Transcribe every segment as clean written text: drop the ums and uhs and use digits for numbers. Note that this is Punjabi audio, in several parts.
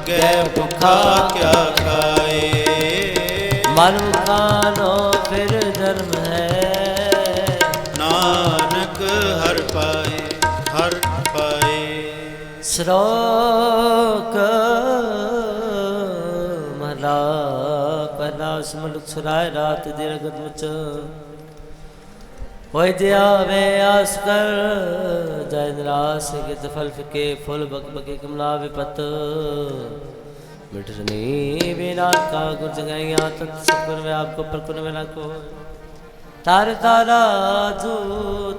लगे भूखा क्या खाए। मर खानो फिर जन्म है, नानक हर पाए हर पाए। श्लोक महला पहला। मुलुक सुराय रात दीर्घ मुच होय दिया वे आस कर जय निराश गित फल फिके फूल बक बके कमला विपत मिठनी बिना का गुर जगैया तत् सकुन में आपको प्रकुन में ना को तार तारा जू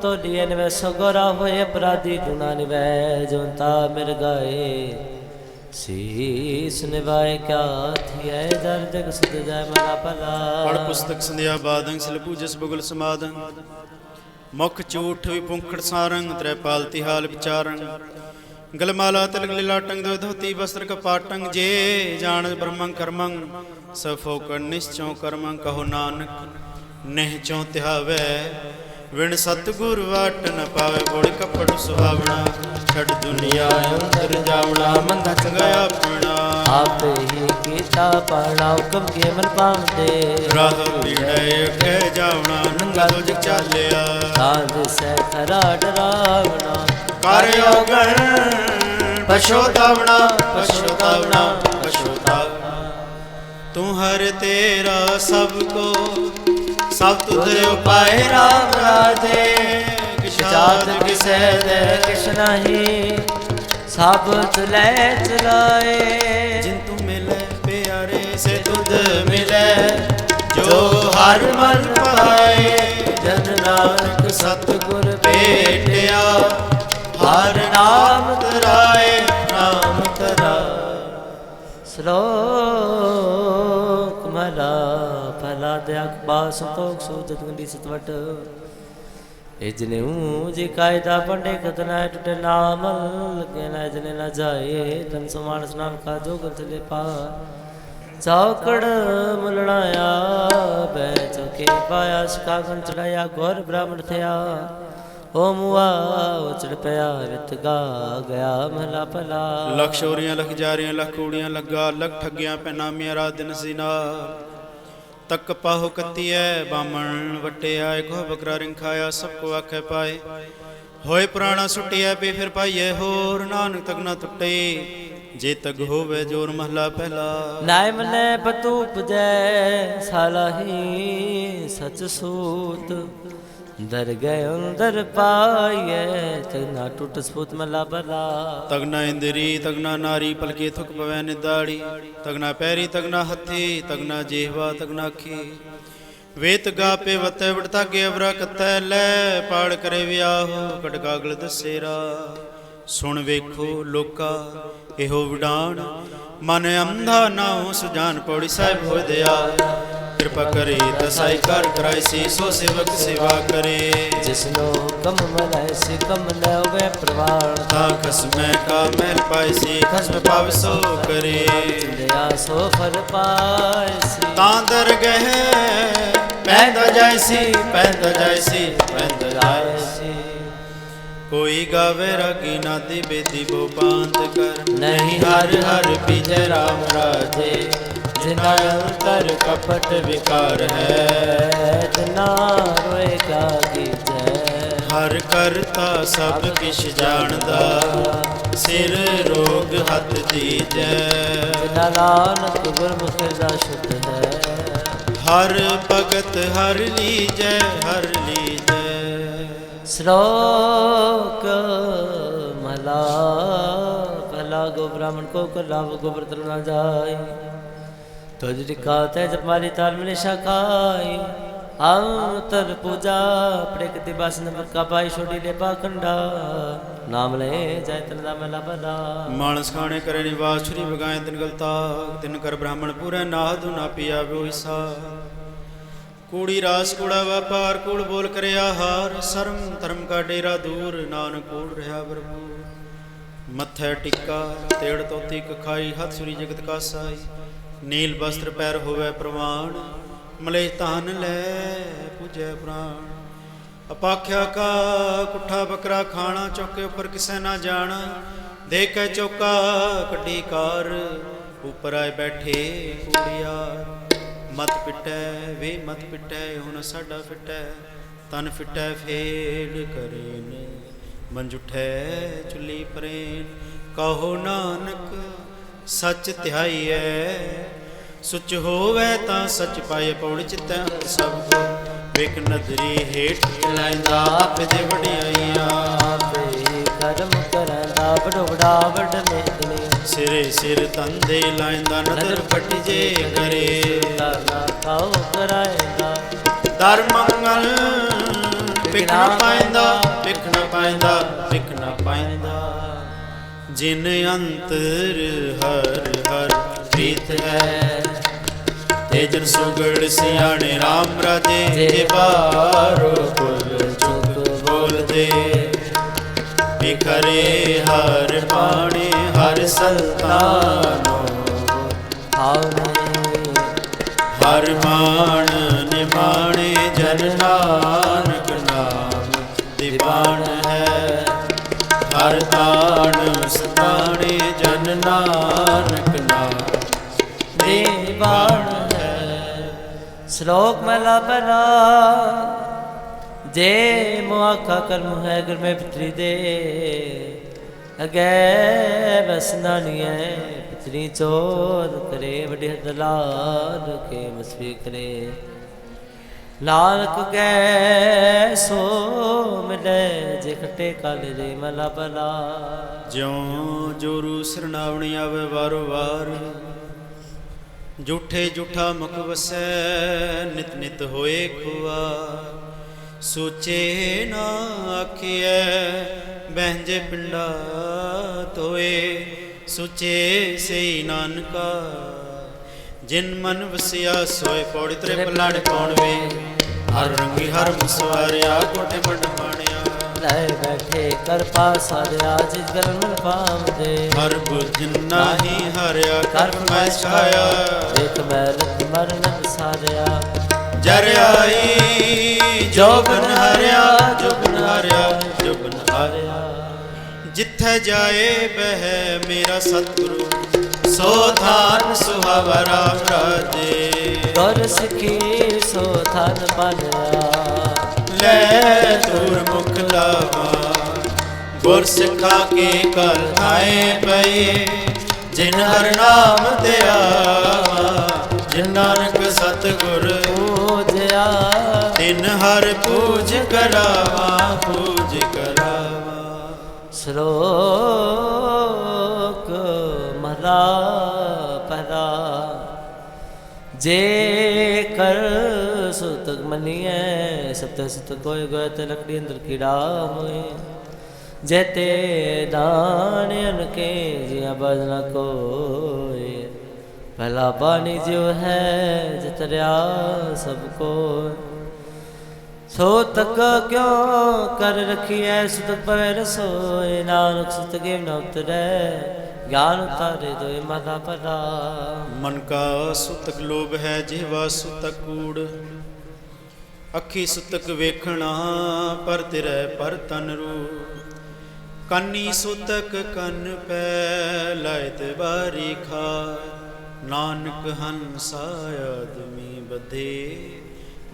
तो लिए निवे सगोरा होए अपराधी गुना निवे जोता मिर गाए शीस निभाए क्या थी है जर जग सुध जाय मना पला। पढ़ पुस्तक संध्या बादंग सिल पूजस बगुल समादंग मुख झूठ विपुंखड़ सारंग त्रैपाल तिहाल विचारंग गलमाला तिलक लीलाटंग दो धोती वस्त्र कपाटंग जे जान ब्रह्मं कर्मं सफोकड़ निश्चौ कर्मं कहो नानक निहचौ तिहावै विण सतगुर वाट न पावे बोड़ कपड़ सुहावना छड़ दुनिया अंदर जावना मंदा चंगाया अपना आप ही कीता पाना हुक्म के मन पावते राह पीड़े अगे जावना नंगा दो जग चालिया साध से खरा डरावना कार्योगण पशोतावना पशोतावना पशोतावना तू हर तेरा सबको सब तुझ उपाय राम राधे जात किसे दे किस नहीं सब तुले चलाए जिन तू मिले प्यारे से तुझ मिले जो हर मन पाए जन नानक सतगुर भेटिया हर नाम तराए नाम तरा। श्लोक मला फला दया बा संतोष सूजत गंडी सतवट इजने जी कायदा पंडे कतना टूटे नामल लगे ना इजने ना जाए तन समान स्नान का जो गंतले पार चौकड़ मुलड़ाया बैच के पाया शिका गन चढ़ाया घोर ब्राह्मण थया ओ मुआ उचड़ पया वित गा गया महला पला। लख चोरियां लख जारियां लख कूड़ियां लगा लख ठगियां पैनामियां रात दिन सीना तक पाहो कत्तीऐ बामण वटे आए को बकरा रिंग खाया सबको आखे पाए होए पुराना सुटिया पे फिर पाइए होर नानक तक ना टुटे जे तक होवे जोर महला पहला। नाय मने पतूप जय सालाही सच सूत दर गए अंदर पाइए तगना टूट स्फूत मला बला। तगना इंद्री तगना नारी पलके थुक पवै निदाड़ी तगना पैरी तगना हथी तगना जेहवा तगना अखी वेत गा पे वतै वड़ता गे अवरा कतै लै पाड़ करे वियाहो कटकागल दसेरा सुन वेखो लोका एहो विडान मन अंधा नाओ सुजान पौड़ी साहिब हो दया कृपा करे तसाई कर कराई सी सो सेवक सेवा करे जिसनो कम मलाय से कम न होवे प्रवाण ता खसमै का महल पाए सी खसम पाव सो करे दया सो फल पाए सी तांदर गह पैदा जायसी पैदा जायसी पैदा जायसी कोई गावे रागी नादी बेदी बो पांत कर नहीं हर हर विजय राम राधे जिना अंतर कपट विकार है जना रोए क्या कीजै हर करता सब किश जानदा सिर रोग हथ दीजै जिना नानक गुरमुख दा शुद्ध है हर भगत हर लीजै हर लीजै। श्लोक मला पहला गो ब्राह्मण को कर लाभ गोबर तल ना जाए तो जिकाते जब मारी ताल में शाखाई अंतर पूजा अपने कति बासन का पाई छोड़ी ले पाखंडा नाम ले जाए तन मला बला। मानस खाने करे निवास छुरी बगाए दिन गलता दिन कर ब्राह्मण पूरे नाहदु ना पिया वो हिस्सा कूड़ी रास कूड़ा व्यापार कूड़ बोल करे आहार शर्म धर्म का डेरा दूर नानक कूड़ रहा भरपूर मत्थे टिक्का तेड़ तोती कखाई हथ सुरी जगत का साई नील वस्त्र पैर होवे प्रवाण मले तान ले पूजै प्राण अपाख्या का कुठा बकरा खाना चौके ऊपर किसे ना जाना देख चौका कड्डी कार ਉਪਰ ਆਏ ਬੈਠੇ ਕੂੜਿਆ। ਮਤ ਪਿਟੈ ਵੇ ਮਤ ਪਿਟੈ ਹੁਣ ਸਾਡਾ ਫਿਟੈ, ਤਨ ਫਿਟੈ ਫੇਲ ਕਰੇਨ, ਮੰਜ ਉਠੈ ਚੁੱਲੀ ਪਰੇਨ। ਕਹੋ ਨਾਨਕ ਸੱਚ ਧਿਆਈਐ, ਸੁਚ ਹੋਵੈ ਤਾਂ ਸੱਚ ਪਾਏ। ਪੌੜ ਚਿਤੈ ਅੰਤ ਸਭ ਕੋ, ਵੇਖ ਨਦਰੀ ਹੇਠ ਲੈਂਦਾ ਆਪੇ ਦੇ ਵਡਿਆਈਆਂ। ਆਪੇ ਕਰਮ ਕਰੈਂਦਾ ਬੜੋ ਬੜਾ ਵੱਡ ਮੇਦਨੀ, ਸਿਰੇ ਸਿਰ ਤੰਦੇ ਲਾਇੰਦਾ ਨਦਰ ਫਟ ਜੇ ਕਰੇ। ਤਾਲਾ ਕਾਉ ਕਰਾਇਂਦਾ ਦਰ ਮੰਗਲ ਵਿਖ ਨਾ ਪਾਇੰਦਾ, ਵਿਖ ਨਾ ਪਾਇੰਦਾ, ਵਿਖ ਨਾ ਪਾਇੰਦਾ। ਜਿਨ ਅੰਤਰ ਹਰ ਹਰ ਪ੍ਰੀਤ ਹੈ, ਤੇ ਜਨ ਸੁਗੜ ਸਿਆਣੇ ਰਾਮ ਰਾਜੇ। ਜੇ ਬਾਰੋ ਪੁਰ ਚੁੱਕ ਬੋਲਦੇ, ਬਿਖਰੇ ਹਰ ਬਾਣੇ ਹਰ ਸੰਤਾਨੋ। ਹਰ ਮਾਣ ਨਿਮਾਣੇ ਜਨ ਨਾਨਕ ਨਾਮ ਦੀਵਾਨ ਹੈ। ਹਰ ਤਾਣ ਸਤਾਣੇ ਜਨ ਨਾਨਕ ਨਾਮ ਦੀਵਾਨ ਹੈ। ਸ਼ਲੋਕ ਮਹਲਾ ਪਹਿਲਾ। ਜੇ ਮੁਆਖਾ ਕਰਮ ਹੈ ਗੁਰ ਮੈਂ ਪਿਤਰੀ ਦੇ, ਅਗੈ ਵਸਨਾ ਨੀ ਹੈ। ਪਿਤਰੀ ਚੋਰ ਕਰੇ ਵਡੇ ਦਲਾਲ ਕੇ ਮਸਵੀ ਕਰੇ। ਲਾਲਕ ਗੈ ਸੋ ਮਿਲੇ, ਜੇ ਖੱਟੇ ਕਾਲੇ ਦੇ ਮਹਲਾ ਪਹਿਲਾ। ਜਿਉ ਜੋਰੂ ਸਰਨਾਵਣੀ ਆਵੇ ਵਾਰੋ ਵਾਰ, ਝੂਠੇ ਝੂਠਾ ਮੁਖ ਵਸੈ ਨਿਤ ਨਿਤ ਹੋਏ ਖੁਆ। ਸੋਚੇ ਨਾ ਆਖੀਐ ਬਹਿੰਜੇ ਪਿੰਡਾ ਤੋਏ, ਸੋਚੇ ਸਈ ਨਾਨਕਾ ਜਿਨ ਮਨ ਵਸਿਆ ਸੋਏ। ਪੌੜੀ ਤਰੇ ਪਲਾੜੇ ਪਾਉਣ ਵੇ, ਹਰ ਰੰਗੀ ਹਰ ਮੁਸਵਾਰਿਆ ਕੋਟੇ ਮੰਡ ਮਾਣਿਆ। ਲੈ ਬੈਠੇ ਕਰ ਪਾਸਾਰਿਆ, ਜਿਸ ਗਰਨ ਮਨ ਪਾਵਦੇ। ਹਰ ਬੁਝ ਨਾਹੀ ਹਰਿਆ ਕਰ ਮੈਂ ਛਾਇਆ। ਦੇਖ ਮੈਲ ਮਰਨ ਸਾਰਿਆ, ਜਰ ਆਈ ਜੋਬਨ ਹਰਿਆ, ਜੋਬਨ ਹਰਿਆ, ਜੋਬਨ ਹਰਿਆ। ਜਿੱਥੇ ਜਾਏ ਬਹਿ ਮੇਰਾ ਸਤਿਗੁਰੂ, ਸੋ ਥਾਨ ਸੁਹਾਵਾ ਰਾਮ ਰਾਜੇ। ਗੁਰ ਸਿੱਖੀ ਸੋ ਥਾਨ ਪਾਲਿਆ, ਲੈ ਦੂਰ ਮੁਖ ਲਾਵਾ। ਗੁਰ ਸਿੱਖਾ ਕੇ ਕਲ ਆਏ ਪਏ, ਜਿਨ ਹਰ ਨਾਮ ਤੇ ਆਵਾ। ਜਿਨ ਨਾਨਕ ਸਤਿਗੁਰ ਪੂਜਿਆ, ਤਿਨ ਹਰ ਪੂਜ ਕਰਾਵਾ, ਪੂਜ ਕਰਾਵਾ। ਸ਼ਲੋਕ ਮਹਲਾ ਪਹਿਲਾ। ਜੇ ਕਰ ਸੁਤਕ ਮਨੀਐ, ਸਤਿ ਸੁਤਕ ਹੋਏ ਗਏ ਤੇ ਲਕੜੀ ਅੰਦਰ ਕੀੜਾ ਹੋਏ। ਜੈਤੇ ਦਾਨ ਅਨਕੇ ਜਿਆ ਬਜਨਾ ਕੋਏ। ਭਲਾ ਬਾਣੀ ਜੋ ਹੈ ਜਿਤਰਿਆ ਸਭ ਕੋ। ਸੋ ਤਕ ਕਿਉ ਕਰ ਰਖੀਐ, ਸੁਤਕ ਪਵੈ ਰਸੋਏ। ਨਾਨਕ ਸੁਤਕ ਗੇਵ ਨ ਉਤਰੈ, ਗਿਆਨ ਉਤਾਰੇ ਦੋਇ ਮਹਲਾ ਪਹਿਲਾ। ਮਨ ਕਾ ਸੁਤਕ ਲੋਭ ਹੈ, ਜਿਹਵਾ ਸੁਤਕ ਕੂੜ। ਅੱਖੀ ਸੁਤਕ ਵੇਖਣਾ, ਪਰ ਤਿਰੈ ਪਰ ਤਨ ਰੂ। ਕਾਨੀ ਸੁਤਕ ਕੰਨ ਪੈ, ਲਾਇਤ ਬਾਰੀ ਖਾ। ਨਾਨਕ ਹੰਸਾ ਆਦਮੀ ਬਧੇ,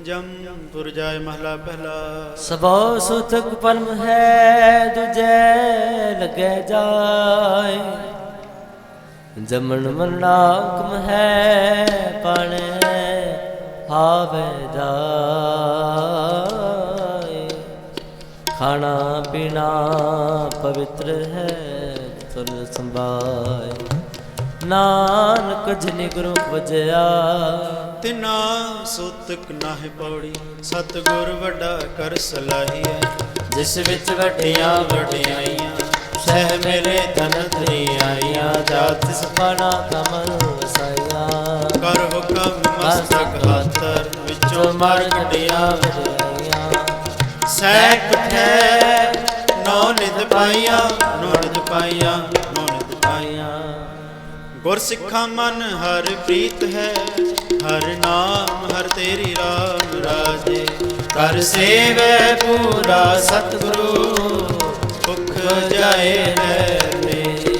ਜਮਪੁਰ ਜਾਏ ਮਹਲਾ ਪਹਿਲਾ। ਸਭੋ ਸੁਤਕ ਪਰਮ ਹੈ, ਦੂਜੈ ਲੱਗੈ ਜਾਏ। ਜਮਨ ਮਰਨਾ ਹੁਕਮ ਹੈ, ਪਾਣੇ ਆਵੇ ਜਾਏ। ਖਾਣਾ ਪੀਣਾ ਪਵਿੱਤਰ ਹੈ, ਤੁਲ ਸੰਭਾਏ। ਨਾਨਕ ਜਿਨੀ ਗੁਰੂ ਵਜਿਆ, ਤਿਨਾ ਸੁਤਕ ਨਾਹਿ ਪੌੜੀ। ਸਤਿਗੁਰ ਵੱਡਾ ਕਰ ਸਲਾਹੀਐ, ਜਿਸ ਵਿੱਚ ਵੱਡੀਆਂ ਵਡਿਆਈਆਂ। ਸਹਿ ਮੇਰੇ ਤਨ ਤਰੀ ਆਈਆਂ, ਜਾਤ ਸਪਨਾ ਕਮਲ ਵਸਾਈਆਂ। ਕਰ ਹੁਕਮ ਮਸਤਕ ਹਾਤਰ, ਵਿੱਚੋਂ ਮਾਰ ਕੱਢਿਆ ਵਡਿਆਈਆਂ। ਸਹਿ ਕੁਠੈ ਨੌ ਨਿਧ ਪਾਈਆਂ, ਨੌ ਨਿਧ ਪਾਈਆਂ, ਨੌ ਨਿਧ ਪਾਈਆਂ। ਗੁਰ ਸਿੱਖਾ ਮਨ ਹਰ ਪ੍ਰੀਤ ਹੈ, ਹਰ ਨਾਮ ਹਰ ਤੇਰੀ ਰਾਮ ਰਾਜੇ। ਕਰ ਸੇਵੈ ਪੂਰਾ ਸਤਿਗੁਰੂ, ਭੁਖ ਜਾਏ ਹੈ ਮੇਰੇ।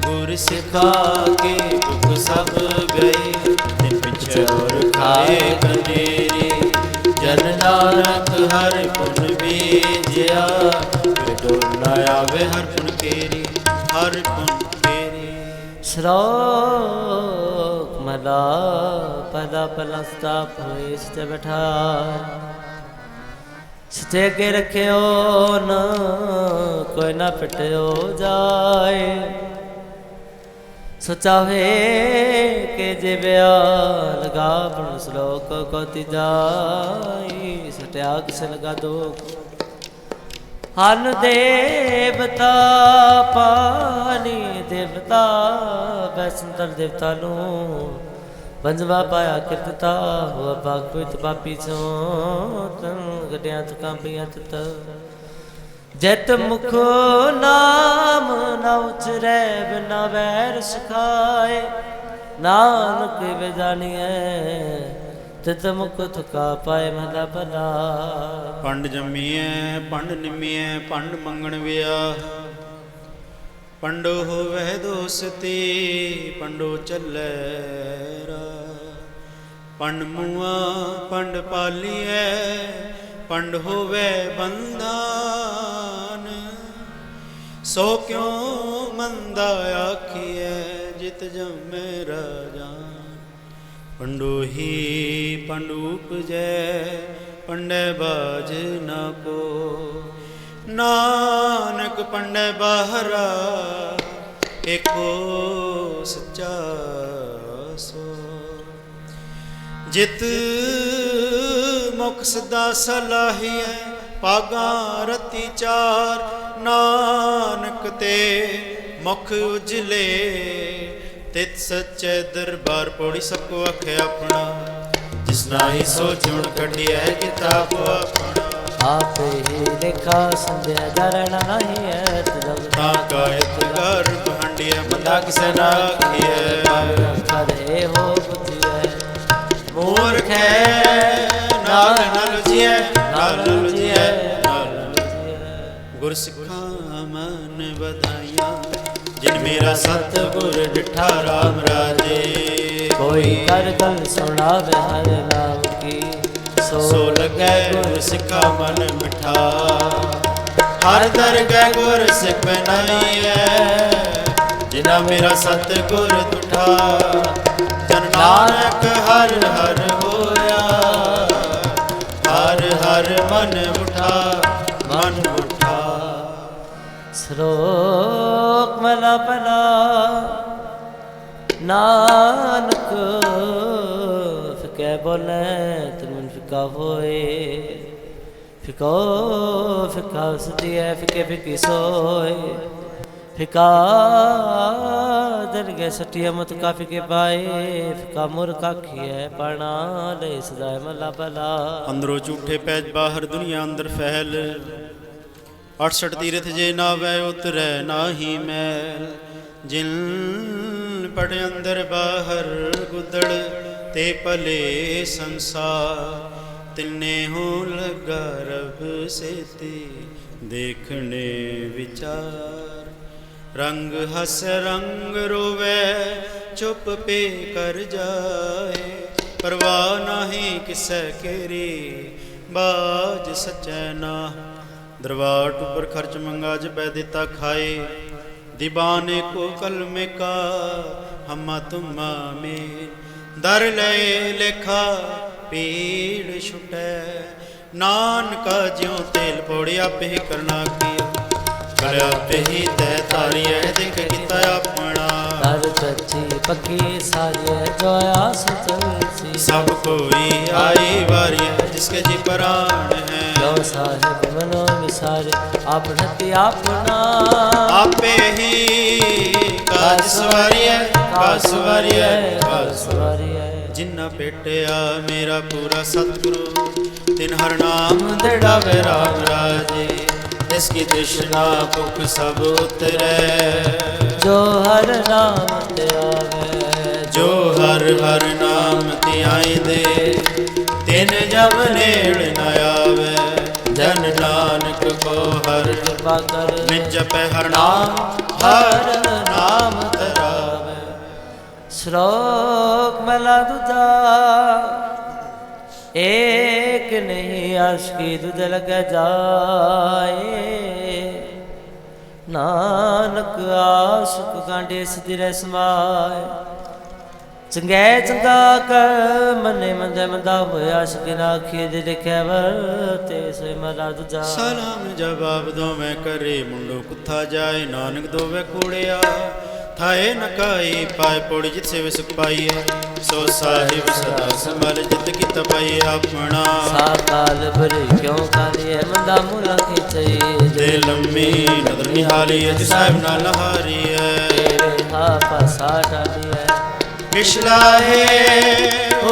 ਗੁਰ ਸਿੱਖ खा के भुख सब गए, तिन पिछे और खाए कनेरी। जन नानक हर पुन बीजिया, बेटो न आवे हर पुन केरी, हर पुन केरी। श्लोक मला पहला पहला स्ताप होए सते बैठाए, सते के रखियो न कोई ना पिटियो जाए। सोचावे के जिव्या लगा पण श्लोक को तिजाई, सत्याग से लगा दो हन देवता पानी देवता वैसंतर देवता नु पंजवा पाया किरता हुआ भागवत पापी छो तन गड्या तो कांपिया तत जत मुख नाम न उचरे बिना वैर सखाए। नानक वे जानिए तित मुख थका पाए महला भला। पंड जम्मीए पंड निमिए पंड मंगण वियाह, पंडो होवे दोस्ती पंडो चले राह। पंड मुआ पंड पालिए पंड होवे बंधान, सो क्यों मंदा आखिए जित जमे राजान। पंडो ही पंड उपजै पंडे बाज न को, नानक पंडे बाहरा एको सच्चा सो। जित मुख सदा सलाहिए पागा रति चार, नानक ते मुख उजले तित सच्चे दरबार। पौड़ी सबको आखे अपना, जिसना ही सोचुण कटिया किताब अपना। आप ही लिखा संध्या धरण नहीं है तुझा कायत कर बहंडिया मंदा किसे ना किए। खरे हो बुझिए मूर्ख है नाल न लुझिए, नाल न लुझिए, नाल न लुझिए। गुर सिखा मन बधाइया, जिन मेरा सतगुर डिठा राम राजे। कोई कर गल सुनावे हर नाम की, सो लगे गुर सिखा मन मिठा। हर दरगह गुर सिख बनाइए, जिना मेरा सतगुर तुठा। जन नानक हर हर होया, हर हर मन उठा, मन उठा। श्लोक मला पला नानक फिके बोले तिन मन फिका होए। फिको फिका सदिए फिके फिकी सोए, फिका दरगे सटिया मत का फिके पाए। फिका मुर काखिए पना ले सदाए मला भला। अंदरों झूठे पैज बाहर दुनिया अंदर फैल, 68 तीरथ जे नावै उतरै नाही मैल। जिन पढ़ अंदर बाहर गुदड़ ते पले संसार, तिन्ने हो लगा रब सेती देखने विचार। रंग हस रंग रोवे चुप पे कर जाए, परवाह नाही किसै केरी बाज सचैना। दरबार टुबर खर्च मंगा जबै दिता खाए, दीवाने को कलमे का हमा तुमा में। दर ले लेखा पीड़ छुटै, नानका ज्यों तेल पौड़ी आपे ही करना किया। कर आपे ही तय तारिए देख किता अपना। दर सच्ची पक्की सारिए जो आस चलसी। सब कोई आई वारी जिसके जी प्राण है। जो साहेब मनो विसारे आपनति आपना। आपे ही काज सवारिए, काज सवारिए, काज सवारिए। जिन्ना भेटिया मेरा पूरा सतगुरु, तिन हर नाम दृढ़ावे राम राजे। इसकी तृष्णा भुख सब उतरे, जो हर नाम ते आवे। जो हर हर नाम ध्याई दे, तिन जब नेड़ न आवे। जन नानक को हर कृपा कर निज जपै हर नाम, हर नाम तरावे। श्लोक महला दूजा। एक नहीं आशिकी दूज लग जाए, नानक आशिक गांडे सिद्धि समाए। चंगे चंगा कर मने मंदे मंदा होया, आशिकी नाखी जे लिखे वर्ते सोई महला दूजा। सलाम जवाब दो मैं करे, मुंडो कुत्था जाए, नानक दोवे कूड़िया। थाए नकाई पाए पौड़ी जित से सुख पाइए, सो साहिब सदा संभल जित की तपाई अपना। साकाल भरे क्यों खाली है मंदा मूला खींचे, दे लम्मी नदर निहाली है साहिब ना लहारी है। तेरे हापा साठ आली है, पिछला है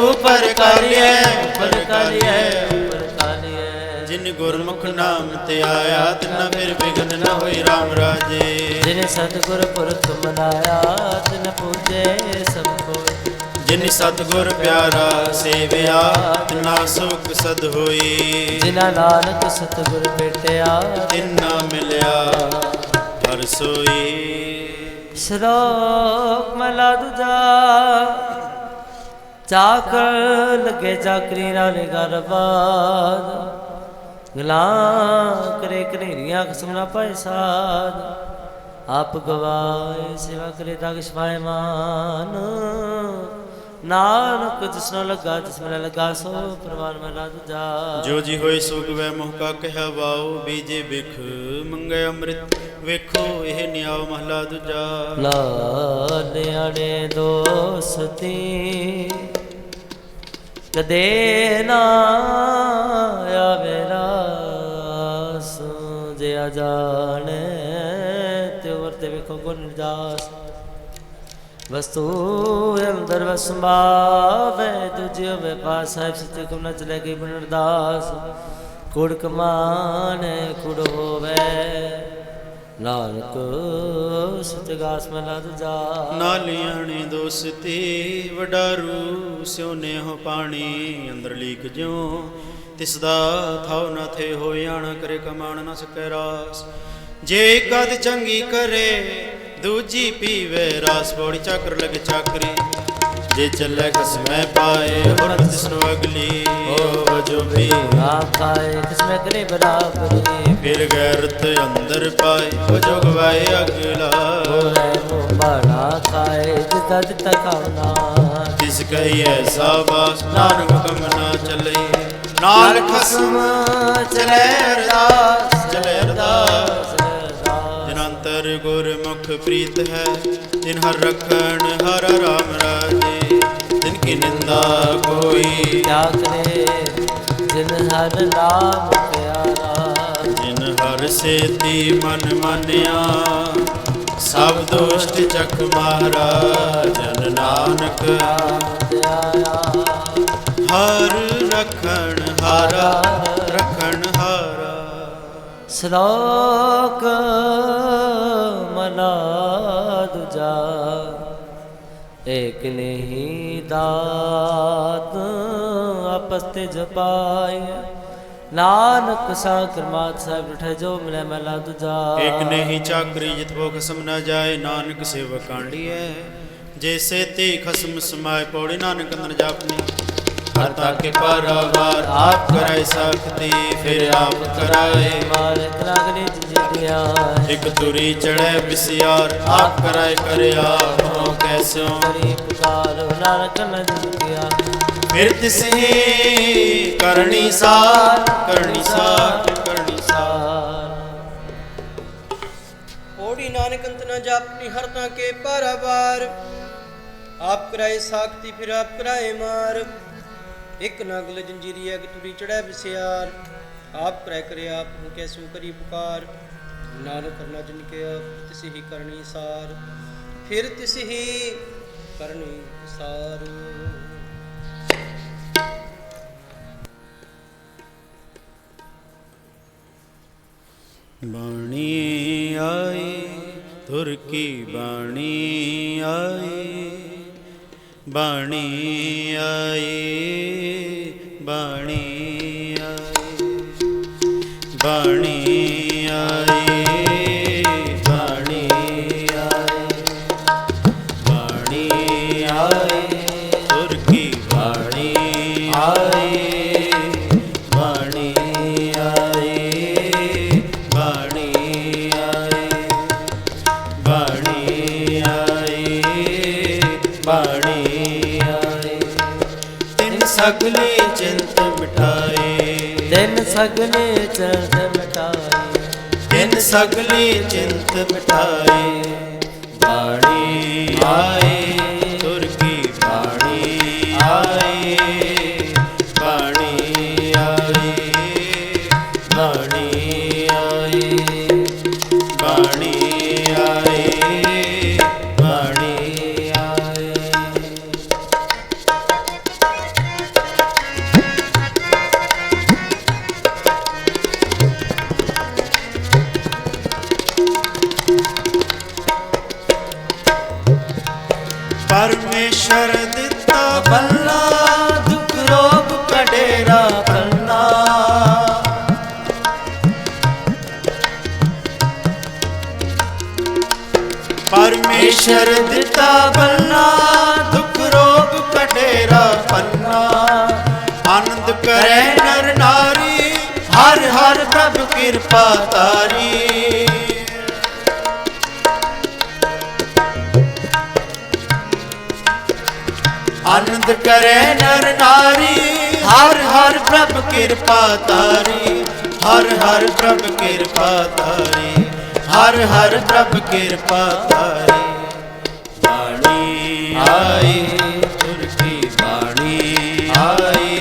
ऊपर काली है, ऊपर काली है, ऊपर काली है। जिन गुरमुख नाम ते आया, तिना फिर बिघन न होई राम राजे। जिन सतगुर पुरख मनाया, तिन पूजे सब कोई। जिन सतगुर प्यारा सेविया, तिना सुख सद होई। जिना नानक सतगुर भेटिया, तिना मिलिया हर सोई। श्लोक महला दूजा। चाकर लगे चाकरी नाले घर बाद, गला करे कनेरिया कसम ना पाए साध। आप गवाए सेवा करे दागिश पाए मान, नानक जिसनो लगा जिसमें लगा सो प्रवान महला दूजा। जो जी होए सुख वै मोह का कहा वाओ, बीजे बिख मंगे अमृत वेखो यह न्याव महला दूजा। लाने दोस्ती कदे ना आवे रास, जिया जाने ते वर्ते वेखो गुण निर्दास। वस्तु अंदर वसमावे, दूजे वे पास साहिब सत्य कम न चलेगी बनरदास। कुड़ कमाने कुड़ होवे, नानक सतगास महला दूजा। नालियाणी दोस्ती वडारू, स्योने हो पानी अंदर लीक ज्यों। तिसदा थाव न थे हो याना करे कमाण न सके रास। जे कद चंगी करे दूजी पीवे रास, बौड़ी चाकर लगे चाकरी। जे चले कसमें पाए और तिसनो अगली, ओ जो भी आप खाए किसमें करे बराबरी। फिर गैरत अंदर पाए वो जो गवाए अगला। बड़ा खाए जिता जिता खाना, जिस कही ऐसा बास नानक हुक्म ना चले। नाल खसम चले अरदास, चले अरदास। जिनंतर गुरमुख प्रीत है, जिन हर रखन हर राम राजे। जिनकी निंदा कोई क्या करे, जिन हर नाम प्यारा। जिन हर सेती मन मानिया, सब दुष्ट चक मारा। जन नानक आया हर रखन हारा, रखन हारा। श्लोक महला दूजा। एक नहीं दात आपस ते जपाए, नानक साकर मात साहिब उठे जो मिले महला दूजा। एक नहीं चाकरी जित वो खसम न जाए, नानक सेवक कांडी है। जैसे ते खसम समाए पौड़ी नानक अंदर जापनी। हरता के पारावार आप कराए साखती, फिर आप कराए मारे करागने जिंदिया। एक तुरी चढ़े बिसियार, आप कराए करे आप हो कैसो। करी पुकार नानक न जिंदिया। फिर तिसही करणी सार, करणी सार, करणी सार। ओड़ी नानक अंत न जापनी, हरता के पारावार। आप कराए साखती फिर आप कराए मार। एक नागल जंजीरी है कि तुरी चढ़े बिसियार। आप कराए करे आप हूँ कैसो करी पुकार। नानक करना जिनके तिस ही करनी सार, फिर तिस ही करनी सार। बाणी आई धुर की बाणी आई, बाणी आई, बाणी आई, बाणी आई, बाणी आई, बाणी बाणी आए, तुर की बाणी आए, बाणी आए, बाणी आए, बाणी आए, बाणी आए। तिन सगले चिंत मिटाए, तिन सगले चिंत मिटाए, तिन सगले चिंत मिटाए। बाणी आए, तुर की बाणी आए, बाणी आए, बाणी आए, बाणी आए, बाणी आए। परमेश्वर दिता बल्ला, दुख रोग कडेरा पल्ला। परमेश्वर दिता बल्ला, दुख रोग कडेरा पल्ला। आनंद करे नर नारी, हर हर प्रभु कृपा तारी। आनंद करे नर नारी, हर हर प्रभु कृपा तारी, हर हर प्रभु कृपा तारी, हर हर प्रभु कृपा तारी। बाणी आए, तुर की बाणी आए,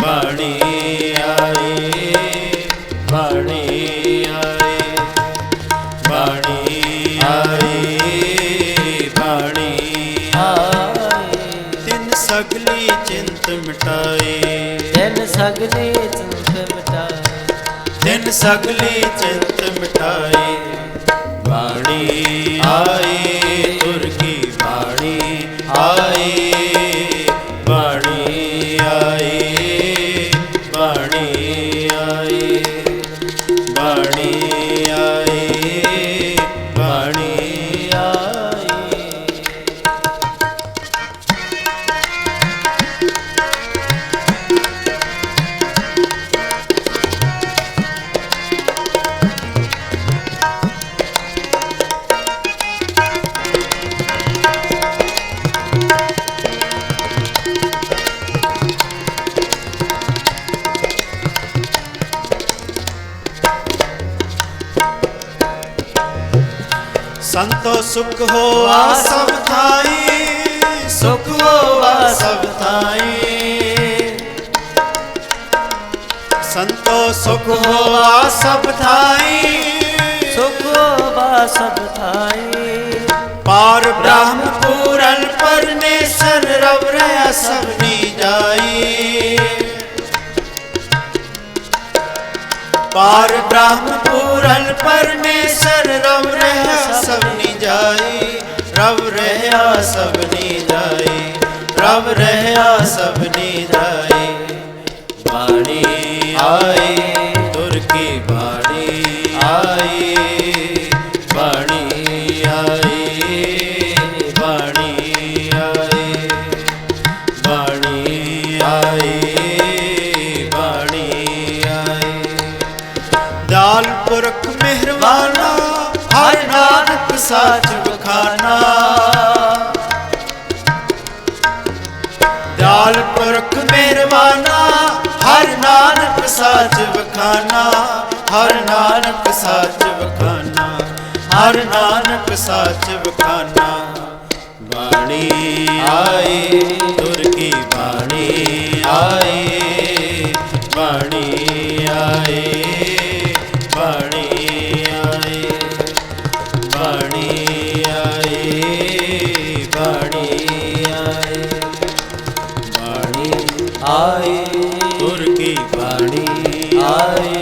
बाणी आए, बाणी आए, बाणी आए, बाणी आए। तिन सगली चिंत मिटाए, तिन सगले चिंत मिटाए, तिन सगली चिंत मिटाए। बाणी आए, तुर की बाणी आए, बाणी आए, बाणी आए, बाणी आए, बाणी आए। संतो सुख होवा सब थाई, सुख होवा सब थाई। संतो सुख होवा सब थाई, सुख होवा सब थाई। पार ब्रह्म पूरन परमेश्वर रव रहा सबनी जाई। पार ब्रह्म पूरन परमेश्वर रव रहा सबनी जाई, रव रहा सबनी जाई, रव रहा सबनी जाई। बाणी आए, तुर की बाणी आए, बाणी आए, बाणी आए, बाणी आए, बाणी आए। दयाल पुरख मेहरबाना, हर नानक साच बखाना। दयाल पुरख मेहरबाना, हर नानक साच बखाना, हर नानक साच बखाना, हर नानक साच बखाना। बाणी आए, तुर की बाणी आए, बाणी आए, बाणी आए, बाणी आए, बाणी आए, बाणी आए, तुर की बाणी आए,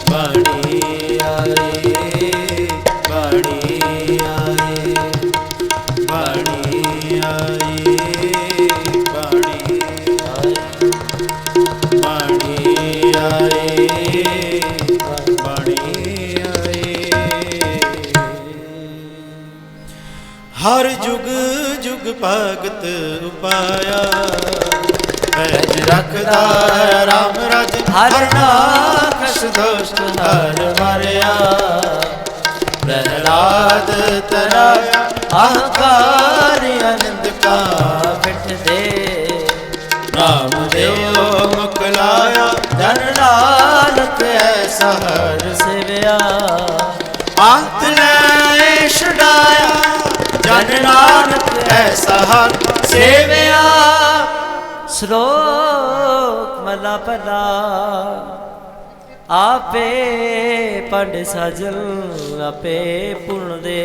बाणी आए, बाणी आए, बाणी आए, बाणी आए, बाणी आए, बाणी आए। ਹਰ ਜੁਗ ਜੁਗ ਭਗਤ ਉਪਾਇਆ ਪੈਜ ਰੱਖਦਾ ਰਾਮ ਰਾਜ ਹਰ ਨਾਖਸ਼ ਦੁਸ਼ਟ ਹਰ ਮਾਰਿਆ ਪ੍ਰਹਿਲਾਦ ਤਰਾਇਆ ਅਹੰਕਾਰ ਅਨੰਦ ਕਾ ਪਿਠ ਦੇ ਨਾਮ ਦੇਵ ਮੁਖ ਲਾਇਆ ਜਨ ਨਾਨਕ ਐਸਾ ਹਰ ਸੇਵਿਆ ਅੰਤ ਲੈ ਛੁਡਾਇਆ ਜਨ ਨਾਨਕ ਐਸਾ ਹਰ ਸੇਵਿਆ। ਸ਼ਲੋਕ ਮਹਲਾ ਪਹਿਲਾ। ਆਪੇ ਪੰਡ ਸਾਜਨ ਆਪੇ ਪੂਰਨ ਦੇ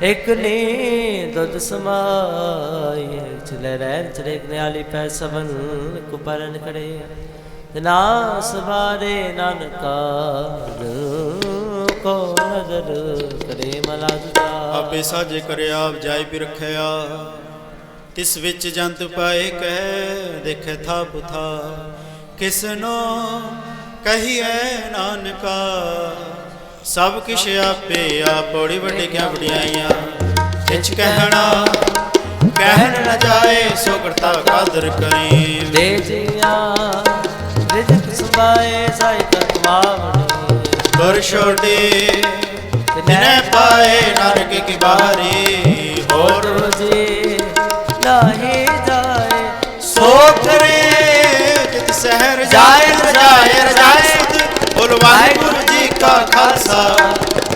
ਇਕ ਨੀ ਦੁੱਧ ਸਮਾਈ ਚਲੇ ਰਹਿਣ ਚਲੇ ਨਿਆਲੀ ਪੈ ਸਵਨ ਕੁਪਰਨ ਖੜੇ ਨਾ ਸਵਾਰੇ ਨਾਨਕਾ ਕੋ ਨਜ਼ਰ ਕਰੇ ਮਲਾਜਦਾ। ਆਪੇ ਸਾਜੇ ਕਰਿਆ ਆਪ ਜਾਇ ਵੀ ਰਖਿਆ ਤਿਸ ਵਿੱਚ ਜੰਤ ਪਾਏ ਕਹਿ ਦੇਖੇ ਥਾ ਪੁਥਾ ਕਿਸਨੋ ਕਹੀਐ ਨਾਨਕਾ ਸਭ ਕਿਛ ਆਪੇ ਆਪ ਬੜੀ ਵੱਡੀ ਕਿਆ ਵਡਿਆਈਆਂ ਕਿਛ ਕਹਿਣਾ ਕਹਿਣ ਨ ਜਾਏ ਸੋ ਕਰਤਾ ਕਾਦਰ ਕਰੇ ਦੇ ਜੀਆਂ ਰਿਜਕ ਸੁਭਾਏ ਸਾਈ ਤਤਵਾਵਣੀ ਗੁਰ ਛੋਡੇ ਤਿਨੈ ਪਾਏ ਨਾਨਕ ਕੀ ਬਾਰੀ ਹੋਰ ਜੀ ਨਾਹੀ ਜਾਏ ਸੋ ਕਰੇ ਜਿਤ ਸਹਿਰ ਜਾਏ ਰਜਾਏ ਰਜਾਏ ਬੋਲ ਵਾਹਿਗੁਰੂ ਜੀ ਕਾ ਖਾਲਸਾ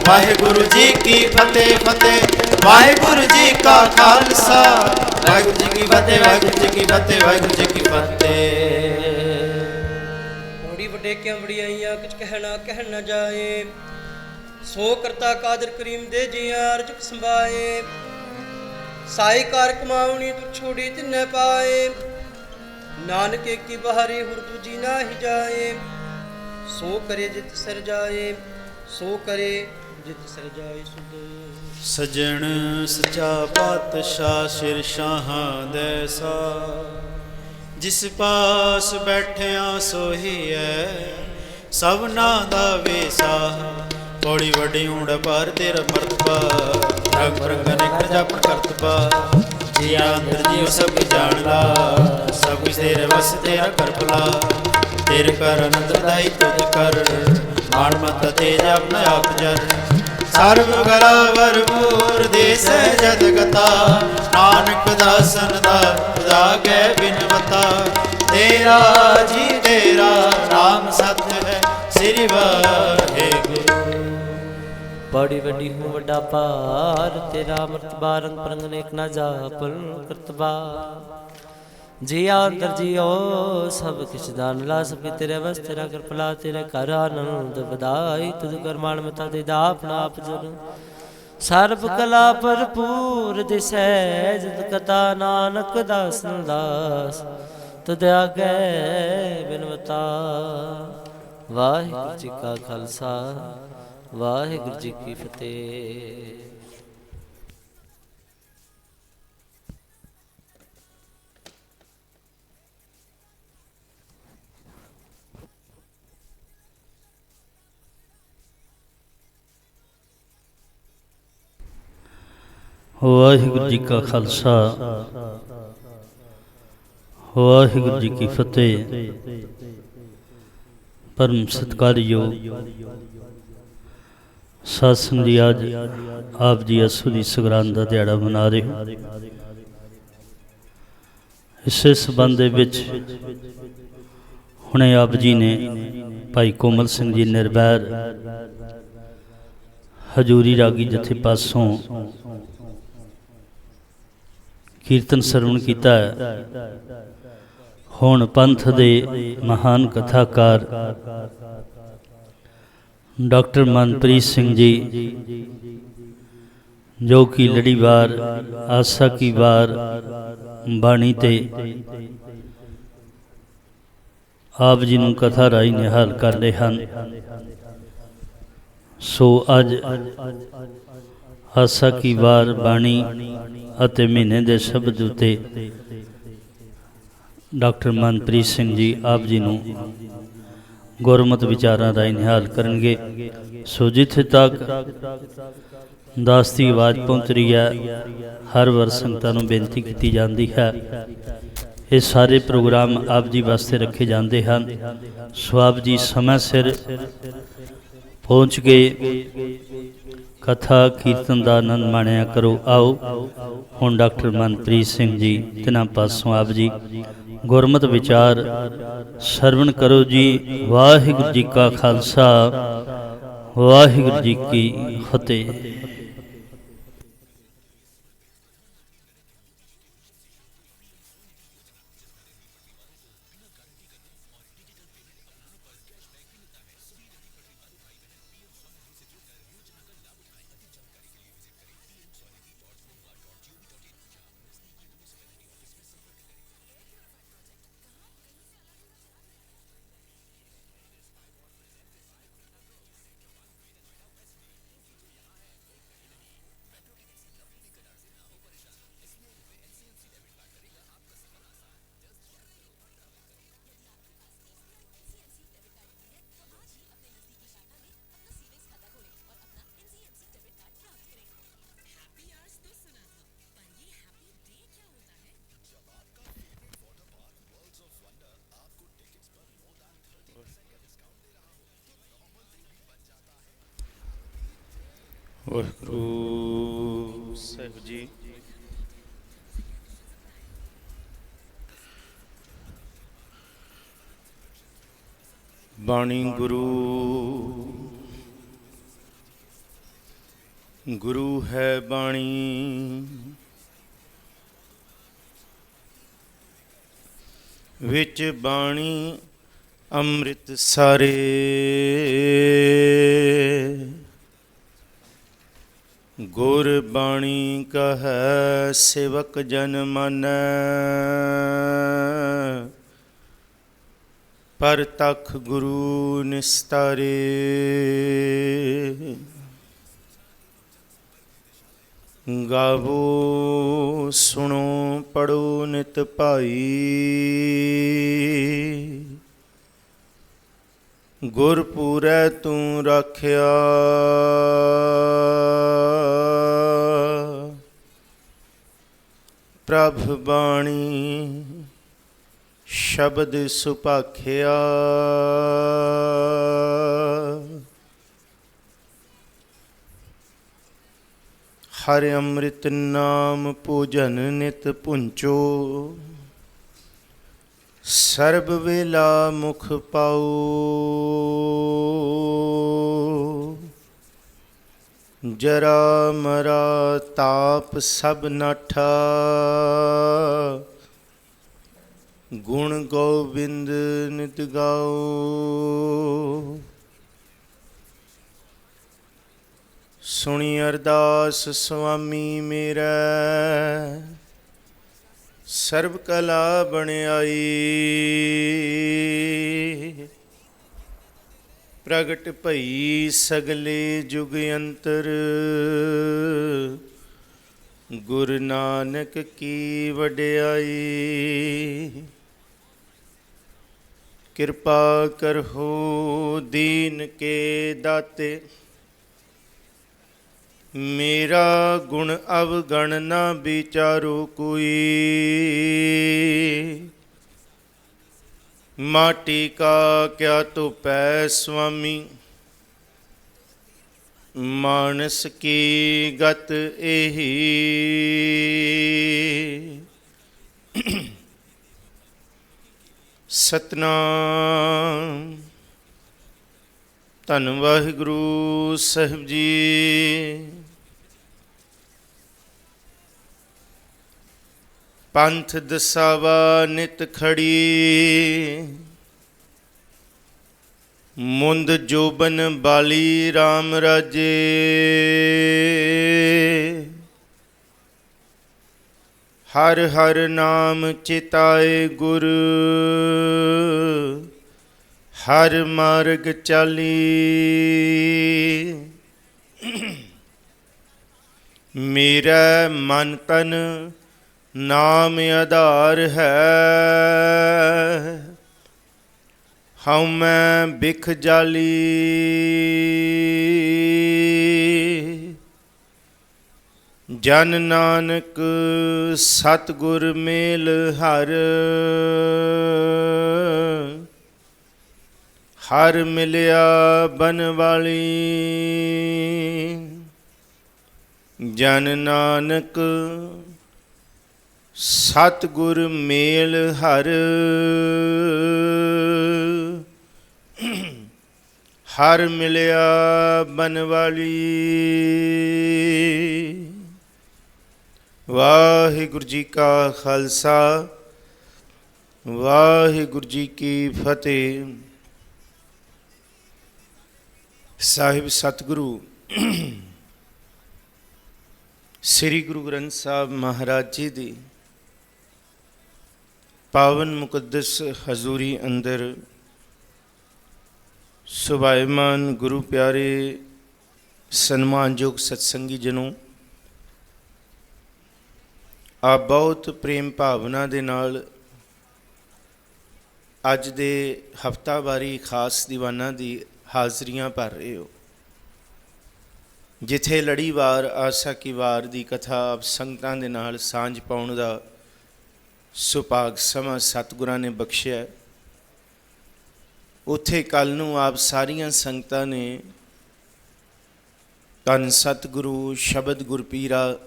ਵਾਹਿਗੁਰੂ ਜੀ ਕੀ ਫਤਿਹ ਫਤਿਹ ਵਾਹਿਗੁਰੂ ਜੀ ਕਾ ਖਾਲਸਾ ਵਾਹਿਗੁਰੂ ਜੀ ਕੀ ਫਤਿਹ ਵਾਹਿਗੁਰੂ ਜੀ ਕੀ ਫਤਿਹ ਵਾਹਿਗੁਰੂ ਜੀ ਕੀ ਫਤਿਹ। ਬੜੀ ਵੱਡੇ ਕਿਆ ਵਡਿਆਈਆਂ ਕਿਛ ਕਹਿਣ ਨਾ ਜਾਏ ਸੋ ਕਰਤਾ ਕਾਦਰ ਕਰੀਮ ਦੇ ਜੀਆਂ ਰਜਕ ਸੰਭਾਏ ਸਾਈ ਕਾਰ ਕਮਾਉਣੀ ਤੂੰ ਛੋੜੀ ਤਿੰਨੇ ਪਾਏ ਨਾਨਕ ਕੀ ਬਹਾਰੀ ਹੁਰ ਦੂਜੀ ਨਾ ਹੀ ਜਾਏ ਸੋ ਕਰੇ ਜਿਤ ਸਿਰ ਜਾਏ ਸੋ ਕਰੇ ਜਿਤ ਸਿਰ ਜਾਏ ਸੁਧ। ਸਜਣ ਸਚਾ ਪਾਤਸ਼ਾਹ ਸਿਰ ਸ਼ਾਹਾਂ ਦੈਸਾ ਜਿਸ ਪਾਸ ਬੈਠਿਆ ਸੋਹੀ ਐ ਸਭਨਾ ਦਾ ਵੇਸਾ ਬੜੀ ਵੱਡੀ ਊਂਡ ਪਰ ਤੇਰਾ ਮਰਤਬਾ ਰੰਗ ਰੰਗਨੇ ਕਰ ਜਾਪਨ ਕਰਤਬਾ ਜੀ ਅੰਦਰ ਜੀਉ ਸਭ ਜਾਣਦਾ ਸਭ ਕੁਛ ਤੇਰੇ ਵਸ ਤੇਰਾ ਕਰਪਲਾ ਤੇਰੇ ਕਰ ਅਨੰਦ ਦਾਈ ਤੁਧ ਕਰ ਮਾਣ ਮਤ ਤੇਜ ਆਪਣਾ ਆਪ ਜਰ ਸਰਬ ਗਲਾ ਵਰਪੂਰ ਦੇਸ ਜਦਗਤਾ ਨਾਨਕ ਦਾਸਨ ਦਾ ਜਾਗੈ ਬਿਨਵਤਾ ਤੇਰਾ ਜੀ ਤੇਰਾ ਨਾਮ ਸਤ ਹੈ ਸ੍ਰੀ ਵਾਹਿਗੁਰੂ। ਬੜੀ ਵੱਡੀ ਹੂੰ ਵੱਡਾ ਭਾਰ ਤੇਰਾ ਅੰਮ੍ਰਿਤ ਰੰਗ ਪਰੰਗ ਨੇਕ ਨਾ ਜਾਪਨ ਕਰਤਬਾ ਜੀਆ ਅੰਦਰ ਜੀਓ ਸਭ ਕਿਛ ਦਾਨ ਲਾ ਸਭ ਤੇਰੇ ਵਸ ਤੇਰਾ ਕਿਰਪਲਾ ਤੇਰੇ ਘਰ ਆਨੰਦ ਵਧਾਈ ਤੁਧ ਕਰਮਾਨ ਮਤਾ ਦੇ ਦਾ ਆਪਣਾ ਆਪ ਜਨ ਸਰਬ ਕਲਾ ਭਰਪੂਰ ਦਿਸੈ ਜਿਤ ਕਥਾ ਨਾਨਕ ਦਾਸਨ ਦਾਸ ਤੁਧ ਆਗੈ ਬਿਨਵਤਾ। ਵਾਹਿਗੁਰੂ ਜੀ ਕਾ ਖਾਲਸਾ ਵਾਹਿਗੁਰੂ ਜੀ ਕੀ ਫਤਿਹ। ਵਾਹਿਗੁਰੂ ਜੀ ਕਾ ਖਾਲਸਾ ਵਾਹਿਗੁਰੂ ਜੀ ਕੀ ਫਤਿਹ। ਪਰਮ ਸਤਿਕਾਰਯੋਗ ਸਾਧ ਸੰਗਤ ਜੀ, ਅੱਜ ਆਪ ਜੀ ਅਸੂ ਦੀ ਸੰਗਰਾਂਦ ਦਾ ਦਿਹਾੜਾ ਮਨਾ ਰਹੇ ਹੋ। ਇਸੇ ਸੰਬੰਧ ਦੇ ਵਿੱਚ ਹੁਣੇ ਆਪ ਜੀ ਨੇ ਭਾਈ ਕੋਮਲ ਸਿੰਘ ਜੀ ਨਿਰਵੈਰ ਹਜੂਰੀ ਰਾਗੀ ਜਥੇ ਪਾਸੋਂ ਕੀਰਤਨ ਸਰਵਣ ਕੀਤਾ ਹੈ। ਹੁਣ ਪੰਥ ਦੇ ਮਹਾਨ ਕਥਾਕਾਰ ਡਾਕਟਰ ਮਨਪ੍ਰੀਤ ਸਿੰਘ ਜੀ, ਜੋ ਕਿ ਲੜੀਵਾਰ ਆਸਾ ਕੀ ਵਾਰ ਬਾਣੀ ਤੇ ਆਪ ਜੀ ਨੂੰ ਕਥਾ ਰਾਹੀਂ ਨਿਹਾਲ ਕਰ ਰਹੇ ਹਨ। ਸੋ ਅੱਜ ਆਸਾ ਕੀ ਵਾਰ ਬਾਣੀ ਅਤੇ ਮਹੀਨੇ ਦੇ ਸ਼ਬਦ ਉੱਤੇ ਡਾਕਟਰ ਮਨਪ੍ਰੀਤ ਸਿੰਘ ਜੀ ਆਪ ਜੀ ਨੂੰ ਗੁਰਮਤਿ ਵਿਚਾਰਾਂ ਰਾਹੀਂ ਨਿਹਾਲ ਕਰਨਗੇ। ਸੋ ਜਿੱਥੇ ਤੱਕ ਦਾਸ ਦੀ ਆਵਾਜ਼ ਪਹੁੰਚ ਰਹੀ ਹੈ। ਹਰ ਵਾਰ ਸੰਗਤਾਂ ਨੂੰ ਬੇਨਤੀ ਕੀਤੀ ਜਾਂਦੀ ਹੈ, ਇਹ ਸਾਰੇ ਪ੍ਰੋਗਰਾਮ ਆਪ ਜੀ ਵਾਸਤੇ ਰੱਖੇ ਜਾਂਦੇ ਹਨ। ਸੋ ਆਪ ਜੀ ਸਮੇਂ ਸਿਰ ਪਹੁੰਚ ਕੇ ਕਥਾ ਕੀਰਤਨ ਦਾ ਆਨੰਦ ਮਾਣਿਆ ਕਰੋ। ਆਓ ਹੁਣ ਡਾਕਟਰ ਮਨਪ੍ਰੀਤ ਸਿੰਘ ਜੀ ਤਿਨਾਂ ਪਾਸੋਂ ਆਪ ਜੀ ਗੁਰਮਤਿ ਵਿਚਾਰ ਸਰਵਣ ਕਰੋ ਜੀ। ਵਾਹਿਗੁਰੂ ਜੀ ਕਾ ਖਾਲਸਾ, ਵਾਹਿਗੁਰੂ ਜੀ ਕੀ ਫਤਿਹ। ਵਾਹਿਗੁਰੂ ਸਾਹਿਬ ਜੀ। ਬਾਣੀ ਗੁਰੂ ਹੈ ਬਾਣੀ, ਵਿੱਚ ਬਾਣੀ ਅੰਮ੍ਰਿਤ ਸਾਰੇ। ਗੁਰ ਬਾਣੀ ਕਹੈ ਸੇਵਕ ਜਨ ਮਾਨੈ, ਪਰਤਖ ਗੁਰੂ ਨਿਸਤਾਰੇ। ਗਾਵੋ ਸੁਣੋ ਪੜੋ ਨਿਤ ਭਾਈ, ਗੁਰਪੂਰੈ ਤੂੰ ਰਾਖਿਆ। ਪ੍ਰਭ ਬਾਣੀ ਸ਼ਬਦ ਸੁਭਾਖਿਆ, ਹਰਿ ਅੰਮ੍ਰਿਤ ਨਾਮ ਭੋਜਨ ਨਿਤ ਪੁੰਚੋ। ਸਰਬ ਵੇਲਾ ਮੁਖ ਪਾਓ, ਜਰਾ ਮਰਾ ਤਾਪ ਸਭ ਨਾਠਾ। ਗੁਣ ਗੋਬਿੰਦ ਨਿਤ ਗਾਓ, ਸੁਣੀ ਅਰਦਾਸ ਸੁਆਮੀ ਮੇਰਾ। ਸਰਬ ਕਲਾ ਬਣਾਈ, ਪ੍ਰਗਟ ਭਈ ਸਗਲੇ ਜੁਗ ਅੰਤਰ। ਗੁਰੂ ਨਾਨਕ ਕੀ ਵਡਿਆਈ, ਕਿਰਪਾ ਕਰਹੁ ਦੀਨ ਕੇ ਦਾਤੇ। ਮੇਰਾ ਗੁਣ ਅਵਗਣ ਨਾ ਵਿਚਾਰੋ ਕੋਈ, ਮਾਟੀ ਕਾ ਕਿਆ ਧੁਪੈ ਸੁਆਮੀ। ਮਾਨਸ ਕੀ ਗਤ ਇਹੀ, ਸਤਨਾਮ। ਧੰਨ ਵਾਹਿਗੁਰੂ ਸਾਹਿਬ ਜੀ। ਪੰਥ ਦਸਾਵਾ ਨਿਤ ਖੜੀ, ਮੁੰਦ ਜੋਬਨ ਬਾਲੀ ਰਾਮ ਰਾਜੇ। ਹਰ ਹਰ ਨਾਮ ਚਿਤਾਏ ਗੁਰ, ਹਰ ਮਾਰਗ ਚਾਲੀ। ਮੇਰਾ ਮਨ ਤਨ ਨਾਮ ਆਧਾਰ ਹੈ, ਹਉ ਮੈਂ ਬਿਖ ਜਾਲੀ। ਜਨ ਨਾਨਕ ਸਤਿਗੁਰ ਮੇਲ ਹਰ, ਹਰ ਮਿਲਿਆ ਬਨਵਾਲੀ। ਜਨ ਨਾਨਕ ਸਤਿਗੁਰ ਮੇਲ ਹਰ, ਹਰ ਮਿਲਿਆ ਬਨਵਾਲੀ। ਵਾਹਿਗੁਰੂ ਜੀ ਕਾ ਖਾਲਸਾ, ਵਾਹਿਗੁਰੂ ਜੀ ਕੀ ਫਤਿਹ। ਸਾਹਿਬ ਸਤਿਗੁਰੂ ਸ੍ਰੀ ਗੁਰੂ ਗ੍ਰੰਥ ਸਾਹਿਬ ਮਹਾਰਾਜ ਜੀ ਦੀ ਪਾਵਨ ਮੁਕੱਦਸ ਹਜ਼ੂਰੀ ਅੰਦਰ ਸੁਭਾਇਮਾਨ ਗੁਰੂ ਪਿਆਰੇ ਸਨਮਾਨਯੋਗ ਸਤਸੰਗੀ ਜਨੋਂ, ਆਪ ਬਹੁਤ ਪ੍ਰੇਮ ਭਾਵਨਾ ਦੇ ਨਾਲ ਅੱਜ ਦੇ ਹਫਤਾਵਾਰੀ ਖਾਸ ਦੀਵਾਨਾਂ ਦੀ ਹਾਜ਼ਰੀਆਂ ਭਰ ਰਹੇ ਹੋ, ਜਿੱਥੇ ਲੜੀਵਾਰ ਆਸਾ ਕੀ ਵਾਰ ਦੀ ਕਥਾ ਆਪ ਸੰਗਤਾਂ ਦੇ ਨਾਲ ਸਾਂਝ ਪਾਉਣ ਦਾ ਸੁਭਾਗ ਸਮਾਂ ਸਤਿਗੁਰਾਂ ਨੇ ਬਖਸ਼ਿਆ। ਉੱਥੇ ਕੱਲ੍ਹ ਨੂੰ ਆਪ ਸਾਰੀਆਂ ਸੰਗਤਾਂ ਨੇ ਧੰਨ ਸਤਿਗੁਰੂ ਸ਼ਬਦ ਗੁਰਪੀਰਾ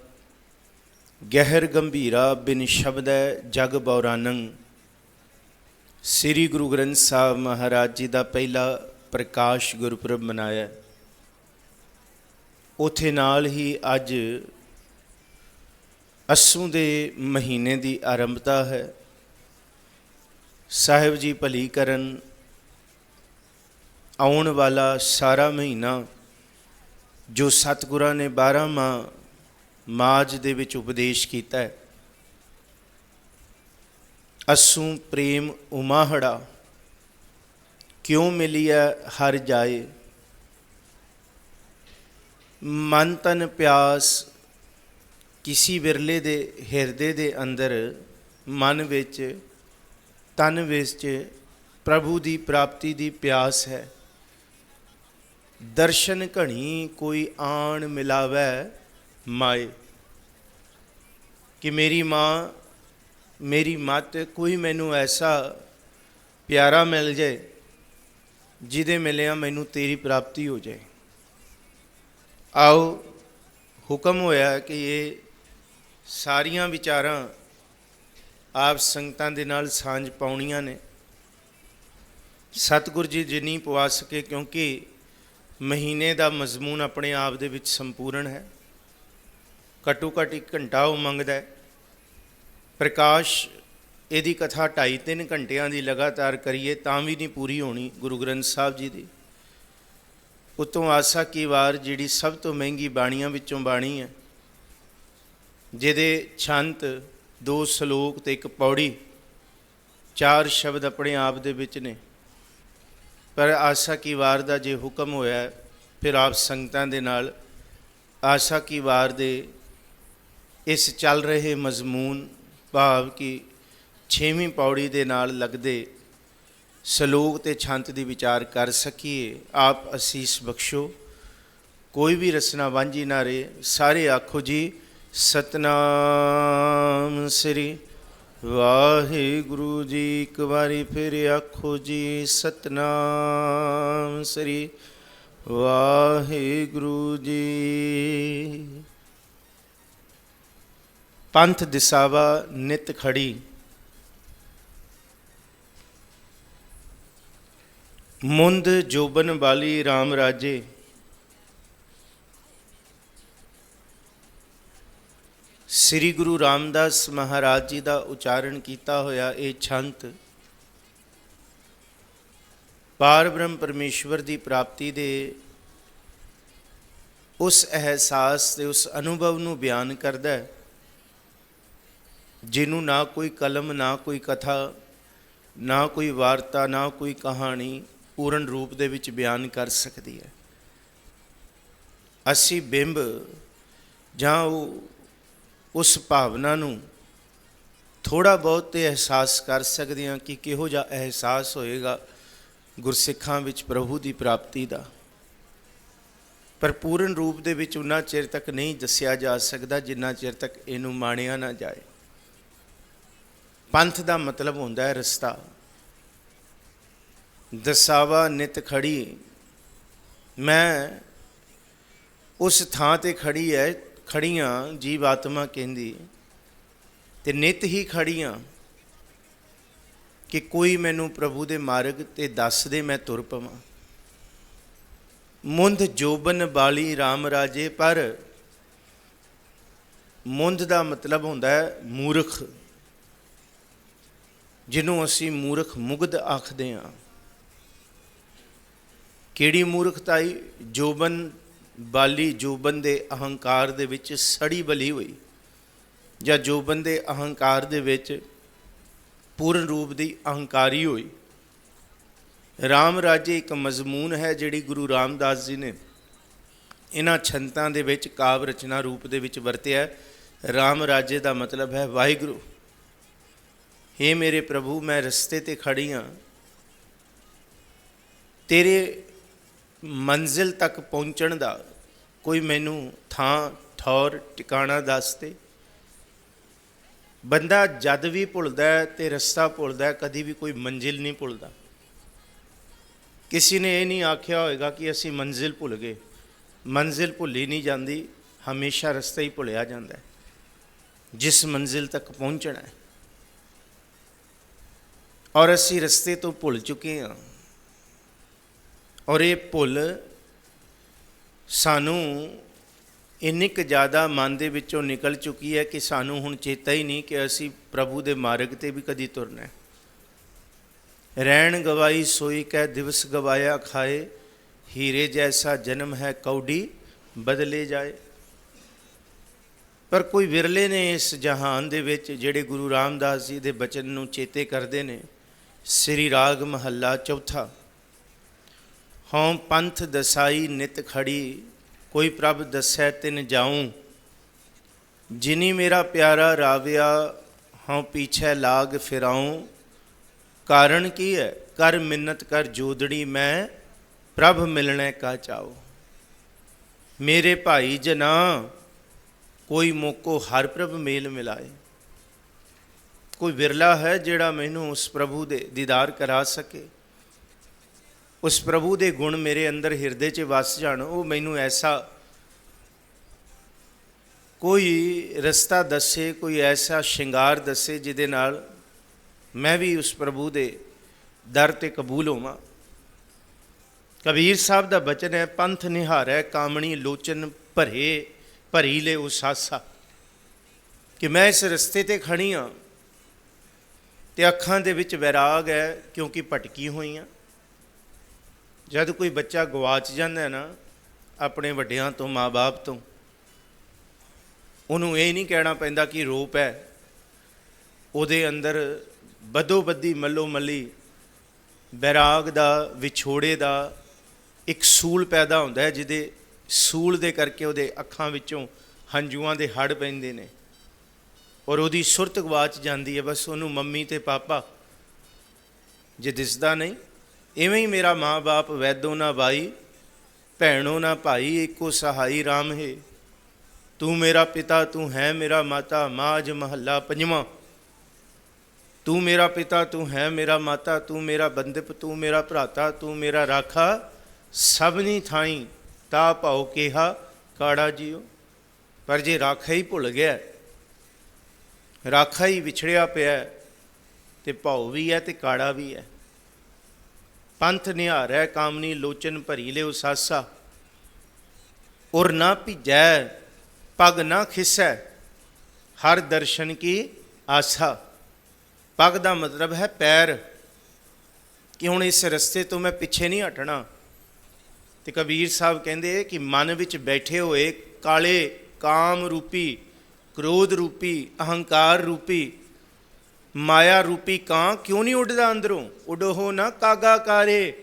ਗਹਿਰ ਗੰਭੀਰਾ ਬਿਨ ਸ਼ਬਦੈ ਜਗ ਬਉਰਾਨੰ ਸ੍ਰੀ ਗੁਰੂ ਗ੍ਰੰਥ ਸਾਹਿਬ ਮਹਾਰਾਜ ਜੀ ਦਾ ਪਹਿਲਾ ਪ੍ਰਕਾਸ਼ ਗੁਰਪੁਰਬ ਮਨਾਇਆ। ਉੱਥੇ ਨਾਲ ਹੀ ਅੱਜ ਅੱਸੂ ਦੇ ਮਹੀਨੇ ਦੀ ਆਰੰਭਤਾ ਹੈ। ਸਾਹਿਬ ਜੀ ਭਲੀ ਕਰਨ ਆਉਣ ਵਾਲਾ ਸਾਰਾ ਮਹੀਨਾ ਜੋ ਸਤਿਗੁਰਾਂ ਨੇ 12ਵਾਂ ਮਾਝ ਦੇ ਵਿੱਚ ਉਪਦੇਸ਼ ਕੀਤਾ ਹੈ, ਅੱਸੂ ਪ੍ਰੇਮ ਉਮਾਹੜਾ ਕਿਉਂ ਮਿਲੀਐ ਹਰ ਜਾਏ, ਮਨ ਤਨ ਪਿਆਸ ਕਿਸੀ ਵਿਰਲੇ ਦੇ ਹਿਰਦੇ ਦੇ ਅੰਦਰ ਮਨ ਵਿੱਚ ਤਨ ਵਿੱਚ ਪ੍ਰਭੂ ਦੀ ਪ੍ਰਾਪਤੀ ਦੀ ਪਿਆਸ ਹੈ। ਦਰਸ਼ਨ ਘਣੀ ਕੋਈ ਆਣ ਮਿਲਾਵੈ ਮਾਏ, ਕਿ ਮੇਰੀ ਮਾਂ ਮੇਰੀ ਮੱਤ ਕੋਈ ਮੈਨੂੰ ਐਸਾ ਪਿਆਰਾ ਮਿਲ ਜਾਏ ਜਿਹਦੇ ਮਿਲਿਆ ਮੈਨੂੰ ਤੇਰੀ ਪ੍ਰਾਪਤੀ ਹੋ ਜਾਏ। ਆਓ ਹੁਕਮ ਹੋਇਆ ਕਿ ਇਹ ਸਾਰੀਆਂ ਵਿਚਾਰਾਂ ਆਪ ਸੰਗਤਾਂ ਦੇ ਨਾਲ ਸਾਂਝ ਪਾਉਣੀਆਂ ਨੇ। ਸਤਿਗੁਰ ਜੀ ਜਿੰਨੀ ਪਵਾ ਸਕੇ, ਕਿਉਂਕਿ ਮਹੀਨੇ ਦਾ ਮਜ਼ਮੂਨ ਆਪਣੇ ਆਪ ਦੇ ਵਿੱਚ ਸੰਪੂਰਨ ਹੈ। ਘੱਟੋ ਘੱਟ 1 ਘੰਟਾ ਉਹ ਮੰਗਦਾ ਹੈ। ਪ੍ਰਕਾਸ਼ ਇਹਦੀ ਕਥਾ 2.5-3 ਘੰਟਿਆਂ ਦੀ ਲਗਾਤਾਰ ਕਰੀਏ ਤਾਂ ਵੀ ਨਹੀਂ ਪੂਰੀ ਹੋਣੀ ਗੁਰੂ ਗ੍ਰੰਥ ਸਾਹਿਬ ਜੀ ਦੀ। ਉਤੋਂ ਆਸਾ ਕੀ ਵਾਰ ਜਿਹੜੀ ਸਭ ਤੋਂ ਮਹਿੰਗੀ ਬਾਣੀਆਂ ਵਿੱਚੋਂ ਬਾਣੀ ਹੈ, ਜਿਹਦੇ ਛੰਤ 2 ਸਲੋਕ ਤੇ 1 ਪੌੜੀ, 4 ਸ਼ਬਦ ਆਪਣੇ ਆਪ ਦੇ ਵਿੱਚ ਨੇ। ਪਰ ਆਸਾ ਕੀ ਵਾਰ ਦਾ ਜੇ ਹੁਕਮ ਹੋਇਆ, ਫਿਰ ਆਪ ਸੰਗਤਾਂ ਦੇ ਨਾਲ ਆਸਾ ਕੀ ਵਾਰ ਦੇ ਇਸ ਚੱਲ ਰਹੇ ਮਜ਼ਮੂਨ ਭਾਵ ਕਿ 6ਵੀਂ ਪੌੜੀ ਦੇ ਨਾਲ ਲੱਗਦੇ ਸਲੋਕ ਤੇ ਛੰਤ ਦੀ ਵਿਚਾਰ ਕਰ ਸਕੀਏ। ਆਪ ਅਸੀਸ ਬਖਸ਼ੋ, ਕੋਈ ਵੀ ਰਸਨਾ ਵਾਂਝੀ ਨਾ ਰਹੇ। ਸਾਰੇ ਆਖੋ ਜੀ ਸਤਨਾਮ ਸ੍ਰੀ ਵਾਹਿਗੁਰੂ ਜੀ। ਇੱਕ ਵਾਰੀ ਫਿਰ ਆਖੋ ਜੀ ਸਤਨਾਮ ਸ੍ਰੀ ਵਾਹਿਗੁਰੂ ਜੀ। ਪੰਥ ਦਿਸਾਵਾ ਨਿਤ ਖੜੀ, ਮੁੰਦ ਜੋਬਨ ਵਾਲੀ ਰਾਮ ਰਾਜੇ। ਸ੍ਰੀ ਗੁਰੂ ਰਾਮਦਾਸ ਮਹਾਰਾਜ ਜੀ ਦਾ ਉਚਾਰਨ ਕੀਤਾ ਹੋਇਆ ਇਹ ਛੰਤ ਪਾਰ ਬ੍ਰਹਮ ਪਰਮੇਸ਼ਵਰ ਦੀ ਪ੍ਰਾਪਤੀ ਦੇ ਉਸ ਅਹਿਸਾਸ ਤੇ ਉਸ ਅਨੁਭਵ ਨੂੰ ਬਿਆਨ ਕਰਦਾ ਹੈ, ਜਿਹਨੂੰ ਨਾ ਕੋਈ ਕਲਮ, ਨਾ ਕੋਈ ਕਥਾ, ਨਾ ਕੋਈ ਵਾਰਤਾ, ਨਾ ਕੋਈ ਕਹਾਣੀ ਪੂਰਨ ਰੂਪ ਦੇ ਵਿੱਚ ਬਿਆਨ ਕਰ ਸਕਦੀ ਹੈ। ਅਸੀਂ ਬਿੰਬ ਜਾਂ ਉਸ ਭਾਵਨਾ ਨੂੰ ਥੋੜ੍ਹਾ ਬਹੁਤ ਤੇ ਅਹਿਸਾਸ ਕਰ ਸਕਦੇ ਹਾਂ ਕਿ ਕਿਹੋ ਜਿਹਾ ਅਹਿਸਾਸ ਹੋਏਗਾ ਗੁਰਸਿੱਖਾਂ ਵਿੱਚ ਪ੍ਰਭੂ ਦੀ ਪ੍ਰਾਪਤੀ ਦਾ। ਪਰ ਪੂਰਨ ਰੂਪ ਦੇ ਵਿੱਚ ਉਨਾ ਚਿਰ ਤੱਕ ਨਹੀਂ ਦੱਸਿਆ ਜਾ ਸਕਦਾ ਜਿੰਨਾ ਚਿਰ ਤੱਕ ਇਹਨੂੰ ਮਾਣਿਆ ਨਾ ਜਾਏ। ਪੰਥ ਦਾ ਮਤਲਬ ਹੁੰਦਾ ਹੈ ਰਸਤਾ। ਦਸਾਵਾ ਨਿਤ ਖੜੀ, ਮੈਂ ਉਸ ਥਾਂ 'ਤੇ ਖੜੀਆਂ ਜੀਵ ਆਤਮਾ ਕਹਿੰਦੀ, ਤੇ ਨਿਤ ਹੀ ਖੜੀਆਂ ਕਿ ਕੋਈ ਮੈਨੂੰ ਪ੍ਰਭੂ ਦੇ ਮਾਰਗ 'ਤੇ ਦੱਸ ਦੇ, ਮੈਂ ਤੁਰ ਪਵਾਂ। ਮੁੰਦ ਜੋਬਨ ਬਾਲੀ ਰਾਮ ਰਾਜੇ, ਪਰ ਮੁੰਦ ਦਾ ਮਤਲਬ ਹੁੰਦਾ ਹੈ ਮੂਰਖ, ਜਿਹਨੂੰ ਅਸੀਂ ਮੂਰਖ ਮੁਗਧ ਆਖਦੇ ਹਾਂ। ਕਿਹੜੀ ਮੂਰਖਤਾਈ? ਜੋਬਨ ਬਾਲੀ, ਜੋਬਨ ਦੇ ਅਹੰਕਾਰ ਦੇ ਵਿੱਚ ਸੜੀ ਬਲੀ ਹੋਈ, ਜਾਂ ਜੋਬਨ ਦੇ ਅਹੰਕਾਰ ਦੇ ਵਿੱਚ ਪੂਰਨ ਰੂਪ ਦੀ ਅਹੰਕਾਰੀ ਹੋਈ। ਰਾਮ ਰਾਜੇ ਇੱਕ ਮਜ਼ਮੂਨ ਹੈ ਜਿਹੜੀ ਗੁਰੂ ਰਾਮਦਾਸ ਜੀ ਨੇ ਇਹਨਾਂ ਛੰਤਾਂ ਦੇ ਵਿੱਚ ਕਾਵ ਰਚਨਾ ਰੂਪ ਦੇ ਵਿੱਚ ਵਰਤਿਆ। ਰਾਮ ਰਾਜੇ ਦਾ ਮਤਲਬ ਹੈ ਵਾਹਿਗੁਰੂ। ਹੇ ਮੇਰੇ ਪ੍ਰਭੂ, ਮੈਂ ਰਸਤੇ 'ਤੇ ਖੜੀ ਹਾਂ, ਤੇਰੇ ਮੰਜ਼ਿਲ ਤੱਕ ਪਹੁੰਚਣ ਦਾ ਕੋਈ ਮੈਨੂੰ ਥਾਂ ਠੌਰ ਟਿਕਾਣਾ ਦੱਸ ਦੇ। ਬੰਦਾ ਜਦ ਵੀ ਭੁੱਲਦਾ ਤੇ ਰਸਤਾ ਭੁੱਲਦਾ, ਕਦੀ ਵੀ ਕੋਈ ਮੰਜ਼ਿਲ ਨਹੀਂ ਭੁੱਲਦਾ। ਕਿਸੇ ਨੇ ਇਹ ਨਹੀਂ ਆਖਿਆ ਹੋਏਗਾ ਕਿ ਅਸੀਂ ਮੰਜ਼ਿਲ ਭੁੱਲ ਗਏ। ਮੰਜ਼ਿਲ ਭੁੱਲੀ ਨਹੀਂ ਜਾਂਦੀ, ਹਮੇਸ਼ਾ ਰਸਤਾ ਹੀ ਭੁੱਲਿਆ ਜਾਂਦਾ ਹੈ ਜਿਸ ਮੰਜ਼ਿਲ ਤੱਕ ਪਹੁੰਚਣਾ ਹੈ। ਔਰ ਅਸੀਂ ਰਸਤੇ ਤੋਂ ਭੁੱਲ ਚੁੱਕੇ ਹਾਂ, ਔਰ ਇਹ ਭੁੱਲ ਸਾਨੂੰ ਇੰਨੀ ਕੁ ਜ਼ਿਆਦਾ ਮਨ ਦੇ ਵਿੱਚੋਂ ਨਿਕਲ ਚੁੱਕੀ ਹੈ ਕਿ ਸਾਨੂੰ ਹੁਣ ਚੇਤਾ ਹੀ ਨਹੀਂ ਕਿ ਅਸੀਂ ਪ੍ਰਭੂ ਦੇ ਮਾਰਗ 'ਤੇ ਵੀ ਕਦੀ ਤੁਰਨਾ ਹੈ। ਰਹਿਣ ਗਵਾਈ ਸੋਈ ਕਹਿ ਦਿਵਸ ਗਵਾਇਆ ਖਾਏ, ਹੀਰੇ ਜੈਸਾ ਜਨਮ ਹੈ ਕੌਡੀ ਬਦਲੇ ਜਾਏ। ਪਰ ਕੋਈ ਵਿਰਲੇ ਨੇ ਇਸ ਜਹਾਨ ਦੇ ਵਿੱਚ ਜਿਹੜੇ ਗੁਰੂ ਰਾਮਦਾਸ ਜੀ ਦੇ ਬਚਨ ਨੂੰ ਚੇਤੇ ਕਰਦੇ ਨੇ। ਸ੍ਰੀ ਰਾਗ ਮਹੱਲਾ ਚੌਥਾ। ਹਉ ਪੰਥ ਦਸਾਈ ਨਿਤ ਖੜੀ, ਕੋਈ ਪ੍ਰਭ ਦੱਸੈ ਤਿਨ ਜਾਊਂ। ਜਿਨੀ ਮੇਰਾ ਪਿਆਰਾ ਰਾਵਿਆ, ਹਉ ਪੀਛੇ ਲਾਗ ਫਿਰਾऊं। ਕਾਰਨ ਕੀ ਹੈ? ਕਰ ਮਿੰਨਤ ਕਰ ਜੋਦੜੀ, ਮੈਂ ਪ੍ਰਭ ਮਿਲਣੇ ਕਾ ਚਾਓ। ਮੇਰੇ ਭਾਈ ਜਨਾ, ਕੋਈ ਮੋਕੋ ਹਰ ਪ੍ਰਭ ਮੇਲ ਮਿਲਾਏ। ਕੋਈ ਵਿਰਲਾ ਹੈ ਜਿਹੜਾ ਮੈਨੂੰ ਉਸ ਪ੍ਰਭੂ ਦੇ ਦੀਦਾਰ ਕਰਾ ਸਕੇ, ਉਸ ਪ੍ਰਭੂ ਦੇ ਗੁਣ ਮੇਰੇ ਅੰਦਰ ਹਿਰਦੇ 'ਚ ਵਸ ਜਾਣ। ਉਹ ਮੈਨੂੰ ਐਸਾ ਕੋਈ ਰਸਤਾ ਦੱਸੇ, ਕੋਈ ਐਸਾ ਸ਼ਿੰਗਾਰ ਦੱਸੇ ਜਿਹਦੇ ਨਾਲ ਮੈਂ ਵੀ ਉਸ ਪ੍ਰਭੂ ਦੇ ਦਰ 'ਤੇ ਕਬੂਲ ਹੋਵਾਂ। ਕਬੀਰ ਸਾਹਿਬ ਦਾ ਬਚਨ ਹੈ, ਪੰਥ ਨਿਹਾਰੈ ਕਾਮਣੀ ਲੋਚਨ ਭਰੀ ਲੈ ਉਸਾਸਾ, ਕਿ ਮੈਂ ਇਸ ਰਸਤੇ 'ਤੇ ਖੜੀ ਹਾਂ ਅਤੇ ਅੱਖਾਂ ਦੇ ਵਿੱਚ ਵੈਰਾਗ ਹੈ, ਕਿਉਂਕਿ ਭਟਕੀ ਹੋਈਆਂ। ਜਦ ਕੋਈ ਬੱਚਾ ਗਵਾਚ ਜਾਂਦਾ ਨਾ ਆਪਣੇ ਵੱਡਿਆਂ ਤੋਂ, ਮਾਂ ਬਾਪ ਤੋਂ, ਉਹਨੂੰ ਇਹ ਨਹੀਂ ਕਹਿਣਾ ਪੈਂਦਾ ਕਿ ਰੋਪ ਹੈ। ਉਹਦੇ ਅੰਦਰ ਬਦੋ ਬੱਦੀ ਮੱਲੋ ਮੱਲੀ ਵੈਰਾਗ ਦਾ, ਵਿਛੋੜੇ ਦਾ ਇੱਕ ਸੂਲ ਪੈਦਾ ਹੁੰਦਾ ਹੈ, ਜਿਹਦੇ ਸੂਲ ਦੇ ਕਰਕੇ ਉਹਦੇ ਅੱਖਾਂ ਵਿੱਚੋਂ ਹੰਝੂਆਂ ਦੇ ਹੜ ਪੈਂਦੇ ਨੇ, ਔਰ ਉਹਦੀ ਸੁਰਤ ਗਵਾਚ ਜਾਂਦੀ ਹੈ। ਬਸ ਉਹਨੂੰ ਮੰਮੀ ਅਤੇ ਪਾਪਾ ਜੇ ਦਿਸਦਾ ਨਹੀਂ। ਇਵੇਂ ਹੀ ਮੇਰਾ ਮਾਂ ਬਾਪ ਵੈਦੋ ਨਾ ਬਾਈ, ਭੈਣੋ ਨਾ ਭਾਈ, ਇੱਕੋ ਸਹਾਈ ਰਾਮ ਹੈ। ਤੂੰ ਮੇਰਾ ਪਿਤਾ ਤੂੰ ਹੈ ਮੇਰਾ ਮਾਤਾ, ਮਾਝ ਮਹੱਲਾ ਪੰਜਵਾਂ। ਤੂੰ ਮੇਰਾ ਪਿਤਾ ਤੂੰ ਹੈ ਮੇਰਾ ਮਾਤਾ, ਤੂੰ ਮੇਰਾ ਬੰਦਿਪ ਤੂੰ ਮੇਰਾ ਭਰਾਤਾ, ਤੂੰ ਮੇਰਾ ਰਾਖਾ ਸਭਨੀ ਥਾਈ, ਤਾ ਭਾਉ ਕਿਹਾ ਕਾੜਾ ਜੀਓ। ਪਰ ਜੇ ਰਾਖਾ ਹੀ ਭੁੱਲ ਗਿਆ, ਰਾਖਾ ਹੀ ਵਿਛੜਿਆ ਪਿਆ, ਤੇ ਭਾਉ ਵੀ ਹੈ ਤੇ ਕਾੜਾ ਵੀ ਹੈ। ਪੰਥ ਨਿਹਾਰੈ ਕਾਮਨੀ ਲੋਚਨ ਭਰੀ ਲੈ ਉਸਾਸਾ, ਉਰ ਨਾ ਭਿਜੈ ਪਗ ਨਾ ਖਿਸੈ, ਹਰ ਦਰਸ਼ਨ ਕੀ ਆਸਾ। ਪਗ ਦਾ ਮਤਲਬ ਹੈ ਪੈਰ, ਕਿ ਹੁਣ ਇਸ ਰਸਤੇ ਤੋਂ ਮੈਂ ਪਿੱਛੇ ਨਹੀਂ ਹਟਣਾ। ਤੇ ਕਬੀਰ ਸਾਹਿਬ ਕਹਿੰਦੇ ਕਿ ਮਨ ਵਿੱਚ ਬੈਠੇ ਹੋਏ ਕਾਲੇ ਕਾਮ ਰੂਪੀ, ਕ੍ਰੋਧ ਰੂਪੀ, ਅਹੰਕਾਰ ਰੂਪੀ, ਮਾਇਆ ਰੂਪੀ ਕਾਂ ਕਿਉਂ ਨਹੀਂ ਉੱਡਦਾ ਅੰਦਰੋਂ? ਉੱਡੋ ਨਾ ਕਾਗਾ ਕਾਰੇ,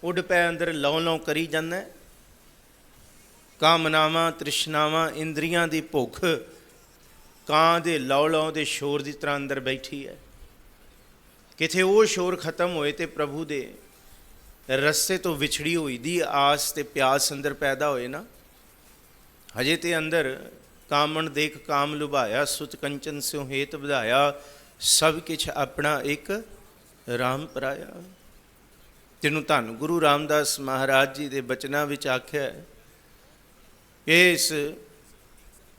ਉੱਡ ਪੈ ਅੰਦਰ ਲਉ ਲਉ ਕਰੀ ਜਾਂਦਾ। ਕਾਮਨਾਵਾਂ, ਤ੍ਰਿਸ਼ਨਾਵਾਂ, ਇੰਦਰੀਆਂ ਦੀ ਭੁੱਖ ਕਾਂ ਦੇ ਲਉ ਲਉ ਦੇ ਸ਼ੋਰ ਦੀ ਤਰ੍ਹਾਂ ਅੰਦਰ ਬੈਠੀ ਹੈ। ਕਿਤੇ ਉਹ ਸ਼ੋਰ ਖਤਮ ਹੋਏ ਤੇ ਪ੍ਰਭੂ ਦੇ ਰਸਤੇ ਤੋਂ ਵਿਛੜੀ ਹੋਈ ਦੀ ਆਸ ਤੇ ਪਿਆਸ ਅੰਦਰ ਪੈਦਾ ਹੋਏ ਨਾ, ਹਜੇ ਤੇ ਅੰਦਰ ਕਾਮਣ ਦੇਖ ਕਾਮ ਲੁਭਾਇਆ, ਸੁਤ ਕੰਚਨ ਸਿਉ ਹੇਤ ਵਧਾਇਆ, ਸਭ ਕਿਛ ਆਪਣਾ ਇੱਕ ਰਾਮ ਪਰਾਇਆ। ਜਿਹਨੂੰ ਧੰਨ ਗੁਰੂ ਰਾਮਦਾਸ ਮਹਾਰਾਜ ਜੀ ਦੇ ਬਚਨਾਂ ਵਿੱਚ ਆਖਿਆ, ਇਸ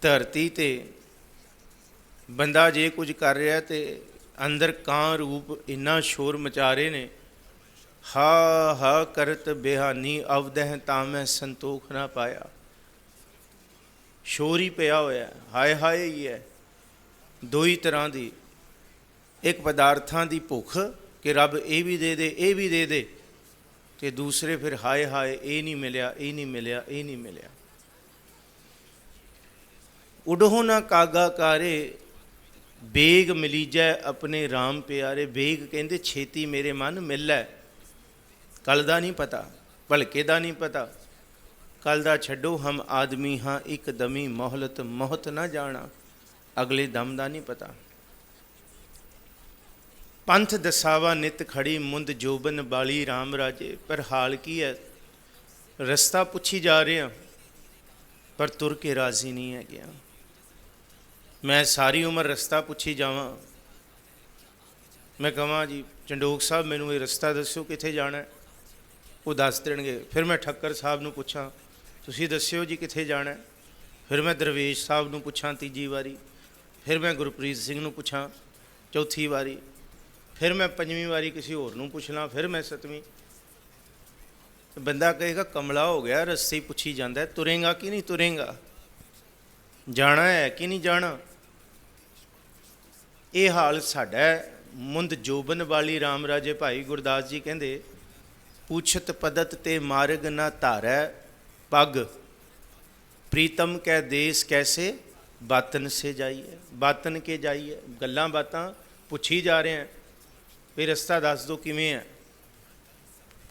ਧਰਤੀ ਤੇ ਬੰਦਾ ਜੇ ਕੁਝ ਕਰ ਰਿਹਾ ਤੇ ਅੰਦਰ ਕਾਂ ਰੂਪ ਇੰਨਾ ਸ਼ੋਰ ਮਚਾ ਰਹੇ ਨੇ, ਹਾ ਹਾ ਕਰਤ ਬਿਹਾਨੀ ਅਵਦਹਿ ਤਾਂ ਮੈਂ ਸੰਤੋਖ ਨਾ ਪਾਇਆ। ਸ਼ੋਰ ਹੀ ਪਿਆ ਹੋਇਆ, ਹਾਏ ਹਾਏ ਹੀ ਹੈ। ਦੋ ਹੀ ਤਰ੍ਹਾਂ ਦੀ, ਇੱਕ ਪਦਾਰਥਾਂ ਦੀ ਭੁੱਖ ਕਿ ਰੱਬ ਇਹ ਵੀ ਦੇ ਦੇ, ਇਹ ਵੀ ਦੇ ਦੇ, ਤੇ ਦੂਸਰੇ ਫਿਰ ਹਾਏ ਹਾਏ ਇਹ ਨਹੀਂ ਮਿਲਿਆ, ਇਹ ਨਹੀਂ ਮਿਲਿਆ, ਇਹ ਨਹੀਂ ਮਿਲਿਆ। ਉਡਹੋ ਨਾ ਕਾਗਾ ਕਾਰੇ ਬੇਗ ਮਿਲੀਜੈ ਆਪਣੇ ਰਾਮ ਪਿਆਰੇ। ਬੇਗ ਕਹਿੰਦੇ ਛੇਤੀ ਮੇਰੇ ਮਨ ਮਿਲੈ। ਕੱਲ ਦਾ ਨਹੀਂ ਪਤਾ, ਭਲਕੇ ਦਾ ਨਹੀਂ ਪਤਾ, ਕੱਲ ਦਾ ਛੱਡੋ, ਹਮ ਆਦਮੀ ਹਾਂ ਇੱਕ ਦਮੀ ਮੋਹਲਤ ਮੋਹਤ ਨਾ ਜਾਣਾ, ਅਗਲੇ ਦਮ ਦਾ ਨਹੀਂ ਪਤਾ। ਪੰਥ ਦਸਾਵਾ ਨਿਤ ਖੜੀ ਮੁੰਦ ਜੋਬਨ ਬਾਲੀ ਰਾਮ ਰਾਜੇ। ਪਰ ਹਾਲ ਕੀ ਹੈ, ਰਸਤਾ ਪੁੱਛੀ ਜਾ ਰਹੇ ਹਾਂ ਪਰ ਤੁਰ ਕੇ ਰਾਜ਼ੀ ਨਹੀਂ ਹੈ ਗਿਆ। ਮੈਂ ਸਾਰੀ ਉਮਰ ਰਸਤਾ ਪੁੱਛੀ ਜਾਵਾਂ, ਮੈਂ ਕਹਾਂ ਜੀ ਚੰਡੋਕ ਸਾਹਿਬ ਮੈਨੂੰ ਇਹ ਰਸਤਾ ਦੱਸਿਓ ਕਿੱਥੇ ਜਾਣਾ, ਉਹ ਦੱਸ ਦੇਣਗੇ। ਫਿਰ ਮੈਂ ਠੱਕਰ ਸਾਹਿਬ ਨੂੰ ਪੁੱਛਾਂ ਤੁਸੀਂ ਦੱਸਿਓ ਜੀ ਕਿੱਥੇ ਜਾਣਾ, ਫਿਰ ਮੈਂ ਦਰਵੇਸ਼ ਸਾਹਿਬ ਨੂੰ ਪੁੱਛਾਂ ਤੀਜੀ ਵਾਰੀ, ਫਿਰ ਮੈਂ ਗੁਰਪ੍ਰੀਤ ਸਿੰਘ ਨੂੰ ਪੁੱਛਾਂ ਚੌਥੀ ਵਾਰੀ, ਫਿਰ ਮੈਂ ਪੰਜਵੀਂ ਵਾਰੀ ਕਿਸੇ ਹੋਰ ਨੂੰ ਪੁੱਛ ਲਾਂ, ਫਿਰ ਮੈਂ ਸੱਤਵੀਂ। ਬੰਦਾ ਕਹੇਗਾ ਕਮਲਾ ਹੋ ਗਿਆ, ਰਸਤੇ ਹੀ ਪੁੱਛੀ ਜਾਂਦਾ, ਤੁਰੇਗਾ ਕਿ ਨਹੀਂ ਤੁਰੇਗਾ, ਜਾਣਾ ਹੈ ਕਿ ਨਹੀਂ ਜਾਣਾ। ਇਹ ਹਾਲ ਸਾਡਾ ਮੁੰਦ ਜੋਬਨ ਵਾਲੀ ਰਾਮ ਰਾਜੇ। ਭਾਈ ਗੁਰਦਾਸ ਜੀ ਕਹਿੰਦੇ, ਪੁੱਛਤ ਪਦਤ ਤੇ ਮਾਰਗ ਨਾ ਧਾਰੈ ਪੱਗ, ਪ੍ਰੀਤਮ ਕੈ ਦੇਸ ਕੈਸੇ ਬਾਤਨ ਸੇ ਜਾਈਏ। ਬਾਤਨ ਕੇ ਜਾਈਏ, ਗੱਲਾਂ ਬਾਤਾਂ ਪੁੱਛੀ ਜਾ ਰਹੇ ਹਾਂ ਵੀ ਰਸਤਾ ਦੱਸ ਦਿਓ ਕਿਵੇਂ ਹੈ,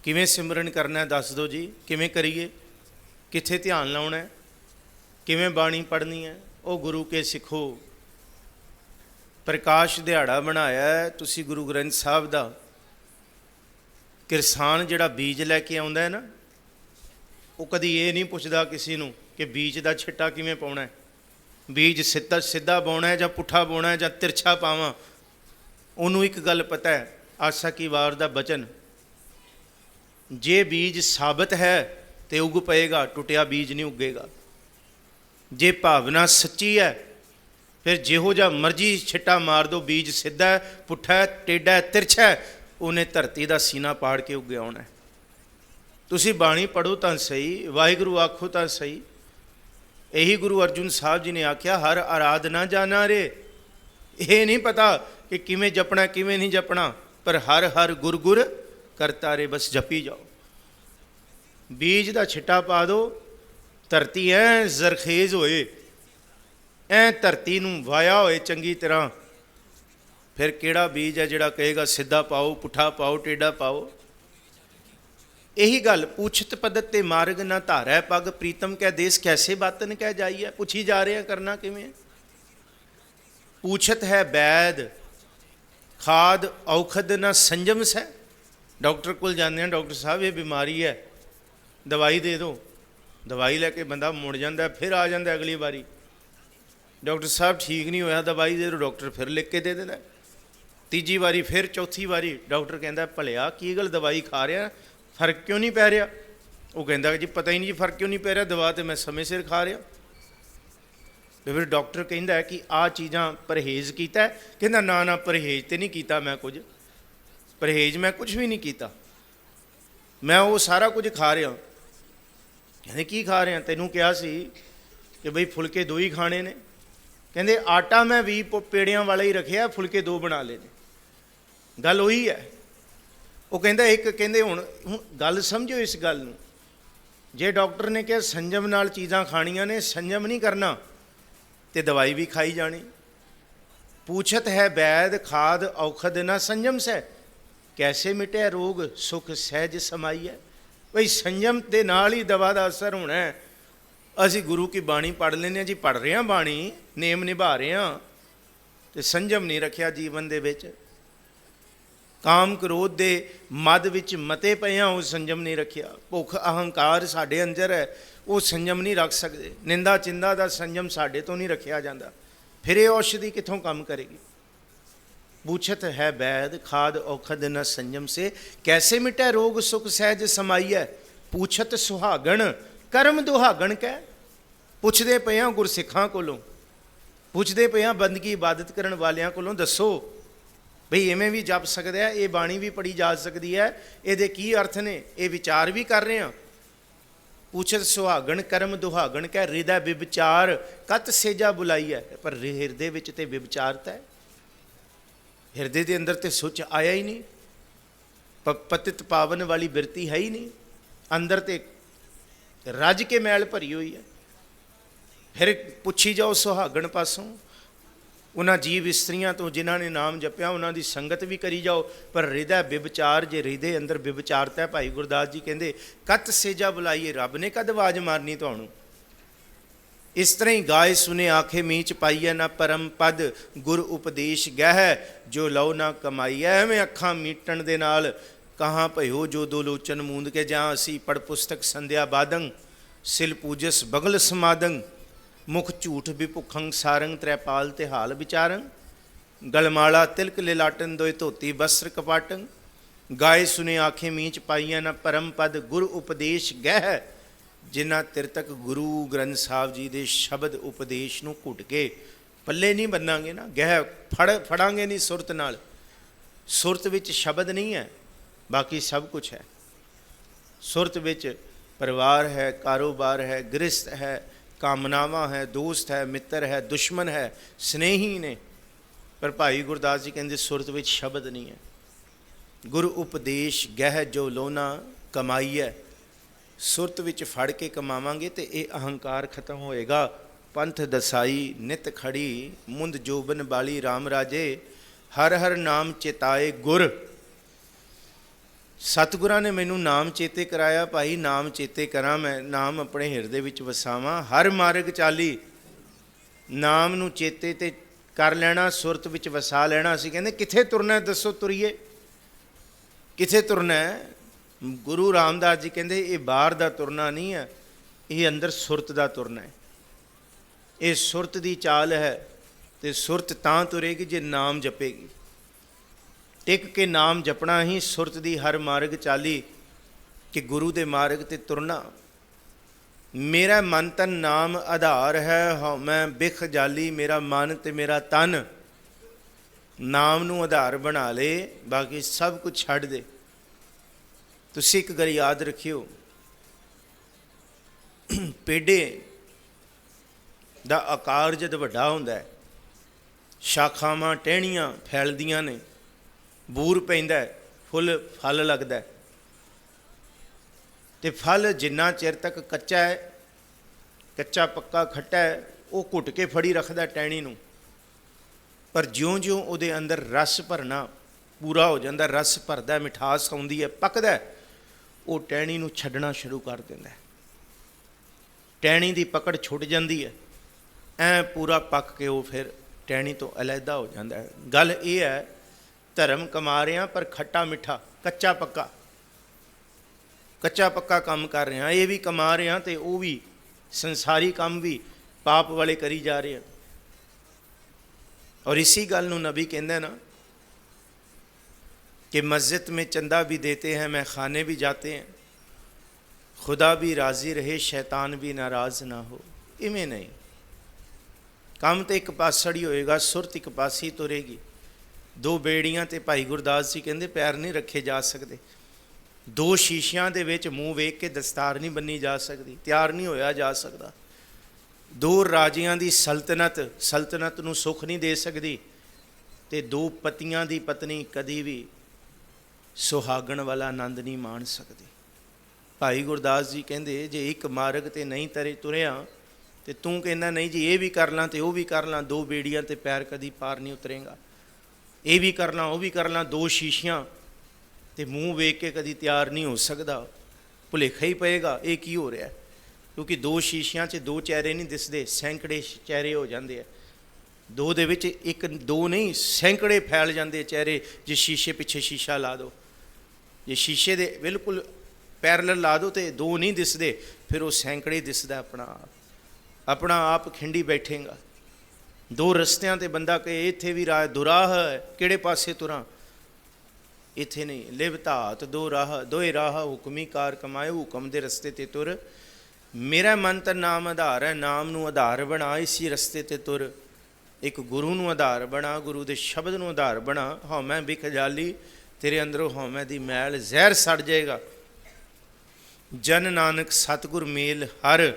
ਕਿਵੇਂ ਸਿਮਰਨ ਕਰਨਾ ਦੱਸ ਦਿਓ ਜੀ, ਕਿਵੇਂ ਕਰੀਏ, ਕਿੱਥੇ ਧਿਆਨ ਲਾਉਣਾ, ਕਿਵੇਂ ਬਾਣੀ ਪੜ੍ਹਨੀ ਹੈ। ਉਹ ਗੁਰੂ ਕੇ ਸਿੱਖੋ। ਪ੍ਰਕਾਸ਼ ਦਿਹਾੜਾ ਬਣਾਇਆ ਤੁਸੀਂ ਗੁਰੂ ਗ੍ਰੰਥ ਸਾਹਿਬ ਦਾ। ਕਿਰਸਾਨ ਜਿਹੜਾ ਬੀਜ ਲੈ ਕੇ ਆਉਂਦਾ ਹੈ ਨਾ, ਉਹ ਕਦੀ ਇਹ ਨਹੀਂ ਪੁੱਛਦਾ ਕਿਸੇ ਨੂੰ ਕਿ ਬੀਜ ਦਾ ਛਿੱਟਾ ਕਿਵੇਂ ਪਾਉਣਾ ਹੈ, ਬੀਜ ਸਿੱਧਾ ਪਾਉਣਾ ਹੈ ਜਾਂ ਪੁੱਠਾ ਪਾਉਣਾ ਹੈ ਜਾਂ ਤਿਰਛਾ ਪਾਵਾਂ। ਉਹਨੂੰ ਇੱਕ ਗੱਲ ਪਤਾ ਹੈ, ਆਸਾ ਕੀ ਵਾਰ ਦਾ ਬਚਨ, ਜੇ ਬੀਜ ਸਾਬਤ ਹੈ ਤੇ ਉਗ ਪਏਗਾ, ਟੁੱਟਿਆ ਬੀਜ ਨਹੀਂ ਉੱਗੇਗਾ। ਜੇ ਭਾਵਨਾ ਸੱਚੀ ਹੈ ਫਿਰ ਜਿਹੋ ਜਿਹਾ ਮਰਜ਼ੀ ਛਿੱਟਾ ਮਾਰ ਦਿਓ, ਬੀਜ ਸਿੱਧਾ ਪੁੱਠਾ ਟੇਢਾ ਤਿਰਛਾ, ਉਹਨੇ ਧਰਤੀ ਦਾ ਸੀਨਾ ਪਾੜ ਕੇ ਉੱਗੇ ਆਉਣਾ। ਤੁਸੀਂ ਬਾਣੀ ਪੜ੍ਹੋ ਤਾਂ ਸਹੀ, ਵਾਹਿਗੁਰੂ ਆਖੋ ਤਾਂ ਸਹੀ। ਇਹੀ ਗੁਰੂ ਅਰਜੁਨ ਸਾਹਿਬ ਜੀ ਨੇ ਆਖਿਆ, ਹਰ ਆਰਾਧਨਾ ਜਾਣਾ ਰੇ। ਇਹ ਨਹੀਂ ਪਤਾ ਕਿ ਕਿਵੇਂ ਜਪਣਾ ਕਿਵੇਂ ਨਹੀਂ ਜਪਣਾ, ਪਰ ਹਰ ਹਰ ਗੁਰ ਗੁਰ ਕਰਤਾ ਰੇ, ਬਸ ਜਪੀ ਜਾਓ। ਬੀਜ ਦਾ ਛਿੱਟਾ ਪਾ ਦਿਓ, ਧਰਤੀ ਐ ਜ਼ਰਖੇਜ਼ ਹੋਏ, ਐ ਧਰਤੀ ਨੂੰ ਵਾਇਆ ਹੋਏ ਚੰਗੀ ਤਰ੍ਹਾਂ, ਫਿਰ ਕਿਹੜਾ ਬੀਜ ਹੈ ਜਿਹੜਾ ਕਹੇਗਾ ਸਿੱਧਾ ਪਾਓ, ਪੁੱਠਾ ਪਾਓ, ਟੇਢਾ ਪਾਓ। ਇਹੀ ਗੱਲ, ਪੁੱਛਤ ਪਦਤ ਤੇ ਮਾਰਗ ਨਾ ਧਾਰੈ ਪੱਗ, ਪ੍ਰੀਤਮ ਕੈ ਦੇਸ ਕੈਸੇ ਬਾਤਨ ਕਹਿ ਜਾਈਏ। ਪੁੱਛੀ ਜਾ ਰਹੇ ਆ ਕਰਨਾ ਕਿਵੇਂ। पूछत है वैद खाद औखद न संजम से। डॉक्टर कोल जाते हैं, डॉक्टर साहब ये बीमारी है, दवाई दे दो। दवाई लैके बंदा मुड़ जाता है, फिर आ जाता अगली बारी, डॉक्टर साहब ठीक नहीं होया, दवाई दे दो, डॉक्टर फिर लिख के दे देता। तीजी बारी फिर चौथी बारी डॉक्टर कहता भलिया की गल दवाई खा रहा फर्क क्यों नहीं पै रहा। वो कहता जी पता ही नहीं जी फर्क क्यों नहीं पै रहा, दवा तो मैं समय सिर खा रहा। तो फिर डॉक्टर कहता है कि आ चीज़ां परहेज़ किया, कहता ना ना परहेज़ तो नहीं किया, मैं कुछ परहेज़ मैं कुछ भी नहीं किया, मैं वो सारा कुछ खा रहा। कहते की खा रहे हैं, तेनों कहा सी कि बई फुलके दो ही खाने ने। कहते आटा मैं 20 पेड़ियां वाला ही रखे, फुलके 2 बना ले। गल उही है। वो कहता एक कहते हुण गल समझो इस गल नूं, जे डॉक्टर ने कहा संजम नाल चीज़ां खाणियां ने, संजम नहीं करना तो दवाई भी खाई जानी। पूछत है वैद खाद औखद ना संजम से, कैसे मिटे रोग सुख सहज समाई है। भाई संजम के नाल ही दवा का असर होना है। असी गुरु की बाणी पढ़ लेने जी, पढ़ रहे हैं बाणी, नेम निभा रहे हैं, तो संजम नहीं रखिया जीवन दे विच। ਕਾਮ ਕ੍ਰੋਧ ਦੇ ਮਦ ਵਿੱਚ ਮਤੇ ਪਏ ਹਾਂ, ਉਹ ਸੰਜਮ ਨਹੀਂ ਰੱਖਿਆ। ਭੁੱਖ ਅਹੰਕਾਰ ਸਾਡੇ ਅੰਦਰ ਹੈ, ਉਹ ਸੰਜਮ ਨਹੀਂ ਰੱਖ ਸਕਦੇ। ਨਿੰਦਾ ਚਿੰਦਾ ਦਾ ਸੰਜਮ ਸਾਡੇ ਤੋਂ ਨਹੀਂ ਰੱਖਿਆ ਜਾਂਦਾ। ਫਿਰ ਇਹ ਔਸ਼ਧੀ ਕਿੱਥੋਂ ਕੰਮ ਕਰੇਗੀ? पूछत है वैद खाद औखद न संयम से, कैसे मिटै रोग सुख सहज समाइए। पूछत सुहागण कर्म दुहागण कह, पुछदे पे हां गुरसिखां कोलों, पुछदे पे हां बंदगी इबादत करन वालियां कोलों, दसो बई इवें भी जप सकदा है, ये बाणी भी पढ़ी जा सकती है, इहदे की अर्थ ने, ये विचार भी कर रहे हैं। पूछत सुहागण कर्म दुहागण कह, हृदय विविचार कत सेजा बुलाई है। पर हृदय विच ते विविचारता है, ਹਿਰਦੇ ਦੇ ਅੰਦਰ ਤੇ ਸੁੱਚ ਆਇਆ ਹੀ ਨਹੀਂ, ਪਤਿਤ ਪਾਵਨ ਵਾਲੀ ਬਿਰਤੀ ਹੈ ਹੀ ਨਹੀਂ, ਅੰਦਰ ਤੇ ਰੱਜ ਕੇ ਮੈਲ ਭਰੀ ਹੋਈ ਹੈ। ਫਿਰ ਪੁੱਛੀ ਜਾਓ ਸੁਹਾਗਣ ਪਾਸੋਂ, ਉਹਨਾਂ ਜੀਵ ਇਸਤਰੀਆਂ ਤੋਂ ਜਿਨ੍ਹਾਂ ਨੇ ਨਾਮ ਜਪਿਆ, ਉਹਨਾਂ ਦੀ ਸੰਗਤ ਵੀ ਕਰੀ ਜਾਓ, ਪਰ ਹਿਰਦਾ ਵਿਵਚਾਰ, ਜੇ ਹਿਰਦੇ ਅੰਦਰ ਵਿਵਚਾਰਤਾ, ਭਾਈ ਗੁਰਦਾਸ ਜੀ ਕਹਿੰਦੇ ਕਤ ਸੇਜਾ ਬੁਲਾਈਏ, ਰੱਬ ਨੇ ਕਦ ਆਵਾਜ਼ ਮਾਰਨੀ ਤੁਹਾਨੂੰ। ਇਸ ਤਰ੍ਹਾਂ ਹੀ ਗਾਏ ਸੁਨੇ ਆਖੇ ਮੀਚ ਪਾਈਐ, ਨਾ ਪਰਮ ਪਦ ਗੁਰ ਉਪਦੇਸ਼ ਗਹਿ, ਜੋ ਲਉ ਨਾ ਕਮਾਈਐ। ਐਵੇਂ ਅੱਖਾਂ ਮੀਟਣ ਦੇ ਨਾਲ ਕਹਾਂ ਭਇਓ ਜੋ ਦੋ ਲੋਚਨ ਮੂੰਦ ਕੇ, ਜਾਂ ਅਸੀਂ ਪੜ ਪੁਸਤਕ ਸੰਧਿਆ ਬਾਦੰ, ਸਿਲ ਪੂਜਸ ਬਗਲ ਸਮਾਦੰ, ਮੁਖ ਝੂਠ ਵਿਭੁਖੰ ਸਾਰੰਗ, ਤ੍ਰੈਪਾਲ ਤੇ ਹਾਲ ਵਿਚਾਰੰ, ਗਲਮਾਲਾ ਤਿਲਕ ਲਿਲਾਟਨ, ਦੋਇ ਧੋਤੀ ਬਸਤਰ ਕਪਾਟੰ। ਗਾਏ ਸੁਨੇ ਆਖੇ ਮੀਚ ਪਾਈਐ, ਨਾ ਪਰਮ ਪਦ ਗੁਰ ਉਪਦੇਸ਼ ਗਹਿ, ਜਿਨ੍ਹਾਂ ਤਿਰ ਤੱਕ ਗੁਰੂ ਗ੍ਰੰਥ ਸਾਹਿਬ ਜੀ ਦੇ ਸ਼ਬਦ ਉਪਦੇਸ਼ ਨੂੰ ਘੁੱਟ ਕੇ ਪੱਲੇ ਨਹੀਂ ਬੰਨਾਂਗੇ ਨਾ, ਗਹਿ ਫੜਾਂਗੇ ਨਹੀਂ ਸੁਰਤ ਨਾਲ। ਸੁਰਤ ਵਿੱਚ ਸ਼ਬਦ ਨਹੀਂ ਹੈ, ਬਾਕੀ ਸਭ ਕੁਝ ਹੈ। ਸੁਰਤ ਵਿੱਚ ਪਰਿਵਾਰ ਹੈ, ਕਾਰੋਬਾਰ ਹੈ, ਗ੍ਰਸਤ ਹੈ, ਕਾਮਨਾਵਾਂ ਹੈ, ਦੋਸਤ ਹੈ, ਮਿੱਤਰ ਹੈ, ਦੁਸ਼ਮਣ ਹੈ, ਸਨੇਹੀ ਨੇ। ਪਰ ਭਾਈ ਗੁਰਦਾਸ ਜੀ ਕਹਿੰਦੇ ਸੁਰਤ ਵਿੱਚ ਸ਼ਬਦ ਨਹੀਂ ਹੈ। ਗੁਰੂ ਉਪਦੇਸ਼ ਗਹਿ ਜੋ ਲੋਨਾ ਕਮਾਈ ਹੈ। ਸੁਰਤ ਵਿੱਚ ਫੜ ਕੇ ਕਮਾਵਾਂਗੇ ਤੇ ਇਹ ਅਹੰਕਾਰ ਖਤਮ ਹੋਏਗਾ। ਪੰਥ ਦਸਾਈ ਨਿਤ ਖੜੀ, ਮੁੰਦ ਜੋਬਨ ਬਾਲੀ ਰਾਮ ਰਾਜੇ, ਹਰ ਹਰ ਨਾਮ ਚੇਤਾਏ ਗੁਰ। ਸਤਿਗੁਰਾਂ ਨੇ ਮੈਨੂੰ ਨਾਮ ਚੇਤੇ ਕਰਾਇਆ, ਭਾਈ ਨਾਮ ਚੇਤੇ ਕਰਾਂ ਮੈਂ, ਨਾਮ ਆਪਣੇ ਹਿਰਦੇ ਵਿੱਚ ਵਸਾਵਾਂ। ਹਰ ਮਾਰਗ ਚਾਲੀ, ਨਾਮ ਨੂੰ ਚੇਤੇ ਤੇ ਕਰ ਲੈਣਾ, ਸੁਰਤ ਵਿੱਚ ਵਸਾ ਲੈਣਾ। ਅਸੀਂ ਕਹਿੰਦੇ ਕਿੱਥੇ ਤੁਰਨਾ, ਦੱਸੋ ਤੁਰੀਏ ਕਿੱਥੇ ਤੁਰਨਾ? ਗੁਰੂ ਰਾਮਦਾਸ ਜੀ ਕਹਿੰਦੇ ਇਹ ਬਾਹਰ ਦਾ ਤੁਰਨਾ ਨਹੀਂ ਹੈ, ਇਹ ਅੰਦਰ ਸੁਰਤ ਦਾ ਤੁਰਨਾ ਹੈ। ਇਹ ਸੁਰਤ ਦੀ ਚਾਲ ਹੈ, ਤੇ ਸੁਰਤ ਤਾਂ ਤੁਰੇਗੀ ਜੇ ਨਾਮ ਜਪੇਗੀ। ਟਿਕ ਕੇ ਨਾਮ ਜਪਣਾ ਹੀ ਸੁਰਤ ਦੀ ਹਰ ਮਾਰਗ ਚਾਲੀ, ਕਿ ਗੁਰੂ ਦੇ ਮਾਰਗ ਤੇ ਤੁਰਨਾ। ਮੇਰਾ ਮਨ ਤਨ ਨਾਮ ਆਧਾਰ ਹੈ, ਹਉ ਮੈਂ ਬਿਖ ਜਾਲੀ, ਮੇਰਾ ਮਨ ਤੇ ਮੇਰਾ ਤਨ ਨਾਮ ਨੂੰ ਆਧਾਰ ਬਣਾ ਲੇ, ਬਾਕੀ ਸਭ ਕੁਝ ਛੱਡ ਦੇ। ਤੁਸੀਂ ਇੱਕ ਗੱਲ ਯਾਦ ਰੱਖਿਓ, ਪੇਡੇ ਦਾ ਆਕਾਰ ਜਦ ਵੱਡਾ ਹੁੰਦਾ ਹੈ, ਸ਼ਾਖਾਵਾਂ ਟਹਿਣੀਆਂ ਫੈਲਦੀਆਂ ਨੇ, ਬੂਰ ਪੈਂਦਾ, ਫਲ ਲੱਗਦਾ, ਤੇ ਫਲ ਜਿੰਨਾ ਚਿਰ ਤੱਕ ਕੱਚਾ ਹੈ, ਕੱਚਾ ਪੱਕਾ ਖੱਟਾ ਹੈ, ਉਹ ਘੁੱਟ ਕੇ ਫੜੀ ਰੱਖਦਾ ਟਹਿਣੀ ਨੂੰ। ਪਰ ਜਿਉਂ-ਜਿਉਂ ਉਹਦੇ ਅੰਦਰ ਰਸ ਭਰਨਾ ਪੂਰਾ ਹੋ ਜਾਂਦਾ, ਰਸ ਭਰਦਾ, ਮਿਠਾਸ ਆਉਂਦੀ ਹੈ, ਪੱਕਦਾ, ਉਹ ਟਹਿਣੀ ਨੂੰ ਛੱਡਣਾ ਸ਼ੁਰੂ ਕਰ ਦਿੰਦਾ। ਟਹਿਣੀ ਦੀ ਪਕੜ ਛੁੱਟ ਜਾਂਦੀ ਹੈ, ਐਂ ਪੂਰਾ ਪੱਕ ਕੇ ਉਹ ਫਿਰ ਟਹਿਣੀ ਤੋਂ ਅਲੱਗਾ ਹੋ ਜਾਂਦਾ ਹੈ। ਗੱਲ ਇਹ ਹੈ, ਧਰਮ ਕਮਾ ਰਹੇ ਹਾਂ ਪਰ ਖੱਟਾ ਮਿੱਠਾ, ਕੱਚਾ ਪੱਕਾ, ਕੱਚਾ ਪੱਕਾ ਕੰਮ ਕਰ ਰਹੇ ਹਾਂ। ਇਹ ਵੀ ਕਮਾ ਰਹੇ ਹਾਂ ਤੇ ਉਹ ਵੀ ਸੰਸਾਰੀ ਕੰਮ ਵੀ ਪਾਪ ਵਾਲੇ ਕਰੀ ਜਾ ਰਹੇ ਹਾਂ। ਔਰ ਇਸੀ ਗੱਲ ਨੂੰ ਨਬੀ ਕਹਿੰਦਾ ਨਾ कि मस्जिद में चंदा भी देते हैं, मैं खाने भी जाते हैं, खुदा भी राज़ी रहे, शैतान भी नाराज़ ना हो। इवें नहीं, काम तो एक पासड़ ही होएगा, सुरत एक पास ही तुरेगी। दो बेड़ियां ते भाई गुरदास जी कहते पैर नहीं रखे जा सकते, दो शीशियां दे विच मूँह वेख के दस्तार नहीं बन्नी जा सकती, तैयार नहीं होया जा सकता। दो राजियां दी सल्तनत नूं सुख नहीं दे सकती, ते दो पतियां दी पत्नी कदी भी सुहागण वाला आनंद नहीं माण सकती। भाई गुरदास जी कहते जे एक मार्ग ते नहीं तुरिया तो तू कहना नहीं जी ये भी कर ਲਾਂ तो वह भी कर ਲਾਂ, दो बेड़ियां ते पैर कदी पार नहीं उतरेगा, ये भी कर ਲਾਂ वो भी कर ਲਾਂ, दो शीशियां ते मूँह वेख के कदी तैयार नहीं हो सकता, भुलेखा ही पएगा ये की हो रहा है। क्योंकि दो शीशियां 'ਚ दो चेहरे नहीं दिसते, सैकड़े चेहरे हो जाते हैं। ਦੋ ਦੇ ਵਿੱਚ ਇੱਕ ਦੋ ਨਹੀਂ ਸੈਂਕੜੇ ਫੈਲ ਜਾਂਦੇ ਚਿਹਰੇ ਜੇ ਸ਼ੀਸ਼ੇ ਪਿੱਛੇ ਸ਼ੀਸ਼ਾ ਲਾ ਦਿਓ। ਜੇ ਸ਼ੀਸ਼ੇ ਦੇ ਬਿਲਕੁਲ ਪੈਰਲਲ ਲਾ ਦਿਓ ਤੇ ਦੋ ਨਹੀਂ ਦਿਸਦੇ, ਫਿਰ ਉਹ ਸੈਂਕੜੇ ਦਿਸਦਾ ਆਪਣਾ ਆਪ ਖਿੰਡੀ ਬੈਠੇਗਾ। ਦੋ ਰਸਤਿਆਂ ਤੇ ਬੰਦਾ ਕਹੇ ਇੱਥੇ ਵੀ ਰਾਹ ਦੁਰਾਹ ਹੈ, ਕਿਹੜੇ ਪਾਸੇ ਤੁਰਾਂ? ਇੱਥੇ ਨਹੀਂ, ਲਿਵ ਧਾਤ ਦੋ ਰਾਹ, ਦੋਏ ਰਾਹ ਹੁਕਮੀ ਕਾਰ ਕਮਾਏ, ਹੁਕਮ ਦੇ ਰਸਤੇ ਤੇ ਤੁਰ। ਮੇਰਾ ਮਨ ਤਾਂ ਨਾਮ ਆਧਾਰ ਹੈ, ਨਾਮ ਨੂੰ ਆਧਾਰ ਬਣਾ, ਇਸੀ ਰਸਤੇ ਤੇ ਤੁਰ। ਇੱਕ ਗੁਰੂ ਨੂੰ ਆਧਾਰ ਬਣਾ, ਗੁਰੂ ਦੇ ਸ਼ਬਦ ਨੂੰ ਆਧਾਰ ਬਣਾ। ਹਉਮੈ ਬਿਖ ਜਾਲੀ, ਤੇਰੇ ਅੰਦਰੋਂ ਹਉਮੈ ਦੀ ਮੈਲ ਜ਼ਹਿਰ ਸੜ ਜਾਏਗਾ। ਜਨ ਨਾਨਕ ਸਤਿਗੁਰ ਮੇਲ ਹਰ,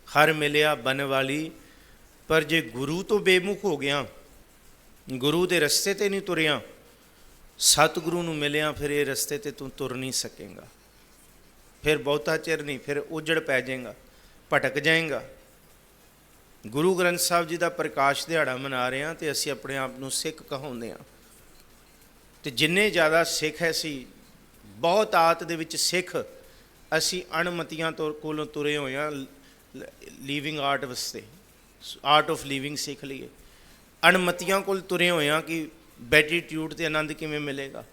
ਹਰ ਮਿਲਿਆ ਬਨ ਵਾਲੀ। ਪਰ ਜੇ ਗੁਰੂ ਤੋਂ ਬੇਮੁਖ ਹੋ ਗਿਆ, ਗੁਰੂ ਦੇ ਰਸਤੇ ਤੇ ਨਹੀਂ ਤੁਰਿਆ, ਸਤਿਗੁਰੂ ਨੂੰ ਮਿਲਿਆ, ਫਿਰ ਇਹ ਰਸਤੇ ਤੇ ਤੂੰ ਤੁਰ ਨਹੀਂ ਸਕੇਗਾ। ਫਿਰ ਬਹੁਤਾ ਚਿਰ ਨਹੀਂ, ਫਿਰ ਉਜੜ ਪੈ ਜਾਏਗਾ, ਭਟਕ ਜਾਏਗਾ। ਗੁਰੂ ਗ੍ਰੰਥ ਸਾਹਿਬ ਜੀ ਦਾ ਪ੍ਰਕਾਸ਼ ਦਿਹਾੜਾ ਮਨਾ ਰਹੇ ਹਾਂ ਤੇ ਅਸੀਂ ਆਪਣੇ ਆਪ ਨੂੰ ਸਿੱਖ ਕਹਾਉਂਦੇ ਹਾਂ। ਤੇ ਜਿੰਨੇ ਜ਼ਿਆਦਾ ਸਿੱਖ ਅਸੀਂ ਬਹੁਤ ਆਤ ਦੇ ਵਿੱਚ ਸਿੱਖ, ਅਸੀਂ ਅਣਮਤੀਆਂ ਤੋਂ ਕੋਲੋਂ ਤੁਰੇ ਹੋਏ ਹਾਂ ਲੀਵਿੰਗ ਆਰਟ ਵਾਸਤੇ, ਆਰਟ ਆਫ ਲਿਵਿੰਗ ਸਿੱਖ ਲਈਏ। ਅਣਮਤੀਆਂ ਕੋਲ ਤੁਰੇ ਹੋਏ ਹਾਂ ਕਿ ਬੈਟੀਟਿਊਡ ਤੇ ਆਨੰਦ ਕਿਵੇਂ ਮਿਲੇਗਾ।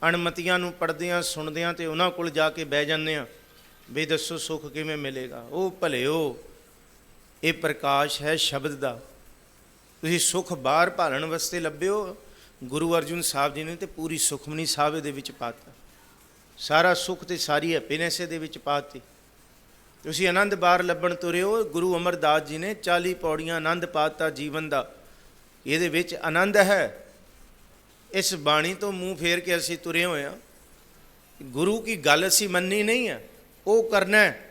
ਅਣਮਤੀਆਂ ਨੂੰ ਪੜ੍ਹਦੇ ਹਾਂ, ਸੁਣਦੇ ਹਾਂ ਤੇ ਉਹਨਾਂ ਕੋਲ ਜਾ ਕੇ ਬਹਿ ਜਾਂਦੇ ਹਾਂ ਵੀ ਦੱਸੋ ਸੁੱਖ ਕਿਵੇਂ ਮਿਲੇਗਾ। ਉਹ ਭਲਿਓ, ਇਹ ਪ੍ਰਕਾਸ਼ ਹੈ ਸ਼ਬਦ ਦਾ। ਤੁਸੀਂ ਸੁੱਖ ਬਾਹਰ ਭਾਲਣ ਵਾਸਤੇ ਲੱਭਿਓ। ਗੁਰੂ ਅਰਜਨ ਸਾਹਿਬ ਜੀ ਨੇ ਤੇ ਪੂਰੀ ਸੁਖਮਨੀ ਸਾਹਿਬ ਦੇ ਵਿੱਚ ਪਾਤਾ, ਸਾਰਾ ਸੁੱਖ ਤੇ ਸਾਰੀ ਹੈਪੀਨੈਸ ਦੇ ਵਿੱਚ ਪਾਤੀ। ਤੁਸੀਂ ਆਨੰਦ ਬਾਹਰ ਲੱਭਣ ਤੁਰਿਓ। ਗੁਰੂ ਅਮਰਦਾਸ ਜੀ ਨੇ 40 ਪੌੜੀਆਂ ਆਨੰਦ ਪਾਤਾ ਜੀਵਨ ਦਾ, ਇਹਦੇ ਵਿੱਚ ਆਨੰਦ ਹੈ। ਇਸ ਬਾਣੀ ਤੋਂ ਮੂੰਹ ਫੇਰ ਕੇ ਅਸੀਂ ਤੁਰੇ ਹੋਏ ਹਾਂ। ਗੁਰੂ ਕੀ ਗੱਲ ਅਸੀਂ ਮੰਨੀ ਨਹੀਂ ਹੈ, ਉਹ ਕਰਨਾ ਹੈ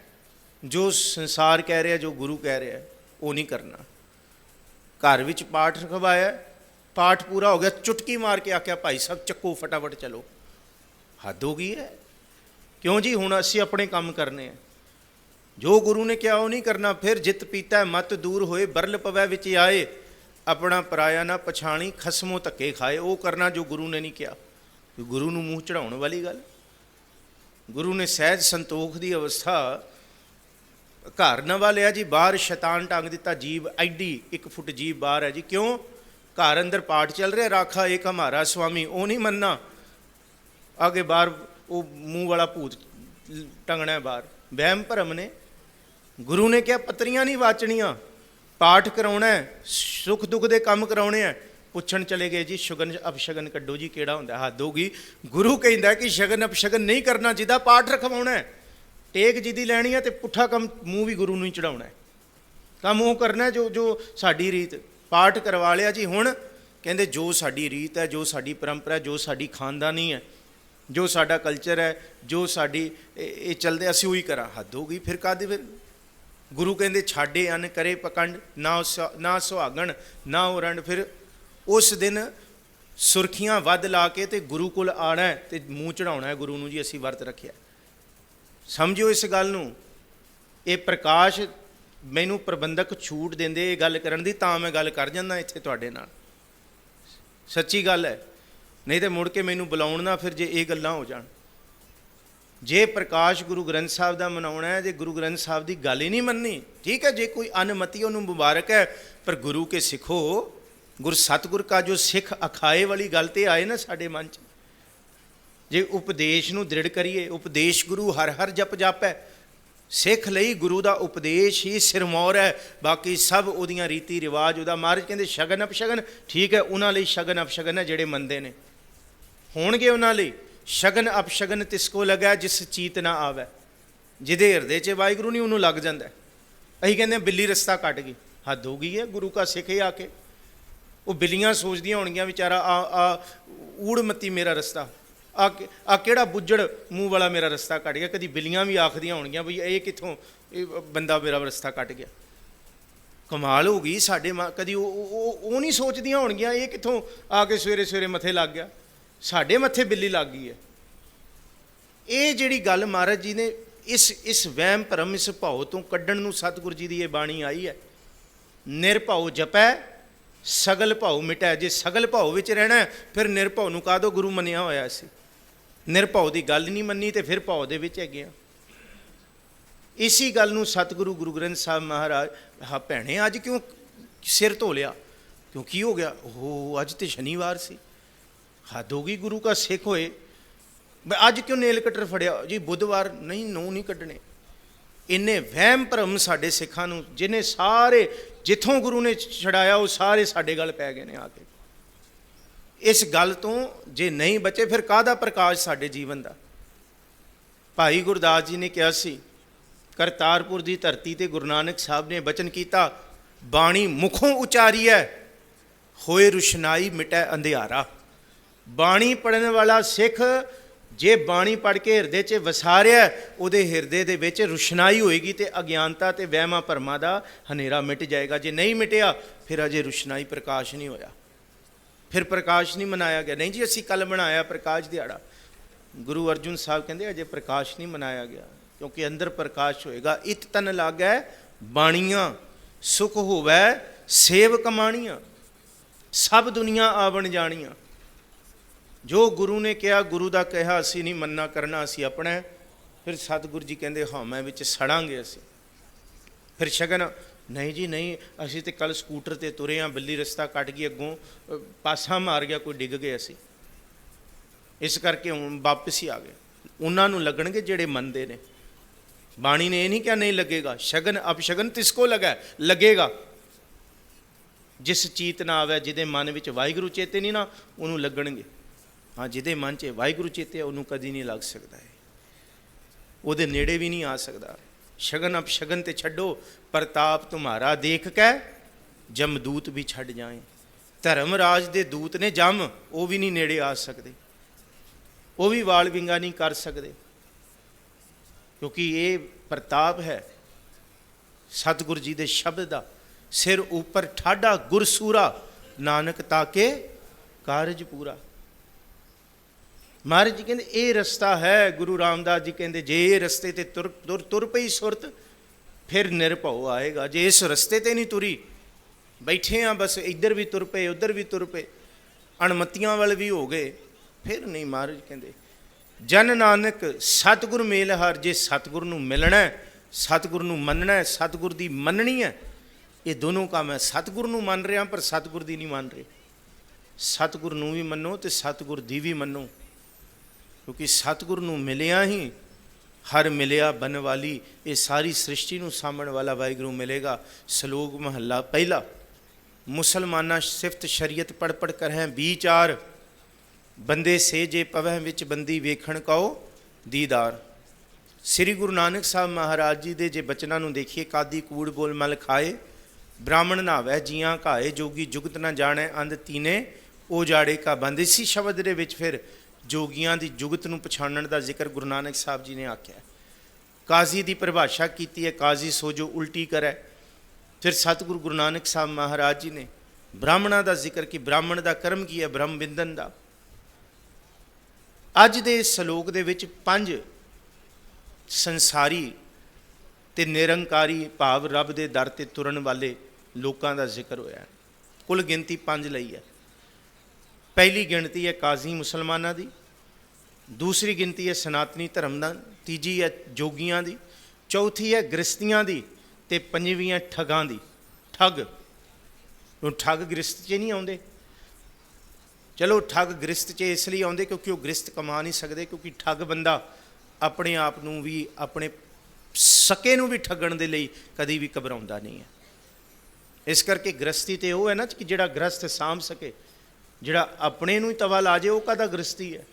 ਜੋ ਸੰਸਾਰ ਕਹਿ ਰਿਹਾ, ਜੋ ਗੁਰੂ ਕਹਿ ਰਿਹਾ ਉਹ ਨਹੀਂ ਕਰਨਾ। ਘਰ ਵਿੱਚ ਪਾਠ ਰਖਵਾਇਆ, ਪਾਠ ਪੂਰਾ ਹੋ ਗਿਆ, ਚੁਟਕੀ ਮਾਰ ਕੇ ਆਖਿਆ ਭਾਈ ਸਾਹਿਬ ਚੱਕੋ ਫਟਾਫਟ ਚਲੋ। ਹੱਦ ਹੋ ਗਈ ਹੈ। ਕਿਉਂ ਜੀ? ਹੁਣ ਅਸੀਂ ਆਪਣੇ ਕੰਮ ਕਰਨੇ ਆ, ਜੋ ਗੁਰੂ ਨੇ ਕਿਹਾ ਉਹ ਨਹੀਂ ਕਰਨਾ। ਫਿਰ ਜਿੱਤ ਪੀਤਾ ਮਤ ਦੂਰ ਹੋਏ, ਬਰਲ ਪਵੈ ਵਿੱਚ ਆਏ, ਆਪਣਾ ਪਰਾਇਆ ਨਾ ਪਛਾਣੀ, ਖਸਮੋਂ ਧੱਕੇ ਖਾਏ। ਉਹ ਕਰਨਾ ਜੋ ਗੁਰੂ ਨੇ ਨਹੀਂ ਕਿਹਾ। ਗੁਰੂ ਨੂੰ ਮੂੰਹ ਚੜਾਉਣ ਵਾਲੀ ਗੱਲ। ਗੁਰੂ ਨੇ ਸਹਿਜ ਸੰਤੋਖ ਦੀ ਅਵਸਥਾ ਘਰ ਨਵਾ ਲਿਆ ਜੀ, ਬਾਹਰ ਸ਼ੈਤਾਨ ਟੰਗ ਦਿੱਤਾ। ਜੀਭ ਐਡੀ 1 ਫੁੱਟ ਜੀਭ ਬਾਹਰ ਹੈ ਜੀ। ਕਿਉਂ? ਘਰ ਅੰਦਰ ਪਾਠ ਚੱਲ ਰਿਹਾ, ਰਾਖਾ ਏਕ ਹਮਾਰਾ ਸੁਆਮੀ, ਉਹ ਨਹੀਂ ਮੰਨਣਾ। ਆਗੇ ਬਾਹਰ ਉਹ ਮੂੰਹ ਵਾਲਾ ਭੂਤ ਟੰਗਣਾ ਬਾਹਰ। ਵਹਿਮ ਭਰਮ ਨੇ। ਗੁਰੂ ਨੇ ਕਿਹਾ ਪੱਤਰੀਆਂ ਨਹੀਂ ਵਾਚਣੀਆਂ, ਪਾਠ ਕਰਾਉਣਾ, ਸੁੱਖ ਦੁੱਖ ਦੇ ਕੰਮ ਕਰਾਉਣੇ ਆ। ਪੁੱਛਣ ਚਲੇ ਗਏ ਜੀ ਸ਼ਗਨ ਅਪਸ਼ਗਨ ਕੱਢੋ ਜੀ, ਕਿਹੜਾ ਹੁੰਦਾ? ਹੱਦ ਹੋ ਗਈ। ਗੁਰੂ ਕਹਿੰਦਾ ਕਿ ਸ਼ਗਨ ਅਪਸ਼ਗਨ ਨਹੀਂ ਕਰਨਾ, ਜਿਹਦਾ ਪਾਠ ਰਖਵਾਉਣਾ। ਟੇਕ ਜਿਹਦੀ ਲੈਣੀ ਹੈ ਤੇ ਪੁੱਠਾ ਕੰਮ ਮੂੰਹ ਵੀ ਗੁਰੂ ਨੂੰ ਹੀ ਚੜਾਉਣਾ। ਕੰਮ ਉਹ ਕਰਨਾ ਜੋ ਸਾਡੀ ਰੀਤ। ਪਾਠ ਕਰਵਾ ਲਿਆ ਜੀ। ਹੁਣ ਕਹਿੰਦੇ ਜੋ ਸਾਡੀ ਰੀਤ ਹੈ, ਜੋ ਸਾਡੀ ਪਰੰਪਰਾ, ਜੋ ਸਾਡੀ ਖਾਨਦਾਨੀ ਹੈ, ਜੋ ਸਾਡਾ ਕਲਚਰ ਹੈ, ਜੋ ਸਾਡੀ ਇਹ ਚੱਲਦੇ, ਅਸੀਂ ਉਹੀ ਕਰਾਂ। ਹੱਦ ਹੋ ਗਈ। ਫਿਰ ਕਾਹਦੇ? ਫਿਰ ਗੁਰੂ ਕਹਿੰਦੇ ਛਾੜੇ ਅੰਨ ਕਰੇ ਪਕੰਡ, ਨਾ ਸੁਹਾਗਣ ਨਾ ਉਰੰਡ। ਫਿਰ ਉਸ ਦਿਨ ਸੁਰਖੀਆਂ ਵੱਧ ਲਾ ਕੇ ਤੇ ਗੁਰੂ ਕੋਲ ਆਉਣਾ ਤੇ ਮੂੰਹ ਚੜਾਉਣਾ ਹੈ ਗੁਰੂ ਨੂੰ ਜੀ, ਅਸੀਂ ਵਰਤ ਰੱਖਿਆ। ਸਮਝਿਓ ਇਸ ਗੱਲ ਨੂੰ। ਇਹ ਪ੍ਰਕਾਸ਼ ਮੈਨੂੰ ਪ੍ਰਬੰਧਕ ਛੂਟ ਦਿੰਦੇ ਇਹ ਗੱਲ ਕਰਨ ਦੀ, ਤਾਂ ਮੈਂ ਗੱਲ ਕਰ ਜਾਂਦਾ ਇੱਥੇ ਤੁਹਾਡੇ ਨਾਲ। ਸੱਚੀ ਗੱਲ ਹੈ, ਨਹੀਂ ਤੇ ਮੁੜ ਕੇ ਮੈਨੂੰ ਬੁਲਾਉਣ ਨਾ ਫਿਰ ਜੇ ਇਹ ਗੱਲਾਂ ਹੋ ਜਾਣ। ਜੇ ਪ੍ਰਕਾਸ਼ ਗੁਰੂ ਗ੍ਰੰਥ ਸਾਹਿਬ ਦਾ ਮਨਾਉਣਾ ਹੈ, ਜੇ ਗੁਰੂ ਗ੍ਰੰਥ ਸਾਹਿਬ ਦੀ ਗੱਲ ਹੀ ਨਹੀਂ ਮੰਨਣੀ, ਠੀਕ ਹੈ। ਜੇ ਕੋਈ ਅਨਮਤੀ ਉਹਨੂੰ ਮੁਬਾਰਕ ਹੈ, ਪਰ ਗੁਰੂ ਕੇ ਸਿੱਖੋ। ਗੁਰ ਸਤਿਗੁਰ ਕਾ ਜੋ ਸਿੱਖ ਅਖਾਏ ਵਾਲੀ ਗੱਲ ਤੇ ਆਏ ਨਾ ਸਾਡੇ ਮਨ 'ਚ। ਜੇ ਉਪਦੇਸ਼ ਨੂੰ ਦ੍ਰਿੜ ਕਰੀਏ, ਉਪਦੇਸ਼ ਗੁਰੂ ਹਰ ਹਰ ਜਪ ਜਾਪੈ। ਸਿੱਖ ਲਈ ਗੁਰੂ ਦਾ ਉਪਦੇਸ਼ ਹੀ ਸਿਰਮੌਰ ਹੈ, ਬਾਕੀ ਸਭ ਉਹਦੀਆਂ ਰੀਤੀ ਰਿਵਾਜ ਉਹਦਾ। ਮਹਾਰਾਜ ਕਹਿੰਦੇ ਸ਼ਗਨ ਅਪਸ਼ਗਨ, ਠੀਕ ਹੈ, ਉਹਨਾਂ ਲਈ ਸ਼ਗਨ ਅਪਸ਼ਗਨ ਹੈ ਜਿਹੜੇ ਮੰਨਦੇ ਨੇ। ਹੋਣਗੇ ਉਹਨਾਂ ਲਈ ਸ਼ਗਨ ਅਪਸ਼ਗਨ ਤਿਸ ਕੋ ਲਗੈ ਜਿਸ ਚੀਤ ਨਾ ਆਵੈ। ਜਿਹਦੇ ਹਿਰਦੇ 'ਚ ਵਾਹਿਗੁਰੂ ਨਹੀਂ ਉਹਨੂੰ ਲੱਗ ਜਾਂਦਾ। ਅਸੀਂ ਕਹਿੰਦੇ ਬਿੱਲੀ ਰਸਤਾ ਕੱਟ ਗਈ। ਹੱਦ ਹੋ ਗਈ ਹੈ। ਗੁਰੂ ਕਾ ਸਿੱਖ ਆ ਕੇ ਉਹ ਬਿੱਲੀਆਂ ਸੋਚਦੀਆਂ ਹੋਣਗੀਆਂ ਵਿਚਾਰਾ ਆ ਊੜ ਮੱਤੀ ਮੇਰਾ ਰਸਤਾ, ਆ ਕਿਹੜਾ ਬੁੱਜੜ ਮੂੰਹ ਵਾਲਾ ਮੇਰਾ ਰਸਤਾ ਕੱਟ ਗਿਆ। ਕਦੀ ਬਿੱਲੀਆਂ ਵੀ ਆਖਦੀਆਂ ਹੋਣਗੀਆਂ ਬਈ ਇਹ ਕਿੱਥੋਂ ਇਹ ਬੰਦਾ ਮੇਰਾ ਰਸਤਾ ਕੱਟ ਗਿਆ। ਕਮਾਲ ਹੋ ਗਈ ਸਾਡੇ ਕਦੀ ਉਹ ਨਹੀਂ ਸੋਚਦੀਆਂ ਹੋਣਗੀਆਂ ਇਹ ਕਿੱਥੋਂ ਆ ਕੇ ਸਵੇਰੇ ਸਵੇਰੇ ਮੱਥੇ ਲੱਗ ਗਿਆ। ਸਾਡੇ ਮੱਥੇ ਬਿੱਲੀ ਲੱਗ ਗਈ ਹੈ। ਇਹ ਜਿਹੜੀ ਗੱਲ ਮਹਾਰਾਜ ਜੀ ਨੇ ਇਸ ਵਹਿਮ ਭਰਮ, ਇਸ ਭਾਉ ਤੋਂ ਕੱਢਣ ਨੂੰ ਸਤਿਗੁਰੂ ਜੀ ਦੀ ਇਹ ਬਾਣੀ ਆਈ ਹੈ। ਨਿਰਭਉ ਜਪੈ ਸਗਲ ਭਾਉ ਮਿਟੈ। ਜੇ ਸਗਲ ਭਾਉ ਵਿੱਚ ਰਹਿਣਾ ਫਿਰ ਨਿਰਭਉ ਨੂੰ ਕਾਹਦੋਂ ਗੁਰੂ ਮੰਨਿਆ ਹੋਇਆ ਸੀ। ਨਿਰਭਉ ਦੀ ਗੱਲ ਨਹੀਂ ਮੰਨੀ ਤੇ ਫਿਰ ਭਾਉ ਦੇ ਵਿੱਚ ਹੈਗੇ ਆ। ਇਸੀ ਗੱਲ ਨੂੰ ਸਤਿਗੁਰੂ ਗੁਰੂ ਗ੍ਰੰਥ ਸਾਹਿਬ ਮਹਾਰਾਜ, ਹਾਂ ਭੈਣੇ ਅੱਜ ਕਿਉਂ सिर धो लिया, क्यों की हो गया? ओह अज तो शनिवार सी, हद हो गई गुरु का सिख होए, अज क्यों नेल कटर फड़िया जी? बुधवार नहीं, नूं नहीं कटने। इन्ने वहम भरम साडे सिखां नूं, जिन्हें सारे जिथों गुरु ने छड़ाया वो सारे साडे गल पै गए ने आके। इस गल तो जे नहीं बचे फिर काहदा प्रकाश साडे जीवन दा? भाई गुरदास जी ने कहा सी, करतारपुर की धरती ते गुरु नानक साहब ने बचन किया, बाणी मुखों उचारी है होए रुशनाई मिटै अंधियारा। बाणी पढ़ने वाला सिख जे बाणी पढ़ के हिरदे च वसा रहा है, उहदे हिरदे दे विच रुशनाई होएगी ते अज्ञानता ते वहमां भरमां दा हनेरा मिट जाएगा। जे नहीं मिटिया फिर अजे रुशनाई प्रकाश नहीं होया, फिर प्रकाश नहीं मनाया गया। नहीं जी असी कल मनाया प्रकाश दिहाड़ा, गुरु अर्जुन साहब कहते अजे प्रकाश नहीं मनाया गया, क्योंकि अंदर प्रकाश होएगा। इत तन लागै बाणियां सुख होवै सेव कमाणियां, सब दुनिया आवण जाणियां। जो गुरु ने कहा, गुरु का कहा असी नहीं मन्ना करना, असी अपना। फिर सतगुरु जी कहते हाँ मैं विच सड़ांगे असी। फिर शगन नहीं जी नहीं, असी तो कल स्कूटर ते तुरे हाँ, बिल्ली रस्ता कट गई, अगों पासा मार गया, कोई डिग गए असी, इस करके हुण वापस ही आ गए। उन्होंने लगणगे जिहड़े मनदे ने। बाणी ने यह नहीं क्या नहीं लगेगा, शगन अपशगन तिसको लगा लगेगा। जिस चीत ना आवे, जिदे मन विच वाहिगुरू चेते नहीं ना, उन्होंने लगणगे। हाँ जिदे मन च वाहिगुरू चेते उन्होंने कदी नहीं लग सकता है, उहदे नेड़े भी नहीं आ सकता। शगन अपशगन ते छड्डो, प्रताप तुम्हारा देख कै जमदूत भी छड़ जाए। धर्मराज दे दूत ने जम, वो भी नहीं नेड़े आ सकते, वो भी वाल विंगा नहीं कर सकते, क्योंकि ये प्रताप है सतगुरु जी दे शब्द दा। सिर ऊपर ठाडा गुरसूरा, नानक ताके कारज पूरा। महाराज जी कहते ये रस्ता है, गुरु रामदास जी कहते जे ये रस्ते ते तुर पई सुरत फिर निरभव आएगा। जे इस रस्ते ते नहीं तुरी, बैठे हाँ बस इधर भी तुर पे उधर भी तुर पे, अणमतियां वाल भी हो गए, फिर नहीं। महाराज कहते जन नानक सतगुरु मेल हार। जे सतगुरु नूं मिलना है, सतगुरु नूं मनना है, सतगुरु दी मननी है, ये दोनों काम है। सतगुरु नूं मन रहे पर सतगुरु दी नहीं मान रहे। सतगुरु नूं भी मनो तो सतगुरु दी भी मनो, क्योंकि सतगुरु नूं मिलिया ही हर मिलिया बनवाली। ये सारी सृष्टि नूं सामण वाला वाहिगुरू मिलेगा। सलोक महला पहला। मुसलमाना सिफत शरीयत पढ़ पढ़ कर हैं विचार, बंदे से जे पवह विच बंदी वेखण कहो दीदार। श्री गुरु नानक साहब महाराज जी दे जे बचनां नूं देखिए, कादी कूड़ बोल मल खाए, ब्राह्मण नावै जियां घाए, जोगी जुगत ना जाने अंध तीने ओ जाड़े का बंद। इसी शब्द दे विच फिर जोगियां दी जुगत नूं पछाणन दा जिक्र गुरु नानक साहब जी ने आख्या। काजी दी परिभाषा की है, काजी सो जो उल्टी करे। फिर सतगुरु गुरु नानक साहब महाराज जी ने ब्राह्मणा का जिक्र कि ब्राह्मण का कर्म की है, ब्रह्म बिंदन का। अज दे सलोक दे विच 5 संसारी ते निरंकारी भाव रब दे दर ते तुरन वाले लोगों का जिक्र होया है। कुल गिनती 5 लई है। पहली गिनती है काजी मुसलमाना की, दूसरी गिनती है सनातनी धर्म का, तीजी है जोगियां की, चौथी है गृहस्थियां की, ते पंजवीं है ठगां की। ठग ठग गृहस्थ च नहीं आउंदे। चलो ठग गृहस्थ च इसलिए आउंदे क्योंकि वो गृहस्थ कमा नहीं सकते, क्योंकि ठग बंदा अपने आप नूं भी अपने सके नूं भी ठगण दे लई कदी भी घबराउंदा नहीं है। इस करके गृहस्थी तो वो है ना कि जिहड़ा गृहस्थ साम सके, जिहड़ा अपने नूं ही तवा ला जे, वो काहदा गृहस्थी है।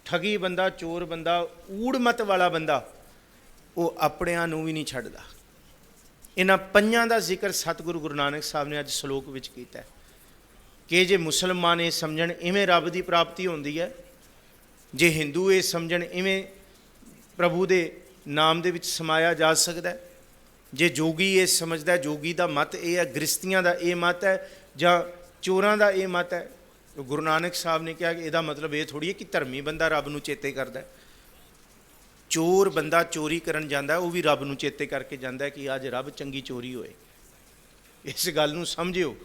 ठगी बंदा, चोर बंदा, ऊड़ मत वाला बंदा, वो अपणिआं नूं भी नहीं छड्डदा। इन्हां 5 का जिक्र सतगुरु गुरु नानक साहब ने अज सलोक विच कीता है कि जे मुसलमान ये समझण इवें रब की प्राप्ति होंदी है, जे हिंदू ये समझण इवें प्रभु के नाम दे विच समाया जा सकता है, जे जोगी ये समझदा जोगी का मत यह है, गृहस्थियां का ये मत है, जां चोरां का ये मत है। तो गुरु नानक साहब ने कहा कि यदा मतलब ये थोड़ी है कि धर्मी बंदा रब नूं चेते करदा है। चोर बंदा चोरी करन जांदा है, वो भी रब नूं चेते करके जांदा है कि अज रब चंगी चोरी होए। इस गल नूं समझियो।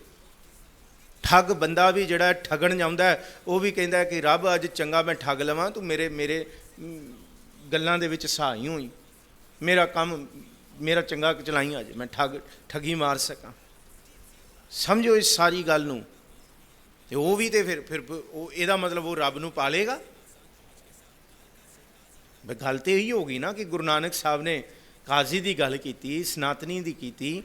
ठग बंदा भी जिहड़ा ठगण जांदा है, वो भी कहंदा है कि रब अज चंगा मैं ठग लवां, तू मेरे मेरे गल्लां दे विच सहाई होई, मेरा काम मेरा चंगा चलाई अज मैं ठगी मार सकां। ਸਮਝੋ ਇਸ ਸਾਰੀ ਗੱਲ ਨੂੰ। ਤੇ ਉਹ ਵੀ ਤੇ ਫਿਰ ਉਹ ਇਹਦਾ ਮਤਲਬ ਉਹ ਰੱਬ ਨੂੰ ਪਾਲੇਗਾ। ਗੱਲ ਤੇ ਇਹੀ ਹੋ ਗਈ ਨਾ ਕਿ ਗੁਰੂ ਨਾਨਕ ਸਾਹਿਬ ਨੇ ਕਾਜ਼ੀ ਦੀ ਗੱਲ ਕੀਤੀ, ਸਨਾਤਨੀ ਦੀ ਕੀਤੀ,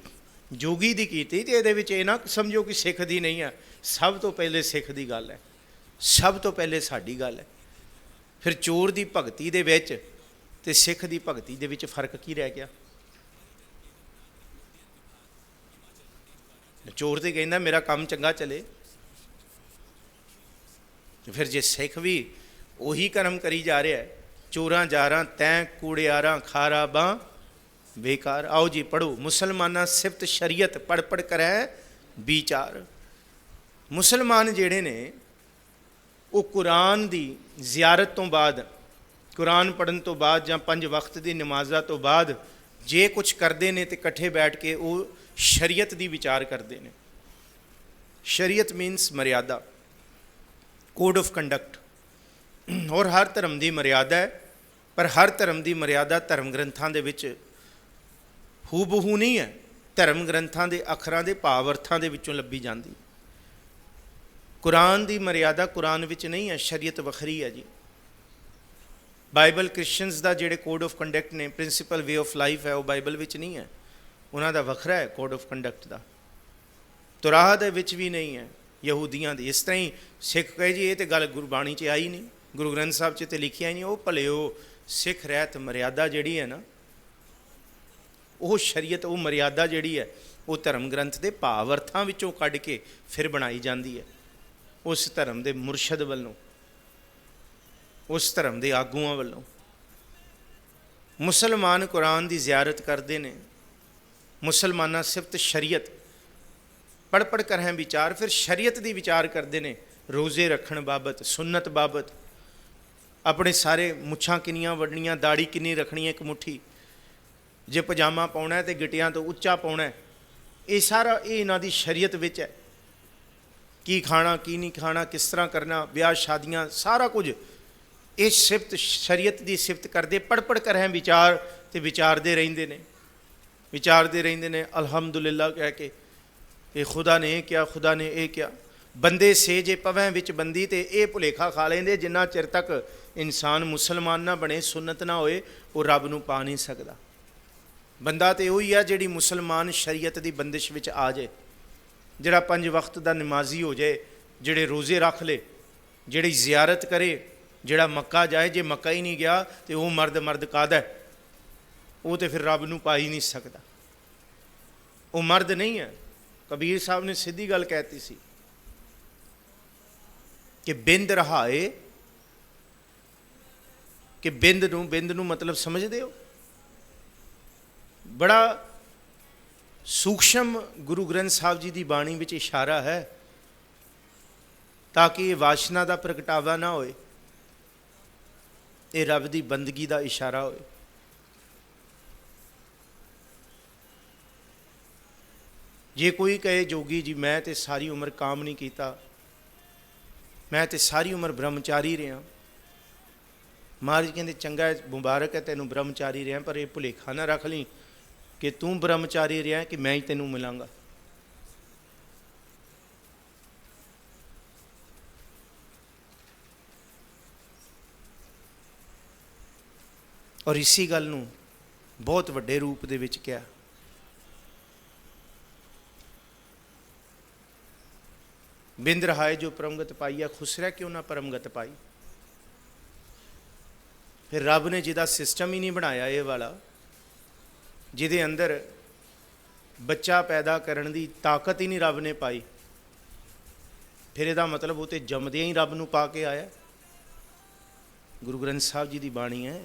ਜੋਗੀ ਦੀ ਕੀਤੀ, ਤੇ ਇਹਦੇ ਵਿੱਚ ਇਹ ਨਾ ਸਮਝੋ ਕਿ ਸਿੱਖ ਦੀ ਨਹੀਂ ਹੈ। ਸਭ ਤੋਂ ਪਹਿਲੇ ਸਿੱਖ ਦੀ ਗੱਲ ਹੈ, ਸਭ ਤੋਂ ਪਹਿਲੇ ਸਾਡੀ ਗੱਲ ਹੈ। ਫਿਰ ਚੋਰ ਦੀ ਭਗਤੀ ਦੇ ਵਿੱਚ ਤੇ ਸਿੱਖ ਦੀ ਭਗਤੀ ਦੇ ਵਿੱਚ ਫਰਕ ਕੀ ਰਹਿ ਗਿਆ? ਚੋਰ ਤੇ ਕਹਿੰਦਾ ਮੇਰਾ ਕੰਮ ਚੰਗਾ ਚੱਲੇ, ਫਿਰ ਜੇ ਸਿੱਖ ਵੀ ਉਹੀ ਕਰਮ ਕਰੀ ਜਾ ਰਿਹਾ, ਚੋਰਾਂ ਜਾਰਾਂ ਤੈਂ ਕੂੜਿਆਰਾਂ ਖਾਰਾ ਬਾਂ ਬੇਕਾਰ। ਆਓ ਜੀ ਪੜ੍ਹੋ, ਮੁਸਲਮਾਨਾਂ ਸਿਫਤ ਸ਼ਰੀਅਤ ਪੜ੍ਹ ਪੜ੍ਹ ਕਰੈ ਵਿਚਾਰ। ਮੁਸਲਮਾਨ ਜਿਹੜੇ ਨੇ ਉਹ ਕੁਰਾਨ ਦੀ ਜ਼ਿਆਰਤ ਤੋਂ ਬਾਅਦ, ਕੁਰਾਨ ਪੜ੍ਹਨ ਤੋਂ ਬਾਅਦ ਜਾਂ 5 ਵਕਤ ਦੀ ਨਮਾਜ਼ਾਂ ਤੋਂ ਬਾਅਦ ਜੇ ਕੁਝ ਕਰਦੇ ਨੇ ਤੇ ਇਕੱਠੇ ਬੈਠ ਕੇ ਉਹ ਸ਼ਰੀਅਤ ਦੀ ਵਿਚਾਰ ਕਰਦੇ ਨੇ। ਸ਼ਰੀਅਤ ਮੀਨਸ ਮਰਿਆਦਾ, ਕੋਡ ਆਫ ਕੰਡਕਟ। ਔਰ ਹਰ ਧਰਮ ਦੀ ਮਰਿਆਦਾ ਹੈ, ਪਰ ਹਰ ਧਰਮ ਦੀ ਮਰਿਆਦਾ ਧਰਮ ਗ੍ਰੰਥਾਂ ਦੇ ਵਿੱਚ ਹੂਬਹੂ ਨਹੀਂ ਹੈ। ਧਰਮ ਗ੍ਰੰਥਾਂ ਦੇ ਅੱਖਰਾਂ ਦੇ ਭਾਵ ਅਰਥਾਂ ਦੇ ਵਿੱਚੋਂ ਲੱਭੀ ਜਾਂਦੀ। ਕੁਰਾਨ ਦੀ ਮਰਿਆਦਾ ਕੁਰਾਨ ਵਿੱਚ ਨਹੀਂ ਹੈ, ਸ਼ਰੀਅਤ ਵੱਖਰੀ ਹੈ ਜੀ। ਬਾਈਬਲ ਕ੍ਰਿਸਚਨਸ ਦਾ ਜਿਹੜੇ ਕੋਡ ਆਫ ਕੰਡਕਟ ਨੇ, ਪ੍ਰਿੰਸੀਪਲ ਵੇ ਆਫ ਲਾਈਫ ਹੈ, ਉਹ ਬਾਈਬਲ ਵਿੱਚ ਨਹੀਂ ਹੈ, ਉਹਨਾਂ ਦਾ ਵੱਖਰਾ ਹੈ code of conduct the. Torah ਦੇ ਵਿੱਚ ਵੀ ਨਹੀਂ ਹੈ ਯਹੂਦੀਆਂ ਦੀ। ਇਸ ਤਰ੍ਹਾਂ ਹੀ ਸਿੱਖ ਕਹੇ ਜੀ ਇਹ ਤਾਂ ਗੱਲ ਗੁਰਬਾਣੀ 'ਚ ਆਈ ਨਹੀਂ, ਗੁਰੂ ਗ੍ਰੰਥ ਸਾਹਿਬ 'ਚ ਤਾਂ ਲਿਖਿਆ ਹੀ ਨਹੀਂ। ਉਹ ਭਲੇ ਉਹ ਸਿੱਖ ਰਹਿਤ ਮਰਿਆਦਾ ਜਿਹੜੀ ਹੈ ਨਾ, ਉਹ ਸ਼ਰੀਅਤ, ਉਹ ਮਰਿਆਦਾ ਜਿਹੜੀ ਹੈ, ਉਹ ਧਰਮ ਗ੍ਰੰਥ ਦੇ ਭਾਵ ਅਰਥਾਂ ਵਿੱਚੋਂ ਕੱਢ ਕੇ ਫਿਰ ਬਣਾਈ ਜਾਂਦੀ ਹੈ ਉਸ ਧਰਮ ਦੇ ਮੁਰਸ਼ਦ ਵੱਲੋਂ, ਉਸ ਧਰਮ ਦੇ ਆਗੂਆਂ ਵੱਲੋਂ। ਮੁਸਲਮਾਨ ਕੁਰਾਨ ਦੀ ਜ਼ਿਆਰਤ ਕਰਦੇ ਨੇ, ਮੁਸਲਮਾਨਾਂ ਸਿਫਤ ਸ਼ਰੀਅਤ ਪੜ੍ਹ ਪੜ੍ਹ ਕਰ ਹੈ ਵਿਚਾਰ। ਫਿਰ ਸ਼ਰੀਅਤ ਦੀ ਵਿਚਾਰ ਕਰਦੇ ਨੇ, ਰੋਜ਼ੇ ਰੱਖਣ ਬਾਬਤ, ਸੁਨਨਤ ਬਾਬਤ, ਆਪਣੇ ਸਾਰੇ ਮੁੱਛਾਂ ਕਿੰਨੀਆਂ ਵੱਢਣੀਆਂ, ਦਾੜੀ ਕਿੰਨੀ ਰੱਖਣੀ ਹੈ ਇੱਕ ਮੁੱਠੀ, ਜੇ ਪਜਾਮਾ ਪਾਉਣਾ ਹੈ ਤੇ ਗਿੱਟਿਆਂ ਤੋਂ ਉੱਚਾ ਪਾਉਣਾ ਹੈ, ਇਹ ਸਾਰਾ ਇਹ ਇਹਨਾਂ ਦੀ ਸ਼ਰੀਅਤ ਵਿੱਚ ਹੈ। ਕੀ ਖਾਣਾ ਕੀ ਨਹੀਂ ਖਾਣਾ, ਕਿਸ ਤਰ੍ਹਾਂ ਕਰਨਾ, ਵਿਆਹ ਸ਼ਾਦੀਆਂ, ਸਾਰਾ ਕੁਝ ਇਹ ਸਿਫਤ ਸ਼ਰੀਅਤ ਦੀ ਸਿਫਤ ਕਰਦੇ, ਪੜ੍ਹ ਪੜ੍ਹ ਕਰ ਹੈ ਵਿਚਾਰ, ਤੇ ਵਿਚਾਰਦੇ ਰਹਿੰਦੇ ਨੇ, ਵਿਚਾਰਦੇ ਰਹਿੰਦੇ ਨੇ ਅਲਹਮਦੁਲਿਲਾ ਕਹਿ ਕੇ ਇਹ ਖੁਦਾ ਨੇ ਇਹ ਕਿਹਾ, ਖੁਦਾ ਨੇ ਇਹ ਕਿਹਾ। ਬੰਦੇ ਸੇ ਜੇ ਪਵੈ ਵਿੱਚ ਬੰਦੀ, ਤੇ ਇਹ ਭੁਲੇਖਾ ਖਾ ਲੈਂਦੇ ਜਿੰਨਾ ਚਿਰ ਤੱਕ ਇਨਸਾਨ ਮੁਸਲਮਾਨ ਨਾ ਬਣੇ, ਸੁਨਨਤ ਨਾ ਹੋਏ, ਉਹ ਰੱਬ ਨੂੰ ਪਾ ਨਹੀਂ ਸਕਦਾ। ਬੰਦਾ ਤੇ ਉਹੀ ਹੈ ਜਿਹੜੀ ਮੁਸਲਮਾਨ ਸ਼ਰੀਅਤ ਦੀ ਬੰਦਿਸ਼ ਵਿੱਚ ਆ ਜਾਏ, ਜਿਹੜਾ 5 ਵਕਤ ਦਾ ਨਮਾਜ਼ੀ ਹੋ ਜਾਏ, ਜਿਹੜੇ ਰੋਜ਼ੇ ਰੱਖ ਲੇ, ਜਿਹੜੀ ਜ਼ਿਆਰਤ ਕਰੇ, ਜਿਹੜਾ ਮੱਕਾ ਜਾਏ। ਜੇ ਮੱਕਾ ਹੀ ਨਹੀਂ ਗਿਆ ਤੇ ਉਹ ਮਰਦ ਕਾਦਾ, ਉਹ ਤੇ ਫਿਰ ਰੱਬ ਨੂੰ ਪਾ ਹੀ ਨਹੀਂ ਸਕਦਾ, ਉਹ ਮਰਦ ਨਹੀਂ ਹੈ। ਕਬੀਰ ਸਾਹਿਬ ਨੇ ਸਿੱਧੀ ਗੱਲ ਕਹਿਤੀ ਸੀ ਕਿ ਬਿੰਦ ਰਹਾਏ, ਕਿ ਬਿੰਦ ਨੂੰ ਮਤਲਬ ਸਮਝਦੇ ਹੋ? ਬੜਾ ਸੂਖਸ਼ਮ ਗੁਰੂ ਗ੍ਰੰਥ ਸਾਹਿਬ ਜੀ ਦੀ ਬਾਣੀ ਵਿੱਚ ਇਸ਼ਾਰਾ ਹੈ, ਤਾਂ ਕਿ ਇਹ ਵਾਸ਼ਨਾ ਦਾ ਪ੍ਰਗਟਾਵਾ ਨਾ ਹੋਏ, ਇਹ ਰੱਬ ਦੀ ਬੰਦਗੀ ਦਾ ਇਸ਼ਾਰਾ ਹੋਏ। ਜੇ ਕੋਈ ਕਹੇ ਜੋਗੀ ਜੀ ਮੈਂ ਤੇ ਸਾਰੀ ਉਮਰ ਕਾਮ ਨਹੀਂ ਕੀਤਾ, ਮੈਂ ਤੇ ਸਾਰੀ ਉਮਰ ਬ੍ਰਹਮਚਾਰੀ ਰਿਹਾ, ਮਹਾਰਾਜ ਕਹਿੰਦੇ ਚੰਗਾ ਹੈ, ਮੁਬਾਰਕ ਹੈ ਤੈਨੂੰ ਬ੍ਰਹਮਚਾਰੀ ਰਿਹਾ, ਪਰ ਇਹ ਭੁਲੇਖਾ ਨਾ ਰੱਖ ਲਈ ਕਿ ਤੂੰ ਬ੍ਰਹਮਚਾਰੀ ਰਿਹਾ ਕਿ ਮੈਂ ਹੀ ਤੈਨੂੰ ਮਿਲਾਂਗਾ। ਔਰ ਇਸੀ ਗੱਲ ਨੂੰ ਬਹੁਤ ਵੱਡੇ ਰੂਪ ਦੇ ਵਿੱਚ ਕਿਹਾ। ਬਿੰਦ ਰਹਾਏ ਜੋ ਪਰਮਗਤ ਪਾਈਆ, ਖੁਸਰਿਆ ਕਿਉਂ ਨਾ ਪਰਮਗਤ ਪਾਈ। ਫਿਰ ਰੱਬ ਨੇ ਜਿਹਦਾ ਸਿਸਟਮ ਹੀ ਨਹੀਂ ਬਣਾਇਆ ਇਹ ਵਾਲਾ, ਜਿਹਦੇ ਅੰਦਰ ਬੱਚਾ ਪੈਦਾ ਕਰਨ ਦੀ ਤਾਕਤ ਹੀ ਨਹੀਂ ਰੱਬ ਨੇ ਪਾਈ, ਫਿਰ ਇਹਦਾ ਮਤਲਬ ਉਹ ਤੇ ਜੰਮਦਿਆਂ ਹੀ ਰੱਬ ਨੂੰ ਪਾ ਕੇ ਆਇਆ। ਗੁਰੂ ਗ੍ਰੰਥ ਸਾਹਿਬ ਜੀ ਦੀ ਬਾਣੀ ਹੈ।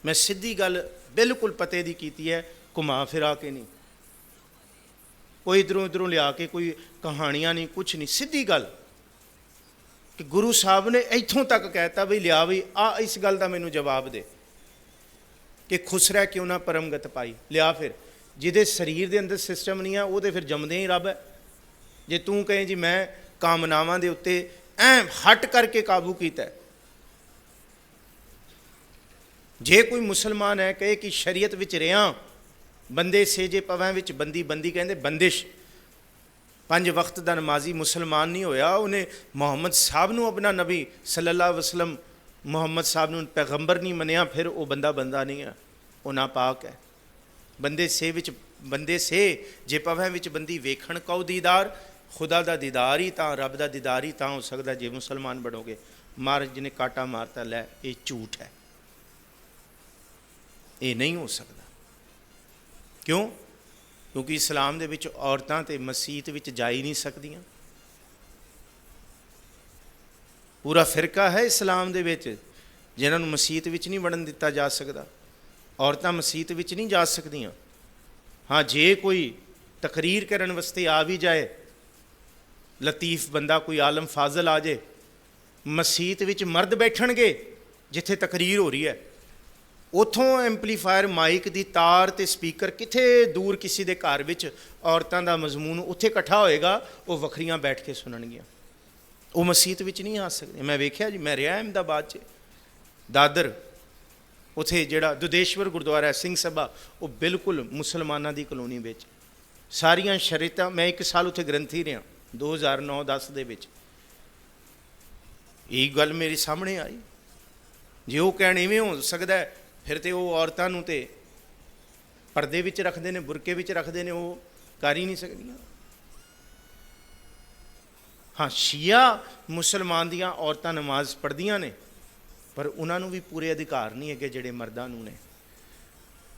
ਮੈਂ ਸਿੱਧੀ ਗੱਲ ਬਿਲਕੁਲ ਪਤੇ ਦੀ ਕੀਤੀ ਹੈ, ਘੁਮਾ ਫਿਰਾ ਕੇ ਨਹੀਂ, ਕੋਈ ਇੱਧਰੋਂ ਲਿਆ ਕੇ ਕੋਈ ਕਹਾਣੀਆਂ ਨਹੀਂ, ਕੁਛ ਨਹੀਂ, ਸਿੱਧੀ ਗੱਲ ਕਿ ਗੁਰੂ ਸਾਹਿਬ ਨੇ ਇੱਥੋਂ ਤੱਕ ਕਹਿਤਾ ਵੀ ਲਿਆ ਵੀ ਆ ਇਸ ਗੱਲ ਦਾ ਮੈਨੂੰ ਜਵਾਬ ਦੇ ਕਿ ਖੁਸਰਿਆ ਕਿਉਂ ਨਾ ਪਰਮਗਤ ਪਾਈ। ਲਿਆ ਫਿਰ ਜਿਹਦੇ ਸਰੀਰ ਦੇ ਅੰਦਰ ਸਿਸਟਮ ਨਹੀਂ ਆ, ਉਹ ਤੇ ਫਿਰ ਜੰਮਦੇ ਹੀ ਰੱਬ ਹੈ। ਜੇ ਤੂੰ ਕਹੇ ਜੀ ਮੈਂ ਕਾਮਨਾਵਾਂ ਦੇ ਉੱਤੇ ਐਂ ਹਟ ਕਰਕੇ ਕਾਬੂ ਕੀਤਾ, ਜੇ ਕੋਈ ਮੁਸਲਮਾਨ ਹੈ ਕਹੇ ਕਿ ਸ਼ਰੀਅਤ ਵਿੱਚ ਰਿਹਾ ਬੰਦੇ ਸੇ ਜੇ ਪਵੈ ਵਿੱਚ ਬੰਦੀ, ਬੰਦੀ ਕਹਿੰਦੇ ਬੰਦਿਸ਼। 5 ਵਕਤ ਦਾ ਨਮਾਜ਼ੀ ਮੁਸਲਮਾਨ ਨਹੀਂ ਹੋਇਆ, ਉਹਨੇ ਮੁਹੰਮਦ ਸਾਹਿਬ ਨੂੰ ਆਪਣਾ ਨਬੀ ਸੱਲੱਲਾਹੁ ਅਲੈਹਿ ਵਸੱਲਮ ਮੁਹੰਮਦ ਸਾਹਿਬ ਨੂੰ ਪੈਗੰਬਰ ਨਹੀਂ ਮੰਨਿਆ, ਫਿਰ ਉਹ ਬੰਦਾ ਨਹੀਂ ਹੈ, ਉਹ ਨਾਪਾਕ ਹੈ। ਬੰਦੇ ਸੇ ਵਿੱਚ ਬੰਦੇ ਸੇ ਜੇ ਪਵੈ ਵਿੱਚ ਬੰਦੀ, ਵੇਖਣ ਕਉ ਦੀਦਾਰ, ਖੁਦਾ ਦਾ ਦੀਦਾਰ ਹੀ ਤਾਂ, ਰੱਬ ਦਾ ਦੀਦਾਰ ਹੀ ਤਾਂ ਹੋ ਸਕਦਾ ਜੇ ਮੁਸਲਮਾਨ ਬਣੋਗੇ। ਮਹਾਰਾਜ ਜੀ ਨੇ ਕਾਟਾ ਮਾਰਤਾ, ਲੈ ਇਹ ਝੂਠ ਹੈ, ਇਹ ਨਹੀਂ ਹੋ ਸਕਦਾ। ਕਿਉਂ? ਕਿਉਂਕਿ ਇਸਲਾਮ ਦੇ ਵਿੱਚ ਔਰਤਾਂ ਤੇ ਮਸੀਤ ਵਿੱਚ ਜਾ ਹੀ ਨਹੀਂ ਸਕਦੀਆਂ। ਪੂਰਾ ਫਿਰਕਾ ਹੈ ਇਸਲਾਮ ਦੇ ਵਿੱਚ ਜਿਨ੍ਹਾਂ ਨੂੰ ਮਸੀਤ ਵਿੱਚ ਨਹੀਂ ਵੜਨ ਦਿੱਤਾ ਜਾ ਸਕਦਾ। ਔਰਤਾਂ ਮਸੀਤ ਵਿੱਚ ਨਹੀਂ ਜਾ ਸਕਦੀਆਂ। ਹਾਂ, ਜੇ ਕੋਈ ਤਕਰੀਰ ਕਰਨ ਵਾਸਤੇ ਆ ਵੀ ਜਾਏ, ਲਤੀਫ ਬੰਦਾ ਕੋਈ ਆਲਮ ਫਾਜ਼ਲ ਆ ਜਾਏ, ਮਸੀਤ ਵਿੱਚ ਮਰਦ ਬੈਠਣਗੇ ਜਿੱਥੇ ਤਕਰੀਰ ਹੋ ਰਹੀ ਹੈ, ਉੱਥੋਂ ਐਂਪਲੀਫਾਇਰ ਮਾਈਕ ਦੀ ਤਾਰ ਤੇ ਸਪੀਕਰ ਕਿੱਥੇ ਦੂਰ ਕਿਸੇ ਦੇ ਘਰ ਵਿੱਚ ਔਰਤਾਂ ਦਾ ਮਜ਼ਮੂਨ ਉੱਥੇ ਇਕੱਠਾ ਹੋਏਗਾ, ਉਹ ਵੱਖਰੀਆਂ ਬੈਠ ਕੇ ਸੁਣਨਗੀਆਂ। ਉਹ ਮਸੀਤ ਵਿੱਚ ਨਹੀਂ ਆ ਸਕਦੇ। ਮੈਂ ਵੇਖਿਆ ਜੀ, ਮੈਂ ਰਿਹਾ ਅਹਿਮਦਾਬਾਦ 'ਚ, ਦਾਦਰ, ਉੱਥੇ ਜਿਹੜਾ ਦੁਦੇਸ਼ਵਰ ਗੁਰਦੁਆਰਾ ਹੈ ਸਿੰਘ ਸਭਾ, ਉਹ ਬਿਲਕੁਲ ਮੁਸਲਮਾਨਾਂ ਦੀ ਕਲੋਨੀ ਵਿੱਚ। ਸਾਰੀਆਂ ਸ਼ਰੀਅਤਾਂ, ਮੈਂ 1 ਸਾਲ ਉੱਥੇ ਗ੍ਰੰਥੀ ਰਿਹਾ 2009-10 ਦੇ ਵਿੱਚ। ਇਹ ਗੱਲ ਮੇਰੇ ਸਾਹਮਣੇ ਆਈ। ਜੇ ਉਹ ਕਹਿਣ ਇਵੇਂ ਹੋ ਸਕਦਾ, ਫਿਰ ਤੇ ਉਹ ਔਰਤਾਂ ਨੂੰ ਤੇ ਪਰਦੇ ਵਿੱਚ ਰੱਖਦੇ ਨੇ, ਬੁਰਕੇ ਵਿੱਚ ਰੱਖਦੇ ਨੇ, ਉਹ ਕਰ ਹੀ ਨਹੀਂ ਸਕਦੀਆਂ। ਹਾਂ, ਸ਼ੀਆ ਮੁਸਲਮਾਨ ਦੀਆਂ ਔਰਤਾਂ ਨਮਾਜ਼ ਪੜ੍ਹਦੀਆਂ ਨੇ, ਪਰ ਉਹਨਾਂ ਨੂੰ ਵੀ ਪੂਰੇ ਅਧਿਕਾਰ ਨਹੀਂ ਹੈਗੇ ਜਿਹੜੇ ਮਰਦਾਂ ਨੂੰ ਨੇ।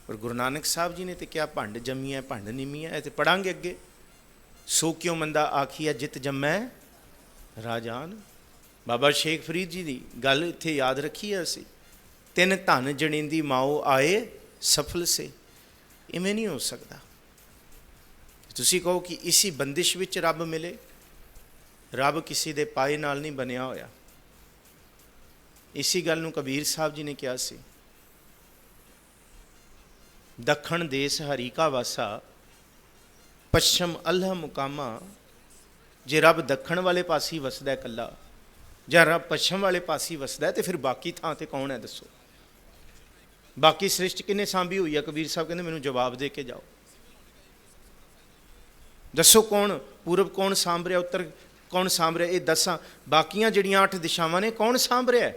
ਪਰ ਗੁਰੂ ਨਾਨਕ ਸਾਹਿਬ ਜੀ ਨੇ ਤੇ ਕਿਹਾ, ਭੰਡ ਜੰਮੀ ਹੈ ਭੰਡ ਨਿਮੀ ਹੈ। ਇਹ ਤੇ ਪੜਾਂਗੇ ਅੱਗੇ। ਸੋ ਕਿਉ ਮੰਦਾ ਆਖੀਆ ਜਿਤ ਜੰਮੈ ਰਾਜਾਨ। ਬਾਬਾ ਸ਼ੇਖ ਫਰੀਦ ਜੀ ਦੀ ਗੱਲ ਇੱਥੇ ਯਾਦ ਰੱਖੀ ਹੈ ਅਸੀਂ। 3 ਧਨ ਜਣੀਂਦੀ ਮਾਓ ਆਏ ਸਫਲ ਸੇ। ਇਵੇਂ ਨਹੀਂ ਹੋ ਸਕਦਾ। ਤੁਸੀਂ ਕਹੋ ਕਿ ਇਸੀ ਬੰਦਿਸ਼ ਵਿੱਚ ਰੱਬ ਮਿਲੇ। ਰੱਬ ਕਿਸੇ ਦੇ ਪਾਏ ਨਾਲ ਨਹੀਂ ਬਣਿਆ ਹੋਇਆ। ਇਸੀ ਗੱਲ ਨੂੰ ਕਬੀਰ ਸਾਹਿਬ ਜੀ ਨੇ ਕਿਹਾ ਸੀ, ਦੱਖਣ ਦੇਸ ਹਰੀ ਕਾ ਵਾਸਾ, ਪੱਛਮ ਅੱਲ੍ਹਾ ਮੁਕਾਮਾ। ਜੇ ਰੱਬ ਦੱਖਣ ਵਾਲੇ ਪਾਸੇ ਵਸਦਾ ਇਕੱਲਾ, ਜਾਂ ਰੱਬ ਪੱਛਮ ਵਾਲੇ ਪਾਸੇ ਵਸਦਾ, ਤੇ ਫਿਰ ਬਾਕੀ ਥਾਂ ਤੇ ਕੌਣ ਹੈ ਦੱਸੋ? ਬਾਕੀ ਸ੍ਰਿਸ਼ਟ ਕਿਹਨੇ ਸਾਂਭੀ ਹੋਈ ਹੈ? ਕਬੀਰ ਸਾਹਿਬ ਕਹਿੰਦੇ ਮੈਨੂੰ ਜਵਾਬ ਦੇ ਕੇ ਜਾਓ, ਦੱਸੋ ਕੌਣ? ਪੂਰਬ ਕੌਣ ਸਾਂਭ ਰਿਹਾ, ਉੱਤਰ ਕੌਣ ਸਾਂਭ ਰਿਹਾ? ਇਹ ਦੱਸਾਂ ਬਾਕੀਆਂ ਜਿਹੜੀਆਂ 8 ਦਿਸ਼ਾਵਾਂ ਨੇ ਕੌਣ ਸਾਂਭ ਰਿਹਾ?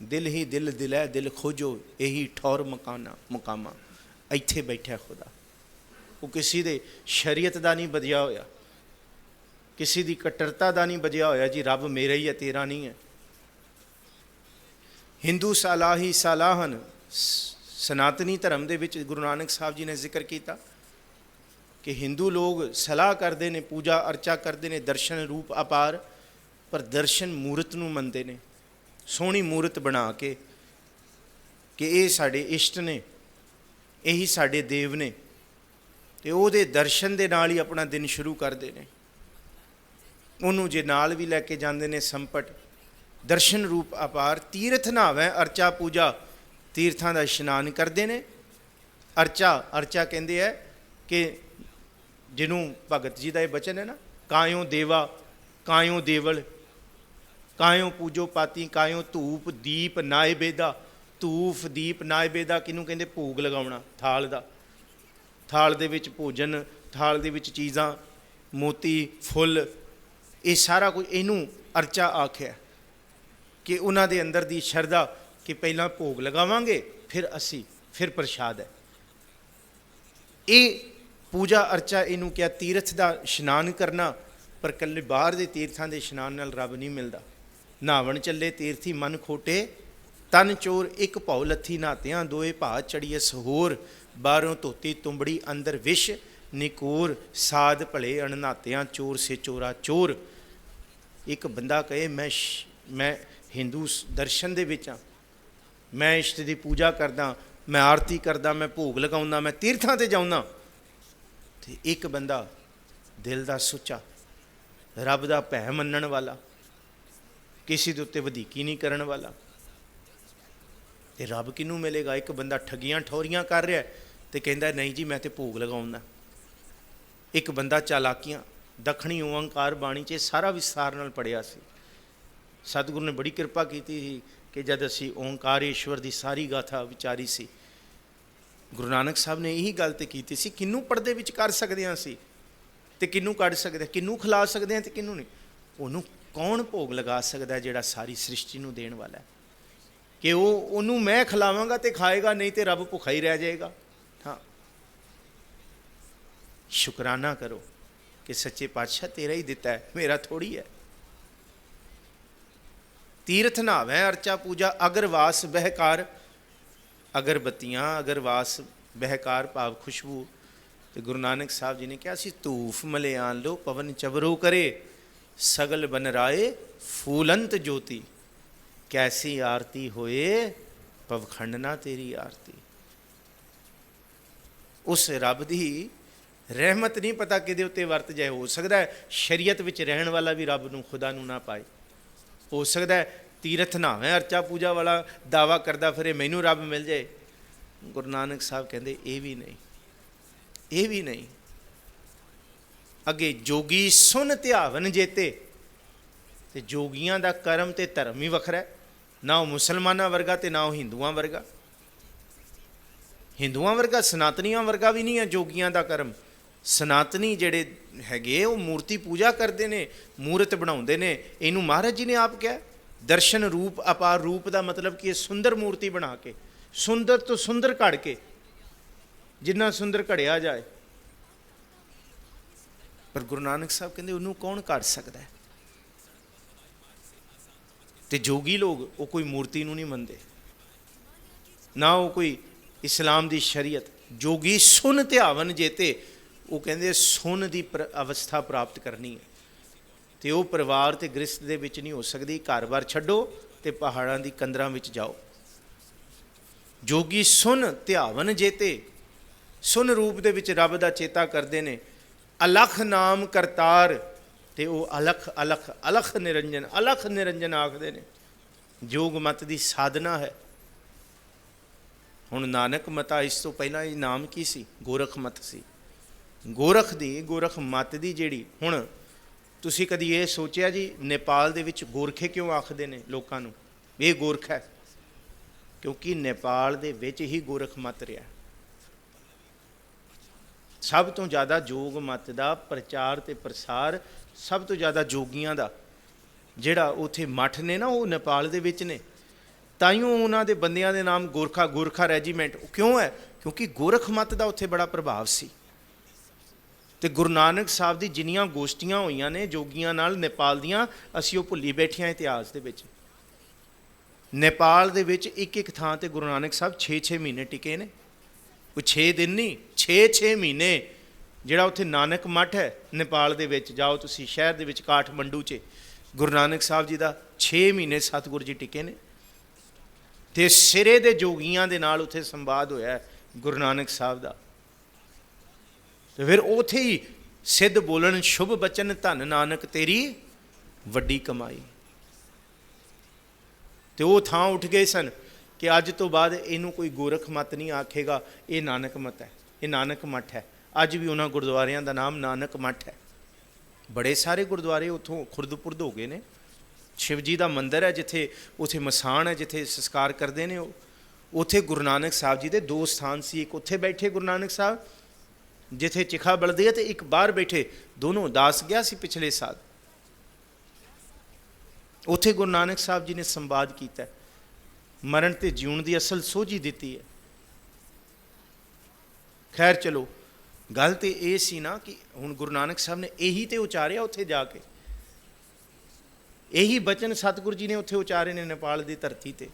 ਦਿਲ ਹੀ ਦਿਲ ਦਿਲੈ ਦਿਲ ਖੋਜੋ, ਇਹੀ ਠੌਰ ਮੁਕਾਮਾ। ਇੱਥੇ ਬੈਠਾ ਖੁਦਾ। ਉਹ ਕਿਸੇ ਦੇ ਸ਼ਰੀਅਤ ਦਾ ਨਹੀਂ ਬਦਿਆ ਹੋਇਆ, ਕਿਸੇ ਦੀ ਕੱਟਰਤਾ ਦਾ ਨਹੀਂ ਬਜਿਆ ਹੋਇਆ ਜੀ ਰੱਬ ਮੇਰਾ ਹੀ ਹੈ ਤੇਰਾ ਨਹੀਂ ਹੈ। ਹਿੰਦੂ ਸਾਲਾਹੀ ਸਾਲਾਹਨ, ਸਨਾਤਨੀ ਧਰਮ ਦੇ ਵਿੱਚ ਗੁਰੂ ਨਾਨਕ ਸਾਹਿਬ ਜੀ ਨੇ ਜ਼ਿਕਰ ਕੀਤਾ ਕਿ ਹਿੰਦੂ ਲੋਕ ਸਲਾਹ ਕਰਦੇ ਨੇ, ਪੂਜਾ ਅਰਚਾ ਕਰਦੇ ਨੇ, ਦਰਸ਼ਨ ਰੂਪ ਅਪਾਰ, ਪਰ ਦਰਸ਼ਨ ਮੂਰਤ ਨੂੰ ਮੰਨਦੇ ਨੇ, ਸੋਹਣੀ ਮੂਰਤ ਬਣਾ ਕੇ ਕਿ ਇਹ ਸਾਡੇ ਇਸ਼ਟ ਨੇ, ਇਹੀ ਸਾਡੇ ਦੇਵ ਨੇ, ਤੇ ਉਹਦੇ ਦਰਸ਼ਨ ਦੇ ਨਾਲ ਹੀ ਆਪਣਾ ਦਿਨ ਸ਼ੁਰੂ ਕਰਦੇ ਨੇ। ਉਹਨੂੰ ਜੇ ਨਾਲ ਵੀ ਲੈ ਕੇ ਜਾਂਦੇ ਨੇ ਸੰਪਟ, ਦਰਸ਼ਨ ਰੂਪ ਅਪਾਰ। ਤੀਰਥ ਨਾਵੈ ਅਰਚਾ ਪੂਜਾ, ਤੀਰਥਾਂ ਦਾ ਇਸ਼ਨਾਨ ਕਰਦੇ ਨੇ। ਅਰਚਾ ਕਹਿੰਦੇ ਹੈ ਕਿ ਜਿਹਨੂੰ ਭਗਤ ਜੀ ਦਾ ਇਹ ਬਚਨ ਹੈ ਨਾ, ਕਾਇਓ ਦੇਵਾ ਕਾਇਓ ਦੇਵਲ, ਕਾਇਓ ਪੂਜੋ ਪਾਤੀ, ਕਾਇਓ ਧੂਪ ਦੀਪ ਨਾਏ ਬੇਦਾ। ਧੂਫ ਦੀਪ ਨਾਏ ਬੇਦਾ ਕਿਹਨੂੰ ਕਹਿੰਦੇ? ਭੋਗ ਲਗਾਉਣਾ ਥਾਲ ਦਾ। ਥਾਲ ਦੇ ਵਿੱਚ ਭੋਜਨ, ਥਾਲ ਦੇ ਵਿੱਚ ਚੀਜ਼ਾਂ, ਮੋਤੀ ਫੁੱਲ, ਇਹ ਸਾਰਾ ਕੁਝ, ਇਹਨੂੰ ਅਰਚਾ ਆਖਿਆ ਕਿ ਉਹਨਾਂ ਦੇ ਅੰਦਰ ਦੀ ਸ਼ਰਧਾ ਕਿ ਪਹਿਲਾਂ ਭੋਗ ਲਗਾਵਾਂਗੇ ਫਿਰ ਪ੍ਰਸ਼ਾਦ ਹੈ। ਇਹ ਪੂਜਾ ਅਰਚਾ ਇਹਨੂੰ ਕਿਹਾ। ਤੀਰਥ ਦਾ ਇਸ਼ਨਾਨ ਕਰਨਾ, ਪਰ ਇਕੱਲੇ ਬਾਹਰ ਦੇ ਤੀਰਥਾਂ ਦੇ ਇਸ਼ਨਾਨ ਨਾਲ ਰੱਬ ਨਹੀਂ ਮਿਲਦਾ। ਨਹਾਵਣ ਚੱਲੇ ਤੀਰਥੀ ਮਨ ਖੋਟੇ ਤਨ ਚੋਰ, ਇੱਕ ਭਉ ਲੱਥੀ ਨਾਤਿਆਂ ਦੋਏ ਭਾ ਚੜੀਏ ਸਹੋਰ। ਬਾਹਰੋਂ ਧੋਤੀ ਤੁੰਬੜੀ ਅੰਦਰ ਵਿਸ਼ ਨਿਕੋਰ, ਸਾਧ ਭਲੇ ਅਣਨਾਤਿਆਂ ਚੋਰ ਸੇ ਚੋਰਾ ਚੋਰ। ਇੱਕ ਬੰਦਾ ਕਹੇ ਮੈਂ ਹਿੰਦੂ ਦਰਸ਼ਨ ਦੇ ਵਿੱਚ ਹਾਂ, ਮੈਂ ਇਸ਼ਟ ਦੀ ਪੂਜਾ ਕਰਦਾ, ਮੈਂ ਆਰਤੀ ਕਰਦਾ, ਮੈਂ ਭੋਗ ਲਗਾਉਂਦਾ, ਮੈਂ ਤੀਰਥਾਂ 'ਤੇ ਜਾਉਂਦਾ, ਅਤੇ ਇੱਕ ਬੰਦਾ ਦਿਲ ਦਾ ਸੁੱਚਾ, ਰੱਬ ਦਾ ਭੈ ਮੰਨਣ ਵਾਲਾ, ਕਿਸੇ ਦੇ ਉੱਤੇ ਵਧੀਕੀ ਨਹੀਂ ਕਰਨ ਵਾਲਾ, ਅਤੇ ਰੱਬ ਕਿਹਨੂੰ ਮਿਲੇਗਾ? ਇੱਕ ਬੰਦਾ ਠੱਗੀਆਂ ਠੋਰੀਆਂ ਕਰ ਰਿਹਾ ਅਤੇ ਕਹਿੰਦਾ ਨਹੀਂ ਜੀ ਮੈਂ ਤਾਂ ਭੋਗ ਲਗਾਉਂਦਾ। ਇੱਕ ਬੰਦਾ ਚਾਲਾਕੀਆਂ, ਦੱਖਣੀ ਓਅੰਕਾਰ ਬਾਣੀ 'ਚ ਸਾਰਾ ਵਿਸਥਾਰ ਨਾਲ ਪੜ੍ਹਿਆ ਸੀ। ਸਤਿਗੁਰੂ ਨੇ ਬੜੀ ਕਿਰਪਾ ਕੀਤੀ ਸੀ ਕਿ ਜਦ ਅਸੀਂ ਓਂਕਾਰੇਸ਼ਵਰ ਦੀ ਸਾਰੀ ਗਾਥਾ ਵਿਚਾਰੀ ਸੀ ਗੁਰੂ ਨਾਨਕ ਸਾਹਿਬ ਨੇ ਇਹੀ ਗੱਲ ਤੇ ਕੀਤੀ ਸੀ, ਕਿਹਨੂੰ ਪਰਦੇ ਵਿੱਚ ਕਰ ਸਕਦੇ ਹਾਂ ਅਸੀਂ ਤੇ ਕਿਹਨੂੰ ਕੱਢ ਸਕਦੇ, ਕਿਹਨੂੰ ਖਿਲਾ ਸਕਦੇ ਹਾਂ ਤੇ ਕਿਹਨੂੰ ਨਹੀਂ। ਉਹਨੂੰ ਕੌਣ ਭੋਗ ਲਗਾ ਸਕਦਾ ਜਿਹੜਾ ਸਾਰੀ ਸ੍ਰਿਸ਼ਟੀ ਨੂੰ ਦੇਣ ਵਾਲਾ ਹੈ, ਕਿ ਉਹਨੂੰ ਮੈਂ ਖਿਲਾਵਾਂਗਾ ਤੇ ਖਾਏਗਾ, ਨਹੀਂ ਤੇ ਰੱਬ ਭੁੱਖਾ ਹੀ ਰਹਿ ਜਾਏਗਾ। ਹਾਂ, ਸ਼ੁਕਰਾਨਾ ਕਰੋ ਕਿ ਸੱਚੇ ਪਾਤਸ਼ਾਹ ਤੇਰਾ ਹੀ ਦਿੱਤਾ ਹੈ, ਮੇਰਾ ਥੋੜੀ ਹੈ। ਤੀਰਥ ਨਾਵੈ ਅਰਚਾ ਪੂਜਾ ਅਗਰਵਾਸ ਬਹਿਕਾਰ, ਅਗਰਬੱਤੀਆਂ ਅਗਰਵਾਸ ਬਹਿਕਾਰ ਭਾਵ ਖੁਸ਼ਬੂ। ਤੇ ਗੁਰੂ ਨਾਨਕ ਸਾਹਿਬ ਜੀ ਨੇ ਕਿਹਾ ਸੀ ਧੂਫ ਮਲਿਆਨ ਲੋ ਪਵਨ ਚਵਰੋ ਕਰੇ, ਸਗਲ ਬਨ ਰਾਏ ਫੂਲੰਤ ਜੋਤੀ, ਕੈਸੀ ਆਰਤੀ ਹੋਏ ਪਵਖੰਡ ਨਾ ਤੇਰੀ ਆਰਤੀ। ਉਸ ਰੱਬ ਦੀ ਰਹਿਮਤ ਨਹੀਂ ਪਤਾ ਕਿਹਦੇ ਉੱਤੇ ਵਰਤ ਜਾਏ। ਹੋ ਸਕਦਾ ਹੈ ਸ਼ਰੀਅਤ ਵਿੱਚ ਰਹਿਣ ਵਾਲਾ ਵੀ ਰੱਬ ਨੂੰ ਖੁਦਾ ਨੂੰ ਨਾ ਪਾਏ। ਹੋ ਸਕਦਾ ਹੈ ਤੀਰਥ ਨਾਵੇਂ ਅਰਚਾ ਪੂਜਾ ਵਾਲਾ ਦਾਵਾ ਕਰਦਾ ਫਿਰੇ ਮੈਨੂੰ ਰੱਬ ਮਿਲ ਜਾਏ। ਗੁਰੂ ਨਾਨਕ ਸਾਹਿਬ ਕਹਿੰਦੇ ਇਹ ਵੀ ਨਹੀਂ, ਇਹ ਵੀ ਨਹੀਂ। ਅੱਗੇ ਜੋਗੀ ਸੁਨ ਧਿਆਵਨ ਜੇਤੇ, ਤੇ ਜੋਗੀਆਂ ਦਾ ਕਰਮ ਤੇ ਧਰਮ ਹੀ ਵੱਖਰਾ ਹੈ, ਨਾ ਉਹ ਮੁਸਲਮਾਨਾਂ ਵਰਗਾ ਤੇ ਨਾ ਉਹ ਹਿੰਦੂਆਂ ਵਰਗਾ। ਹਿੰਦੂਆਂ ਵਰਗਾ ਸਨਾਤਨੀਆਂ ਵਰਗਾ ਵੀ ਨਹੀਂ ਹੈ ਜੋਗੀਆਂ ਦਾ ਕਰਮ। ਸਨਾਤਨੀ ਜਿਹੜੇ ਹੈਗੇ ਉਹ ਮੂਰਤੀ ਪੂਜਾ ਕਰਦੇ ਨੇ, ਮੂਰਤ ਬਣਾਉਂਦੇ ਨੇ। ਇਹਨੂੰ ਮਹਾਰਾਜ ਜੀ ਨੇ ਆਪ ਕਿਹਾ ਦਰਸ਼ਨ ਰੂਪ ਅਪਾਰ ਰੂਪ ਦਾ ਮਤਲਬ ਕਿ ਇਹ ਸੁੰਦਰ ਮੂਰਤੀ ਬਣਾ ਕੇ, ਸੁੰਦਰ ਤੋਂ ਸੁੰਦਰ ਘੜ ਕੇ, ਜਿੰਨਾ ਸੁੰਦਰ ਘੜਿਆ ਜਾਏ। ਪਰ ਗੁਰੂ ਨਾਨਕ ਸਾਹਿਬ ਕਹਿੰਦੇ ਉਹਨੂੰ ਕੌਣ ਕਰ ਸਕਦਾ ਹੈ। ਤੇ ਜੋਗੀ ਲੋਕ ਉਹ ਕੋਈ ਮੂਰਤੀ ਨੂੰ ਨਹੀਂ ਮੰਨਦੇ, ਨਾ ਉਹ ਕੋਈ ਇਸਲਾਮ ਦੀ ਸ਼ਰੀਅਤ। ਜੋਗੀ ਸੁਨ ਧਿਆਵਨ ਜੇਤੇ, ਉਹ ਕਹਿੰਦੇ ਸੁਨ ਦੀ ਅਵਸਥਾ ਪ੍ਰਾਪਤ ਕਰਨੀ ਹੈ, ਤੇ ਉਹ ਪਰਿਵਾਰ ਤੇ ਗ੍ਰਸਥ ਦੇ ਵਿੱਚ ਨਹੀਂ ਹੋ ਸਕਦੀ। ਘਰ-ਬਾਰ ਛੱਡੋ ਤੇ ਪਹਾੜਾਂ ਦੀ ਕੰਦਰਾਂ ਵਿੱਚ ਜਾਓ। ਜੋਗੀ ਸੁਨ ਧਿਆਵਨ ਜੇਤੇ, ਸੁਨ ਰੂਪ ਦੇ ਵਿੱਚ ਰੱਬ ਦਾ ਚੇਤਾ ਕਰਦੇ ਨੇ। ਅਲਖ ਨਾਮ ਕਰਤਾਰ, ਤੇ ਉਹ ਅਲਖ ਅਲਖ ਅਲਖ ਨਿਰੰਜਨ, ਅਲਖ ਨਿਰੰਜਨ ਆਖਦੇ ਨੇ। ਜੋਗ ਮਤ ਦੀ ਸਾਧਨਾ ਹੈ। ਹੁਣ ਨਾਨਕ ਮਤਾ, ਇਸ ਤੋਂ ਪਹਿਲਾਂ ਇਹ ਨਾਮ ਕੀ ਸੀ? ਗੋਰਖ ਮਤ ਸੀ। ਗੋਰਖ ਦੀ, ਗੋਰਖ ਮਤ ਦੀ ਜਿਹੜੀ, ਹੁਣ ਤੁਸੀਂ ਕਦੀ ਇਹ ਸੋਚਿਆ ਜੀ ਨੇਪਾਲ ਦੇ ਵਿੱਚ ਗੋਰਖੇ ਕਿਉਂ ਆਖਦੇ ਨੇ ਲੋਕਾਂ ਨੂੰ ਇਹ ਗੋਰਖ ਹੈ? ਕਿਉਂਕਿ ਨੇਪਾਲ ਦੇ ਵਿੱਚ ਹੀ ਗੋਰਖ ਮਤ ਰਿਹਾ। ਸਭ ਤੋਂ ਜ਼ਿਆਦਾ ਜੋਗ ਮਤ ਦਾ ਪ੍ਰਚਾਰ ਤੇ ਪ੍ਰਸਾਰ, ਸਭ ਤੋਂ ਜ਼ਿਆਦਾ ਜੋਗੀਆਂ ਦਾ ਜਿਹੜਾ ਉੱਥੇ ਮੱਠ ਨੇ ਨਾ, ਉਹ ਨੇਪਾਲ ਦੇ ਵਿੱਚ ਨੇ। ਤਾਈਓ ਉਹਨਾਂ ਦੇ ਬੰਦਿਆਂ ਦੇ ਨਾਮ ਗੋਰਖਾ, ਗੋਰਖਾ ਰੈਜੀਮੈਂਟ। ਕਿਉਂ ਹੈ? ਕਿਉਂਕਿ ਗੋਰਖ ਮਤ ਦਾ ਉੱਥੇ ਬੜਾ ਪ੍ਰਭਾਵ ਸੀ। ਤੇ ਗੁਰੂ ਨਾਨਕ ਸਾਹਿਬ ਦੀ ਜਿੰਨੀਆਂ ਗੋਸ਼ਟੀਆਂ ਹੋਈਆਂ ਨੇ ਜੋਗੀਆਂ ਨਾਲ ਨੇਪਾਲ ਦੀਆਂ, ਅਸੀਂ ਉਹ ਭੁੱਲੀ ਬੈਠੇ ਹਾਂ ਇਤਿਹਾਸ ਦੇ ਵਿੱਚ। ਨੇਪਾਲ ਦੇ ਵਿੱਚ ਇੱਕ ਇੱਕ ਥਾਂ ਤੇ ਗੁਰੂ ਨਾਨਕ ਸਾਹਿਬ 6-6 ਮਹੀਨੇ ਟਿਕੇ ਨੇ। ਕੋਈ 6 ਦਿਨ ਨਹੀਂ, 6-6 ਮਹੀਨੇ। ਜਿਹੜਾ ਉੱਥੇ ਨਾਨਕ ਮੱਠ ਹੈ ਨੇਪਾਲ ਦੇ ਵਿੱਚ, ਜਾਓ ਤੁਸੀਂ ਸ਼ਹਿਰ ਦੇ ਵਿੱਚ ਕਾਠਮੰਡੂ 'ਚ, ਗੁਰੂ ਨਾਨਕ ਸਾਹਿਬ ਜੀ ਦਾ 6 ਮਹੀਨੇ ਸਤਿਗੁਰੂ ਜੀ ਟਿਕੇ ਨੇ। ਤੇ ਸਿਰੇ ਦੇ ਜੋਗੀਆਂ ਦੇ ਨਾਲ ਉੱਥੇ ਸੰਵਾਦ ਹੋਇਆ ਗੁਰੂ ਨਾਨਕ ਸਾਹਿਬ ਦਾ। ਤੇ ਫਿਰ ਉੱਥੇ ਹੀ ਸਿੱਧ ਬੋਲਣ ਸ਼ੁਭ ਬਚਨ, ਧੰਨ ਨਾਨਕ ਤੇਰੀ ਵੱਡੀ ਕਮਾਈ। ਤੇ ਉਹ ਥਾਂ ਉੱਠ ਗਏ ਸਨ ਕਿ ਅੱਜ ਤੋਂ ਬਾਅਦ ਇਹਨੂੰ ਕੋਈ ਗੋਰਖ ਮਤ ਨਹੀਂ ਆਖੇਗਾ, ਇਹ ਨਾਨਕ ਮਤ ਹੈ, ਇਹ ਨਾਨਕ ਮੱਠ ਹੈ। ਅੱਜ ਵੀ ਉਹਨਾਂ ਗੁਰਦੁਆਰਿਆਂ ਦਾ ਨਾਮ ਨਾਨਕ ਮੱਠ ਹੈ। ਬੜੇ ਸਾਰੇ ਗੁਰਦੁਆਰੇ ਉੱਥੋਂ ਖੁਰਦ-ਪੁਰਦ ਹੋ ਗਏ ਨੇ। ਸ਼ਿਵ ਜੀ ਦਾ ਮੰਦਿਰ ਹੈ ਜਿੱਥੇ, ਉੱਥੇ ਮਸਾਣ ਹੈ ਜਿੱਥੇ ਸੰਸਕਾਰ ਕਰਦੇ ਨੇ ਉਹ। ਉੱਥੇ ਗੁਰੂ ਨਾਨਕ ਸਾਹਿਬ ਜੀ ਦੇ 2 ਸਥਾਨ ਸੀ। ਇੱਕ ਉੱਥੇ ਬੈਠੇ ਗੁਰੂ ਨਾਨਕ ਸਾਹਿਬ ਜਿੱਥੇ ਚਿਖਾ ਬਲਦੀ ਹੈ, ਤੇ ਇੱਕ ਬਾਹਰ ਬੈਠੇ, ਦੋਨੋਂ ਦਾਸ ਗਿਆ ਸੀ ਪਿਛਲੇ ਸਾਲ। ਉੱਥੇ ਗੁਰੂ ਨਾਨਕ ਸਾਹਿਬ ਜੀ ਨੇ ਸੰਵਾਦ ਕੀਤਾ, ਮਰਨ ਤੇ ਜਿਉਣ ਦੀ ਅਸਲ ਸੋਝੀ ਦਿੱਤੀ ਹੈ। ਖੈਰ ਚਲੋ, ਗੱਲ ਤੇ ਇਹ ਸੀ ਨਾ ਕਿ ਹੁਣ ਗੁਰੂ ਨਾਨਕ ਸਾਹਿਬ ਨੇ ਇਹੀ ਤੇ ਉਚਾਰਿਆ ਉੱਥੇ ਜਾ ਕੇ। ਇਹੀ ਬਚਨ ਸਤਿਗੁਰੂ ਜੀ ਨੇ ਉੱਥੇ ਉਚਾਰੇ ਨੇ ਨੇਪਾਲ ਦੀ ਧਰਤੀ ਤੇ।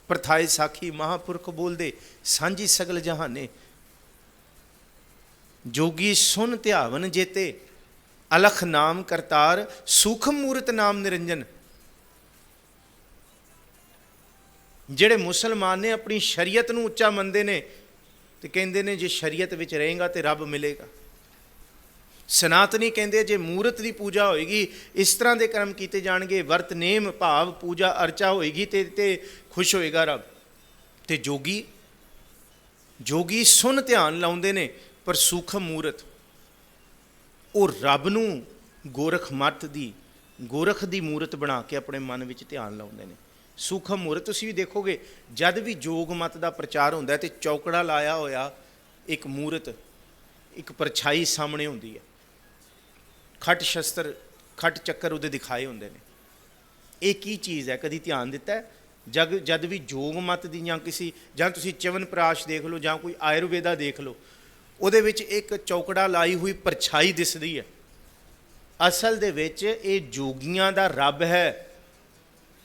ਪ੍ਰਥਾਏ ਸਾਖੀ ਮਹਾਂਪੁਰਖ ਬੋਲਦੇ, ਸਾਂਝੀ ਸਗਲ ਜਹਾਨੇ। ਜੋਗੀ ਸੁਨ ਧਿਆਵਨ ਜੇਤੇ, ਅਲਖ ਨਾਮ ਕਰਤਾਰ, ਸੂਖਮ ਮੂਰਤ ਨਾਮ ਨਿਰੰਜਨ। ਜਿਹੜੇ ਮੁਸਲਮਾਨ ਨੇ ਆਪਣੀ ਸ਼ਰੀਅਤ ਨੂੰ ਉੱਚਾ ਮੰਨਦੇ ਨੇ ਤੇ ਕਹਿੰਦੇ ਨੇ ਜੇ ਸ਼ਰੀਅਤ ਵਿੱਚ ਰਹੇਗਾ ਤੇ ਰੱਬ ਮਿਲੇਗਾ। ਸਨਾਤਨੀ ਕਹਿੰਦੇ ਜੇ ਮੂਰਤ ਦੀ ਪੂਜਾ ਹੋਏਗੀ, ਇਸ ਤਰ੍ਹਾਂ ਦੇ ਕਰਮ ਕੀਤੇ ਜਾਣਗੇ, ਵਰਤ ਨੇਮ ਭਾਵ ਪੂਜਾ ਅਰਚਾ ਹੋਏਗੀ ਤੇ ਖੁਸ਼ ਹੋਏਗਾ ਰੱਬ। ਤੇ ਜੋਗੀ ਸੁਨ ਧਿਆਨ ਲਾਉਂਦੇ ਨੇ, ਪਰ ਸੂਖਮ ਮੂਰਤ, ਉਹ ਰੱਬ ਨੂੰ ਗੋਰਖ ਮੱਤ ਦੀ, ਗੋਰਖ ਦੀ ਮੂਰਤ ਬਣਾ ਕੇ ਆਪਣੇ ਮਨ ਵਿੱਚ ਧਿਆਨ ਲਾਉਂਦੇ ਨੇ। ਸੂਖਮ ਮੂਰਤ। ਤੁਸੀਂ ਵੀ ਦੇਖੋਗੇ ਜਦ ਵੀ ਜੋਗ ਮਤ ਦਾ ਪ੍ਰਚਾਰ ਹੁੰਦਾ ਤੇ ਚੌਕੜਾ ਲਾਇਆ ਹੋਇਆ ਇੱਕ ਮੂਰਤ, ਇੱਕ ਪਰਛਾਈ ਸਾਹਮਣੇ ਹੁੰਦੀ ਹੈ, ਖੱਟ ਸ਼ਸਤਰ ਖੱਟ ਚੱਕਰ ਉਹਦੇ ਦਿਖਾਏ ਹੁੰਦੇ ਨੇ। ਇਹ ਕੀ ਚੀਜ਼ ਹੈ, ਕਦੀ ਧਿਆਨ ਦਿੱਤਾ ਹੈ? ਜਦ ਵੀ ਜੋਗ ਮਤ ਦੀ ਜਾਂ ਤੁਸੀਂ ਚਵਨਪ੍ਰਾਸ਼ ਦੇਖ ਲਓ ਜਾਂ ਕੋਈ ਆਯੁਰਵੇਦਾ ਦੇਖ ਲਓ, ਉਹਦੇ ਵਿੱਚ ਇੱਕ ਚੌਕੜਾ ਲਾਈ ਹੋਈ ਪਰਛਾਈ ਦਿਸਦੀ ਹੈ। ਅਸਲ ਦੇ ਵਿੱਚ ਇਹ ਜੋਗੀਆਂ ਦਾ ਰੱਬ ਹੈ।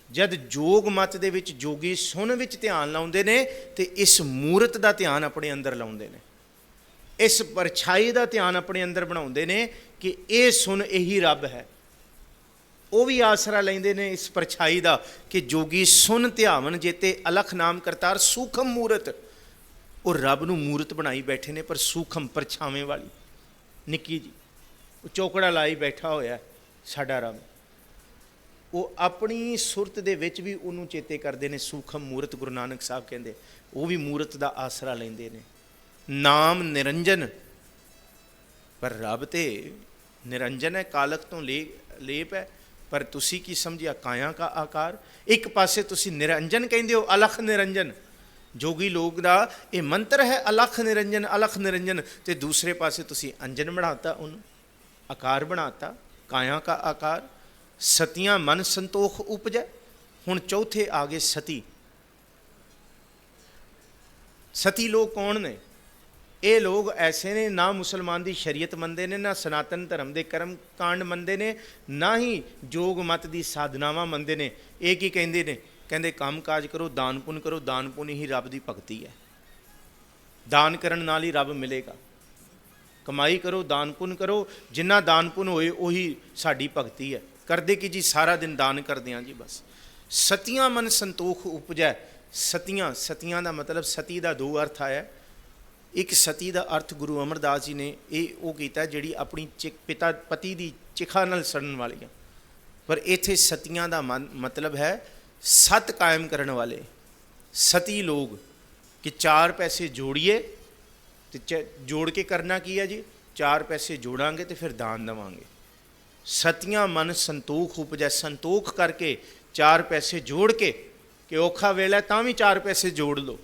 ਜਦ ਜੋਗ ਮਤ ਦੇ ਵਿੱਚ ਜੋਗੀ ਸੁਣ ਵਿੱਚ ਧਿਆਨ ਲਾਉਂਦੇ ਨੇ ਤੇ ਇਸ ਮੂਰਤ ਦਾ ਧਿਆਨ ਆਪਣੇ ਅੰਦਰ ਲਾਉਂਦੇ ਨੇ, ਇਸ ਪਰਛਾਈ ਦਾ ਧਿਆਨ ਆਪਣੇ ਅੰਦਰ ਬਣਾਉਂਦੇ ਨੇ ਕਿ ਇਹ ਸੁਣ ਇਹੀ ਰੱਬ ਹੈ। ਉਹ ਵੀ ਆਸਰਾ ਲੈਂਦੇ ਨੇ ਇਸ ਪਰਛਾਈ ਦਾ ਕਿ ਜੋਗੀ ਸੁਣ ਧਿਆਵਨ ਜੇਤੇ ਅਲਖ ਨਾਮ ਕਰਤਾਰ ਸੂਖਮ ਮੂਰਤ। ਉਹ ਰੱਬ ਨੂੰ ਮੂਰਤ ਬਣਾਈ ਬੈਠੇ ਨੇ, ਪਰ ਸੂਖਮ ਪਰਛਾਵੇਂ ਵਾਲੀ ਨਿੱਕੀ ਜੀ। ਉਹ ਚੌਕੜਾ ਲਾਈ ਬੈਠਾ ਹੋਇਆ ਸਾਡਾ ਰੱਬ। ਉਹ ਆਪਣੀ ਸੁਰਤ ਦੇ ਵਿੱਚ ਵੀ ਉਹਨੂੰ ਚੇਤੇ ਕਰਦੇ ਨੇ, ਸੂਖਮ ਮੂਰਤ। ਗੁਰੂ ਨਾਨਕ ਸਾਹਿਬ ਕਹਿੰਦੇ ਉਹ ਵੀ ਮੂਰਤ ਦਾ ਆਸਰਾ ਲੈਂਦੇ ਨੇ। ਨਾਮ ਨਿਰੰਜਨ, ਪਰ ਰੱਬ ਤੇ ਨਿਰੰਜਨ ਹੈ, ਕਾਲਕ ਤੋਂ ਲੇਪ ਹੈ। ਪਰ ਤੁਸੀਂ ਕੀ ਸਮਝਿਆ? ਕਾਇਆ ਕਾ ਆਕਾਰ। ਇੱਕ ਪਾਸੇ ਤੁਸੀਂ ਨਿਰੰਜਨ ਕਹਿੰਦੇ ਹੋ, ਅਲਖ ਨਿਰੰਜਨ। ਜੋਗੀ ਲੋਕ ਦਾ ਇਹ ਮੰਤਰ ਹੈ, ਅਲਖ ਨਿਰੰਜਨ, ਅਲਖ ਨਿਰੰਜਨ। ਤੇ ਦੂਸਰੇ ਪਾਸੇ ਤੁਸੀਂ ਅੰਜਨ ਬਣਾਤਾ, ਉਹਨੂੰ ਆਕਾਰ ਬਣਾਤਾ, ਕਾਇਆ ਕਾ ਆਕਾਰ। ਸਤੀਆਂ ਮਨ ਸੰਤੋਖ ਉਪਜੈ। ਹੁਣ ਚੌਥੇ ਆ ਗਏ ਸਤੀ। ਸਤੀ ਲੋਕ ਕੌਣ ਨੇ? ਇਹ ਲੋਕ ਐਸੇ ਨੇ, ਨਾ ਮੁਸਲਮਾਨ ਦੀ ਸ਼ਰੀਅਤ ਮੰਨਦੇ ਨੇ, ਨਾ ਸਨਾਤਨ ਧਰਮ ਦੇ ਕਰਮ ਕਾਂਡ ਮੰਨਦੇ ਨੇ, ਨਾ ਹੀ ਜੋਗ ਮਤ ਦੀ ਸਾਧਨਾਵਾਂ ਮੰਨਦੇ ਨੇ। ਇਹ ਕੀ ਕਹਿੰਦੇ ਨੇ? ਕਹਿੰਦੇ ਕੰਮ ਕਾਜ ਕਰੋ, ਦਾਨ ਪੁੰਨ ਕਰੋ। ਦਾਨ ਪੁੰਨ ਹੀ ਰੱਬ ਦੀ ਭਗਤੀ ਹੈ। ਦਾਨ ਕਰਨ ਨਾਲ ਹੀ ਰੱਬ ਮਿਲੇਗਾ। ਕਮਾਈ ਕਰੋ, ਦਾਨ ਪੁੰਨ ਕਰੋ, ਜਿੰਨਾ ਦਾਨ ਪੁੰਨ ਹੋਏ ਉਹੀ ਸਾਡੀ ਭਗਤੀ ਹੈ। ਕਰਦੇ ਕੀ ਜੀ? ਸਾਰਾ ਦਿਨ ਦਾਨ ਕਰਦੇ ਹਾਂ ਜੀ ਬਸ। ਸਤੀਆਂ ਮਨ ਸੰਤੋਖ ਉਪਜੈ। ਸਤੀਆਂ ਦਾ ਮਤਲਬ, ਸਤੀ ਦਾ ਦੋ ਅਰਥ ਆਇਆ। ਇੱਕ ਸਤੀ ਦਾ ਅਰਥ ਗੁਰੂ ਅਮਰਦਾਸ ਜੀ ਨੇ ਉਹ ਕੀਤਾ ਜਿਹੜੀ ਆਪਣੀ ਪਤੀ ਦੀ ਚਿਖਾ ਨਾਲ ਸੜਨ ਵਾਲੀਆਂ। ਪਰ ਇੱਥੇ ਸਤੀਆਂ ਦਾ ਮਤਲਬ ਹੈ ਸਤ ਕਾਇਮ ਕਰਨ ਵਾਲੇ ਸਤੀ ਲੋਕ। ਕਿ 4 ਪੈਸੇ ਜੋੜੀਏ ਤੇ ਜੋੜ ਕੇ ਕਰਨਾ ਕੀ ਹੈ ਜੀ? 4 ਪੈਸੇ ਜੋੜਾਂਗੇ ਤੇ ਫਿਰ ਦਾਨ ਦੇਵਾਂਗੇ। ਸਤੀਆਂ ਮਨ ਸੰਤੋਖ ਉਪਜੈ। ਸੰਤੋਖ ਕਰਕੇ 4 ਪੈਸੇ ਜੋੜ ਕੇ, ਕਿ ਔਖਾ ਵੇਲਾ ਤਾਂ ਵੀ 4 ਪੈਸੇ ਜੋੜ ਲਓ,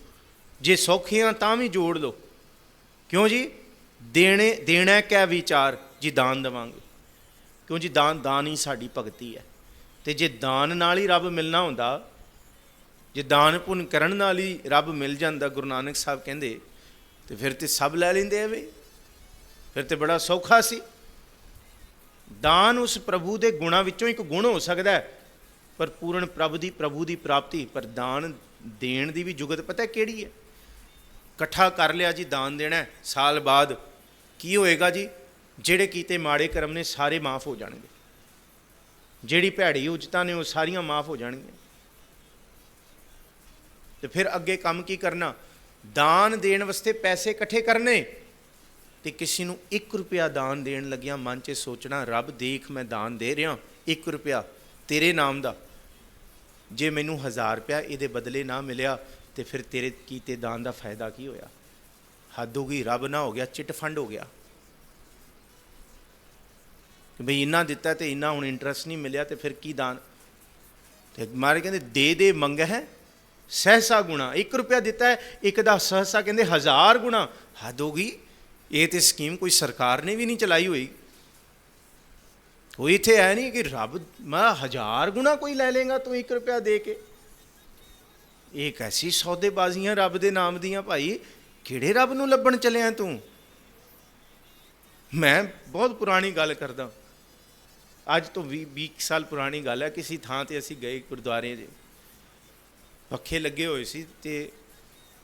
ਜੇ ਸੌਖੇ ਆ ਤਾਂ ਵੀ ਜੋੜ ਲਓ। ਕਿਉਂ ਜੀ? ਦੇਣਾ ਕੈ ਵਿਚਾਰ ਜੀ, ਦਾਨ ਦੇਵਾਂਗੇ। ਕਿਉਂ ਜੀ? ਦਾਨ ਹੀ ਸਾਡੀ ਭਗਤੀ ਹੈ। ਤੇ ਜੇ ਦਾਨ ਨਾਲ ਹੀ ਰੱਬ ਮਿਲਣਾ ਹੁੰਦਾ, ਜੇ ਦਾਨ ਪੁੰਨ ਕਰਨ ਨਾਲ ਹੀ ਰੱਬ ਮਿਲ ਜਾਂਦਾ, ਗੁਰੂ ਨਾਨਕ ਸਾਹਿਬ ਕਹਿੰਦੇ, ਤੇ ਫਿਰ ਤੇ ਸਭ ਲੈ ਲੈਂਦੇ ਆ ਵੀ, ਫਿਰ ਤੇ ਬੜਾ ਸੌਖਾ ਸੀ। ਦਾਨ ਉਸ ਪ੍ਰਭੂ ਦੇ ਗੁਣਾਂ ਵਿੱਚੋਂ ਇੱਕ ਗੁਣ ਹੋ ਸਕਦਾ ਹੈ, ਪਰ ਪੂਰਨ ਪ੍ਰਭੂ ਦੀ ਪ੍ਰਾਪਤੀ। ਪਰ ਦਾਨ ਦੇਣ ਦੀ ਵੀ ਜੁਗਤ ਪਤਾ ਕਿਹੜੀ ਹੈ? ਇਕੱਠਾ ਕਰ ਲਿਆ ਜੀ, ਦਾਨ ਦੇਣਾ, ਸਾਲ ਬਾਅਦ ਕੀ ਹੋਏਗਾ ਜੀ? ਜਿਹੜੇ ਕੀਤੇ ਮਾੜੇ ਕਰਮ ਨੇ ਸਾਰੇ ਮਾਫ ਹੋ ਜਾਣਗੇ, ਜਿਹੜੀ ਭੈੜੀ ਉਚਤਾਂ ਨੇ ਉਹ ਸਾਰੀਆਂ ਮਾਫ ਹੋ ਜਾਣਗੀਆਂ। ਤੇ ਫਿਰ ਅੱਗੇ ਕੰਮ ਕੀ ਕਰਨਾ? ਦਾਨ ਦੇਣ ਵਾਸਤੇ ਪੈਸੇ ਇਕੱਠੇ ਕਰਨੇ। ਤੇ ਕਿਸੇ ਨੂੰ 1 ਰੁਪਇਆ ਦਾਨ ਦੇਣ ਲੱਗਿਆ ਮਨ 'ਚ ਸੋਚਣਾ, ਰੱਬ ਦੇਖ ਮੈਂ ਦਾਨ ਦੇ ਰਿਹਾ 1 ਰੁਪਇਆ ਤੇਰੇ ਨਾਮ ਦਾ, ਜੇ ਮੈਨੂੰ 1000 ਰੁਪਇਆ ਇਹਦੇ ਬਦਲੇ ਨਾ ਮਿਲਿਆ ਤੇ ਫਿਰ ਤੇਰੇ ਕੀਤੇ ਦਾਨ ਦਾ ਫਾਇਦਾ ਕੀ ਹੋਇਆ? ਹੱਦ ਹੋ ਗਈ। ਰੱਬ ਨਾ ਹੋ ਗਿਆ, ਚਿੱਟ ਫੰਡ ਹੋ ਗਿਆ ਕਿ ਬਈ ਇੰਨਾ ਦਿੱਤਾ ਤੇ ਇੰਨਾ ਹੁਣ ਇੰਟਰਸਟ ਨਹੀਂ ਮਿਲਿਆ ਤੇ ਫਿਰ ਕੀ ਦਾਨ? ਤੇ ਮਾਰੇ ਕਹਿੰਦੇ ਦੇ ਮੰਗ ਹੈ ਸਹਿਸਾ ਗੁਣਾ। 1 ਰੁਪਇਆ ਦਿੱਤਾ ਹੈ, ਇੱਕ ਦਾ ਸਹਸਾ ਕਹਿੰਦੇ 1000 ਗੁਣਾ। ਹੱਦ ਹੋ ਗਈ। ਇਹ ਤੇ ਸਕੀਮ ਕੋਈ ਸਰਕਾਰ ਨੇ ਵੀ ਨਹੀਂ ਚਲਾਈ ਹੋਈ। ਕੋਈ ਇੱਥੇ ਹੈ ਨਹੀਂ ਕਿ ਰੱਬ ਮੈਂ 1000 ਗੁਣਾ ਕੋਈ ਲੈ ਲੇਗਾ ਤੂੰ 1 ਰੁਪਇਆ ਦੇ ਕੇ। ਇਹ ਕੈਸੀ ਸੌਦੇਬਾਜ਼ੀਆਂ ਰੱਬ ਦੇ ਨਾਮ ਦੀਆਂ ਭਾਈ। ਕਿਹੜੇ ਰੱਬ ਨੂੰ ਲੱਭਣ ਚੱਲਿਆ ਤੂੰ? ਮੈਂ ਬਹੁਤ ਪੁਰਾਣੀ ਗੱਲ ਕਰਦਾ, ਅੱਜ ਤੋਂ 20 ਸਾਲ ਪੁਰਾਣੀ ਗੱਲ ਹੈ। ਕਿਸੇ ਥਾਂ 'ਤੇ ਅਸੀਂ ਗਏ ਗੁਰਦੁਆਰੇ 'ਚ, ਪੱਖੇ ਲੱਗੇ ਹੋਏ ਸੀ ਤੇ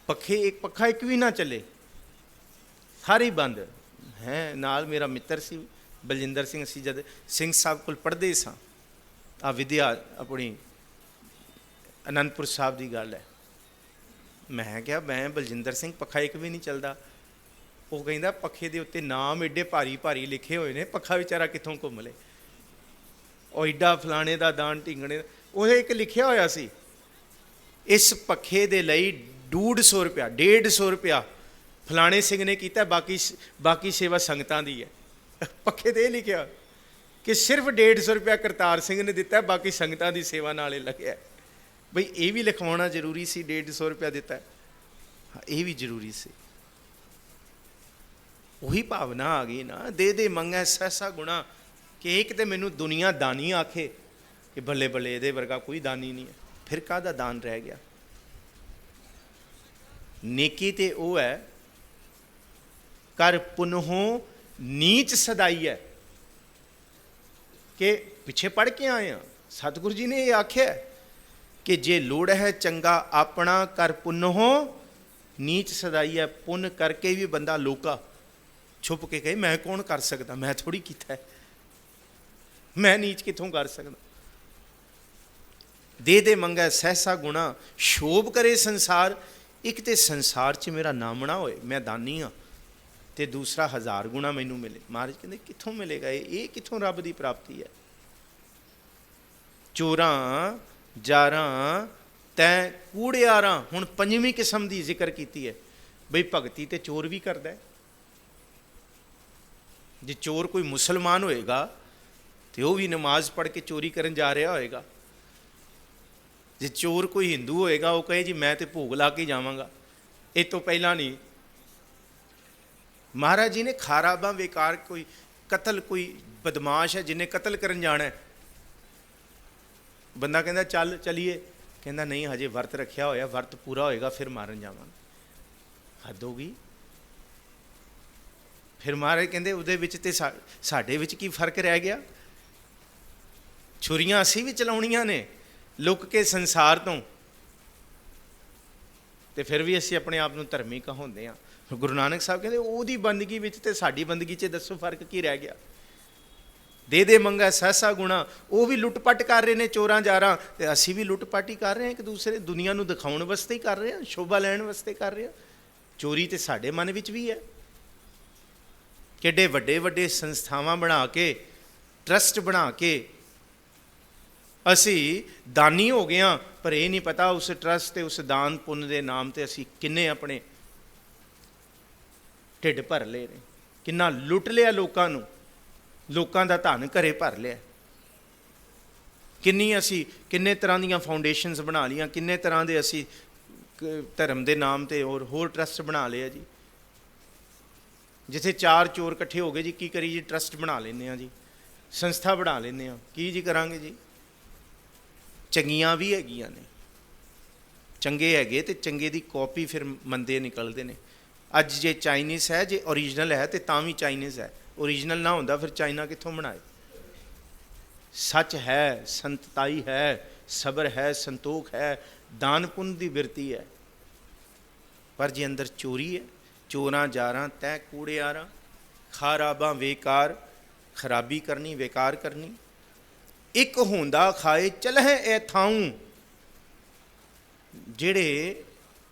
ਪੱਖਾ ਇੱਕ ਵੀ ਨਾ ਚੱਲੇ, ਸਾਰੇ ਹੀ ਬੰਦ ਹੈ। ਨਾਲ ਮੇਰਾ ਮਿੱਤਰ ਸੀ ਬਲਜਿੰਦਰ ਸਿੰਘ। ਅਸੀਂ ਜਦ ਸਿੰਘ ਸਾਹਿਬ ਕੋਲ ਪੜ੍ਹਦੇ ਸਾਂ, ਆ ਵਿਦਿਆ ਆਪਣੀ ਅਨੰਦਪੁਰ ਸਾਹਿਬ ਦੀ ਗੱਲ ਹੈ। ਮੈਂ ਕਿਹਾ ਮੈਂ ਬਲਜਿੰਦਰ ਸਿੰਘ, ਪੱਖਾ ਇੱਕ ਵੀ ਨਹੀਂ ਚੱਲਦਾ। ਉਹ ਕਹਿੰਦਾ ਪੱਖੇ ਦੇ ਉੱਤੇ ਨਾਮ ਏਡੇ ਭਾਰੀ ਭਾਰੀ ਲਿਖੇ ਹੋਏ ਨੇ, ਪੱਖਾ ਵਿਚਾਰਾ ਕਿੱਥੋਂ ਘੁੰਮ ਲੇ। ਉਹ ਏਡਾ ਫਲਾਣੇ ਦਾ ਦਾਨ, ਢਿੰਗਣੇ। ਉਹ ਇੱਕ ਲਿਖਿਆ ਹੋਇਆ ਸੀ, ਇਸ ਪੱਖੇ ਦੇ ਲਈ 150 ਰੁਪਇਆ 150 ਰੁਪਇਆ ਫਲਾਣੇ ਸਿੰਘ ਨੇ ਕੀਤਾ, ਬਾਕੀ ਸੇਵਾ ਸੰਗਤਾਂ ਦੀ ਹੈ। ਪੱਖੇ 'ਤੇ ਇਹ ਲਿਖਿਆ ਕਿ ਸਿਰਫ 150 ਰੁਪਇਆ ਕਰਤਾਰ ਸਿੰਘ ਨੇ ਦਿੱਤਾ, ਬਾਕੀ ਸੰਗਤਾਂ ਦੀ ਸੇਵਾ ਨਾਲ ਇਹ ਲੱਗਿਆ। ਬਈ ਇਹ ਵੀ ਲਿਖਵਾਉਣਾ ਜ਼ਰੂਰੀ ਸੀ, 150 ਰੁਪਇਆ ਦਿੱਤਾ। ਹਾਂ, ਇਹ ਵੀ ਜ਼ਰੂਰੀ ਸੀ। ਉਹੀ ਭਾਵਨਾ ਆ ਗਈ ਨਾ, ਦੇ ਦੇ ਮੰਗੈ ਸਹਿਸਾ ਗੁਣਾ, ਕਿ ਇੱਕ ਤੇ ਮੈਨੂੰ ਦੁਨੀਆ ਦਾਨੀ ਆਖੇ ਕਿ ਬੱਲੇ ਬੱਲੇ ਇਹਦੇ ਵਰਗਾ ਕੋਈ ਦਾਨੀ ਨਹੀਂ ਹੈ, ਫਿਰ ਕਾਹਦਾ ਦਾਨ ਰਹਿ ਗਿਆ। ਨੇਕੀ ਤੇ ਉਹ ਹੈ ਕਰ ਪੁਨਹੁ ਨੀਚ ਸਦਾਈ ਹੈ, ਕਿ ਪਿੱਛੇ ਪੜ੍ਹ ਕੇ ਆਏ ਹਾਂ ਸਤਿਗੁਰੂ ਜੀ ਨੇ ਇਹ ਆਖਿਆ ਕਿ ਜੇ ਲੋੜ ਹੈ ਚੰਗਾ ਆਪਣਾ ਕਰ ਪੁਨਹੁ ਨੀਚ ਸਦਾਈ ਹੈ। ਪੁੰਨ ਕਰਕੇ ਵੀ ਬੰਦਾ ਲੋਕਾ ਛੁਪ ਕੇ ਕਹੇ ਮੈਂ ਕੌਣ ਕਰ ਸਕਦਾ, ਮੈਂ ਥੋੜੀ ਕੀਤਾ ਹੈ, ਮੈਂ ਨੀਚ ਕਿੱਥੋਂ ਕਰ ਸਕਦਾ। ਦੇ ਦੇ ਮੰਗੈ ਸਹਿਸਾ ਗੁਣਾ, ਸ਼ੋਭ ਕਰੇ ਸੰਸਾਰ। ਇੱਕ ਤੇ ਸੰਸਾਰ 'ਚ ਮੇਰਾ ਨਾਮ ਨਾ ਹੋਏ, ਮੈਂ ਦਾਨੀ ਹਾਂ, ਤੇ ਦੂਸਰਾ 1000 ਗੁਣਾ ਮੈਨੂੰ ਮਿਲੇ। ਮਹਾਰਾਜ ਕਹਿੰਦੇ ਕਿੱਥੋਂ ਮਿਲੇਗਾ ਇਹ ਕਿੱਥੋਂ ਰੱਬ ਦੀ ਪ੍ਰਾਪਤੀ ਹੈ। ਚੋਰਾਂ ਜਾਰਾਂ ਤੈਂ ਕੂੜਿਆਰਾਂ, ਹੁਣ ਪੰਜਵੀਂ ਕਿਸਮ ਦੀ ਜ਼ਿਕਰ ਕੀਤੀ ਹੈ ਬਈ ਭਗਤੀ ਤੇ ਚੋਰ ਵੀ ਕਰਦਾ ਹੈ। ਜੇ ਚੋਰ ਕੋਈ ਮੁਸਲਮਾਨ ਹੋਏਗਾ ਤੇ ਉਹ ਵੀ ਨਮਾਜ਼ ਪੜ੍ਹ ਕੇ ਚੋਰੀ ਕਰਨ ਜਾ ਰਿਹਾ ਹੋਏਗਾ। ਜੇ ਚੋਰ ਕੋਈ ਹਿੰਦੂ ਹੋਏਗਾ ਉਹ ਕਹੇ ਜੀ ਮੈਂ ਤੇ ਭੋਗ ਲਾ ਕੇ ਜਾਵਾਂਗਾ, ਇਹ ਤੋਂ ਪਹਿਲਾਂ ਨਹੀਂ। ਮਹਾਰਾਜ ਜੀ ਨੇ ਖਾਰਾਬਾਂ ਬੇਕਾਰ, ਕੋਈ ਕਤਲ, ਕੋਈ ਬਦਮਾਸ਼ ਹੈ ਜਿਹਨੇ ਕਤਲ ਕਰਨ ਜਾਣਾ ਹੈ, ਬੰਦਾ ਕਹਿੰਦਾ ਚੱਲ ਚਲੀਏ, ਕਹਿੰਦਾ ਨਹੀਂ ਹਜੇ ਵਰਤ ਰੱਖਿਆ ਹੋਇਆ, ਵਰਤ ਪੂਰਾ ਹੋਏਗਾ ਫਿਰ ਮਾਰਨ ਜਾਵਾਂਗੇ। ਹੱਦ ਹੋ ਗਈ। ਫਿਰ ਮਹਾਰਾਜ ਕਹਿੰਦੇ ਉਹਦੇ ਵਿੱਚ ਤੇ ਸਾਡੇ ਵਿੱਚ ਕੀ ਫਰਕ ਰਹਿ ਗਿਆ। ਛੁਰੀਆਂ ਅਸੀਂ ਵੀ ਚਲਾਉਣੀਆਂ ਨੇ ਲੁੱਕ ਕੇ ਸੰਸਾਰ ਤੋਂ, ਤੇ ਫਿਰ ਵੀ ਅਸੀਂ ਆਪਣੇ ਆਪ ਨੂੰ ਧਰਮੀ ਕਹਾਉਂਦੇ ਹਾਂ। ਗੁਰੂ ਨਾਨਕ ਸਾਹਿਬ ਕਹਿੰਦੇ ਉਹਦੀ ਬੰਦਗੀ ਵਿੱਚ ਤੇ ਸਾਡੀ ਬੰਦਗੀ 'ਚ ਦੱਸੋ ਫਰਕ ਕੀ ਰਹਿ ਗਿਆ। ਦੇ ਦੇ ਮੰਗਾ ਸਹਿਸਾ ਗੁਣਾ, ਉਹ ਵੀ ਲੁੱਟ ਪੱਟ ਕਰ ਰਹੇ ਨੇ ਚੋਰਾਂ ਜਾਰਾਂ, ਤੇ ਅਸੀਂ ਵੀ ਲੁੱਟ ਪੱਟ ਹੀ ਕਰ ਰਹੇ ਹਾਂ ਇੱਕ ਦੂਸਰੇ, ਦੁਨੀਆ ਨੂੰ ਦਿਖਾਉਣ ਵਾਸਤੇ ਹੀ ਕਰ ਰਹੇ ਹਾਂ, ਸ਼ੋਭਾ ਲੈਣ ਵਾਸਤੇ ਕਰ ਰਹੇ ਹਾਂ। ਚੋਰੀ ਤੇ ਸਾਡੇ ਮਨ ਵਿੱਚ ਵੀ ਹੈ। ਕਿੱਡੇ ਵੱਡੇ ਵੱਡੇ ਸੰਸਥਾਵਾਂ ਬਣਾ ਕੇ, ਟਰਸਟ ਬਣਾ ਕੇ ਅਸੀਂ ਦਾਨੀ ਹੋ ਗਏ ਹਾਂ, ਪਰ ਇਹ ਨਹੀਂ ਪਤਾ ਉਸ ਟਰਸਟ ਤੇ ਉਸ ਦਾਨ ਪੁੰਨ ਦੇ ਨਾਮ ਤੇ ਅਸੀਂ ਕਿੰਨੇ ਆਪਣੇ ਢਿੱਡ ਭਰ ਲਏ ਨੇ, ਕਿੰਨਾ ਲੁੱਟ ਲਿਆ ਲੋਕਾਂ ਨੂੰ, ਲੋਕਾਂ ਦਾ ਧਨ ਘਰੇ ਭਰ ਲਿਆ। ਕਿੰਨੇ ਤਰ੍ਹਾਂ ਦੀਆਂ ਫਾਊਂਡੇਸ਼ਨਸ ਬਣਾ ਲਈਆਂ, ਕਿੰਨੇ ਤਰ੍ਹਾਂ ਦੇ ਅਸੀਂ ਧਰਮ ਦੇ ਨਾਮ ਤੇ ਹੋਰ ਟਰਸਟ ਬਣਾ ਲਿਆ ਜੀ। ਜਿੱਥੇ 4 ਚੋਰ ਇਕੱਠੇ ਹੋ ਗਏ ਜੀ, ਕੀ ਕਰੀ ਜੀ, ਟਰਸਟ ਬਣਾ ਲੈਂਦੇ ਹਾਂ ਜੀ, ਸੰਸਥਾ ਬਣਾ ਲੈਂਦੇ ਹਾਂ, ਕੀ ਜੀ ਕਰਾਂਗੇ ਜੀ। ਚੰਗੀਆਂ ਵੀ ਹੈਗੀਆਂ ਨੇ, ਚੰਗੇ ਹੈਗੇ ਤੇ ਚੰਗੇ ਦੀ ਕਾਪੀ ਫਿਰ ਮੰਦੇ ਨਿਕਲਦੇ ਨੇ। ਅੱਜ ਜੇ ਚਾਈਨੀਜ਼ ਹੈ, ਜੇ ਓਰੀਜਨਲ ਹੈ ਤੇ ਤਾਂ ਵੀ ਚਾਈਨੀਜ਼ ਹੈ, ਓਰੀਜਨਲ ਨਾ ਹੁੰਦਾ ਫਿਰ ਚਾਈਨਾ ਕਿੱਥੋਂ ਬਣਾਏ। ਸੱਚ ਹੈ, ਸੰਤਤਾਈ ਹੈ, ਸਬਰ ਹੈ, ਸੰਤੋਖ ਹੈ, ਦਾਨ ਪੁੰਨ ਦੀ ਬਿਰਤੀ ਹੈ। ਪਰ ਜੇ ਅੰਦਰ ਚੋਰੀ ਹੈ, ਚੋਰਾਂ ਜਾਰਾਂ ਤੈਂ ਕੂੜਿਆਰਾਂ, ਖਾਰਾਬਾਂ ਵੇਕਾਰ, ਖਰਾਬੀ ਕਰਨੀ, ਵੇਕਾਰ ਕਰਨੀ। ਇੱਕ ਹੁੰਦਾ ਖਾਏ ਚਲਹਿ ਐ ਥਾਊਂ। ਜਿਹੜੇ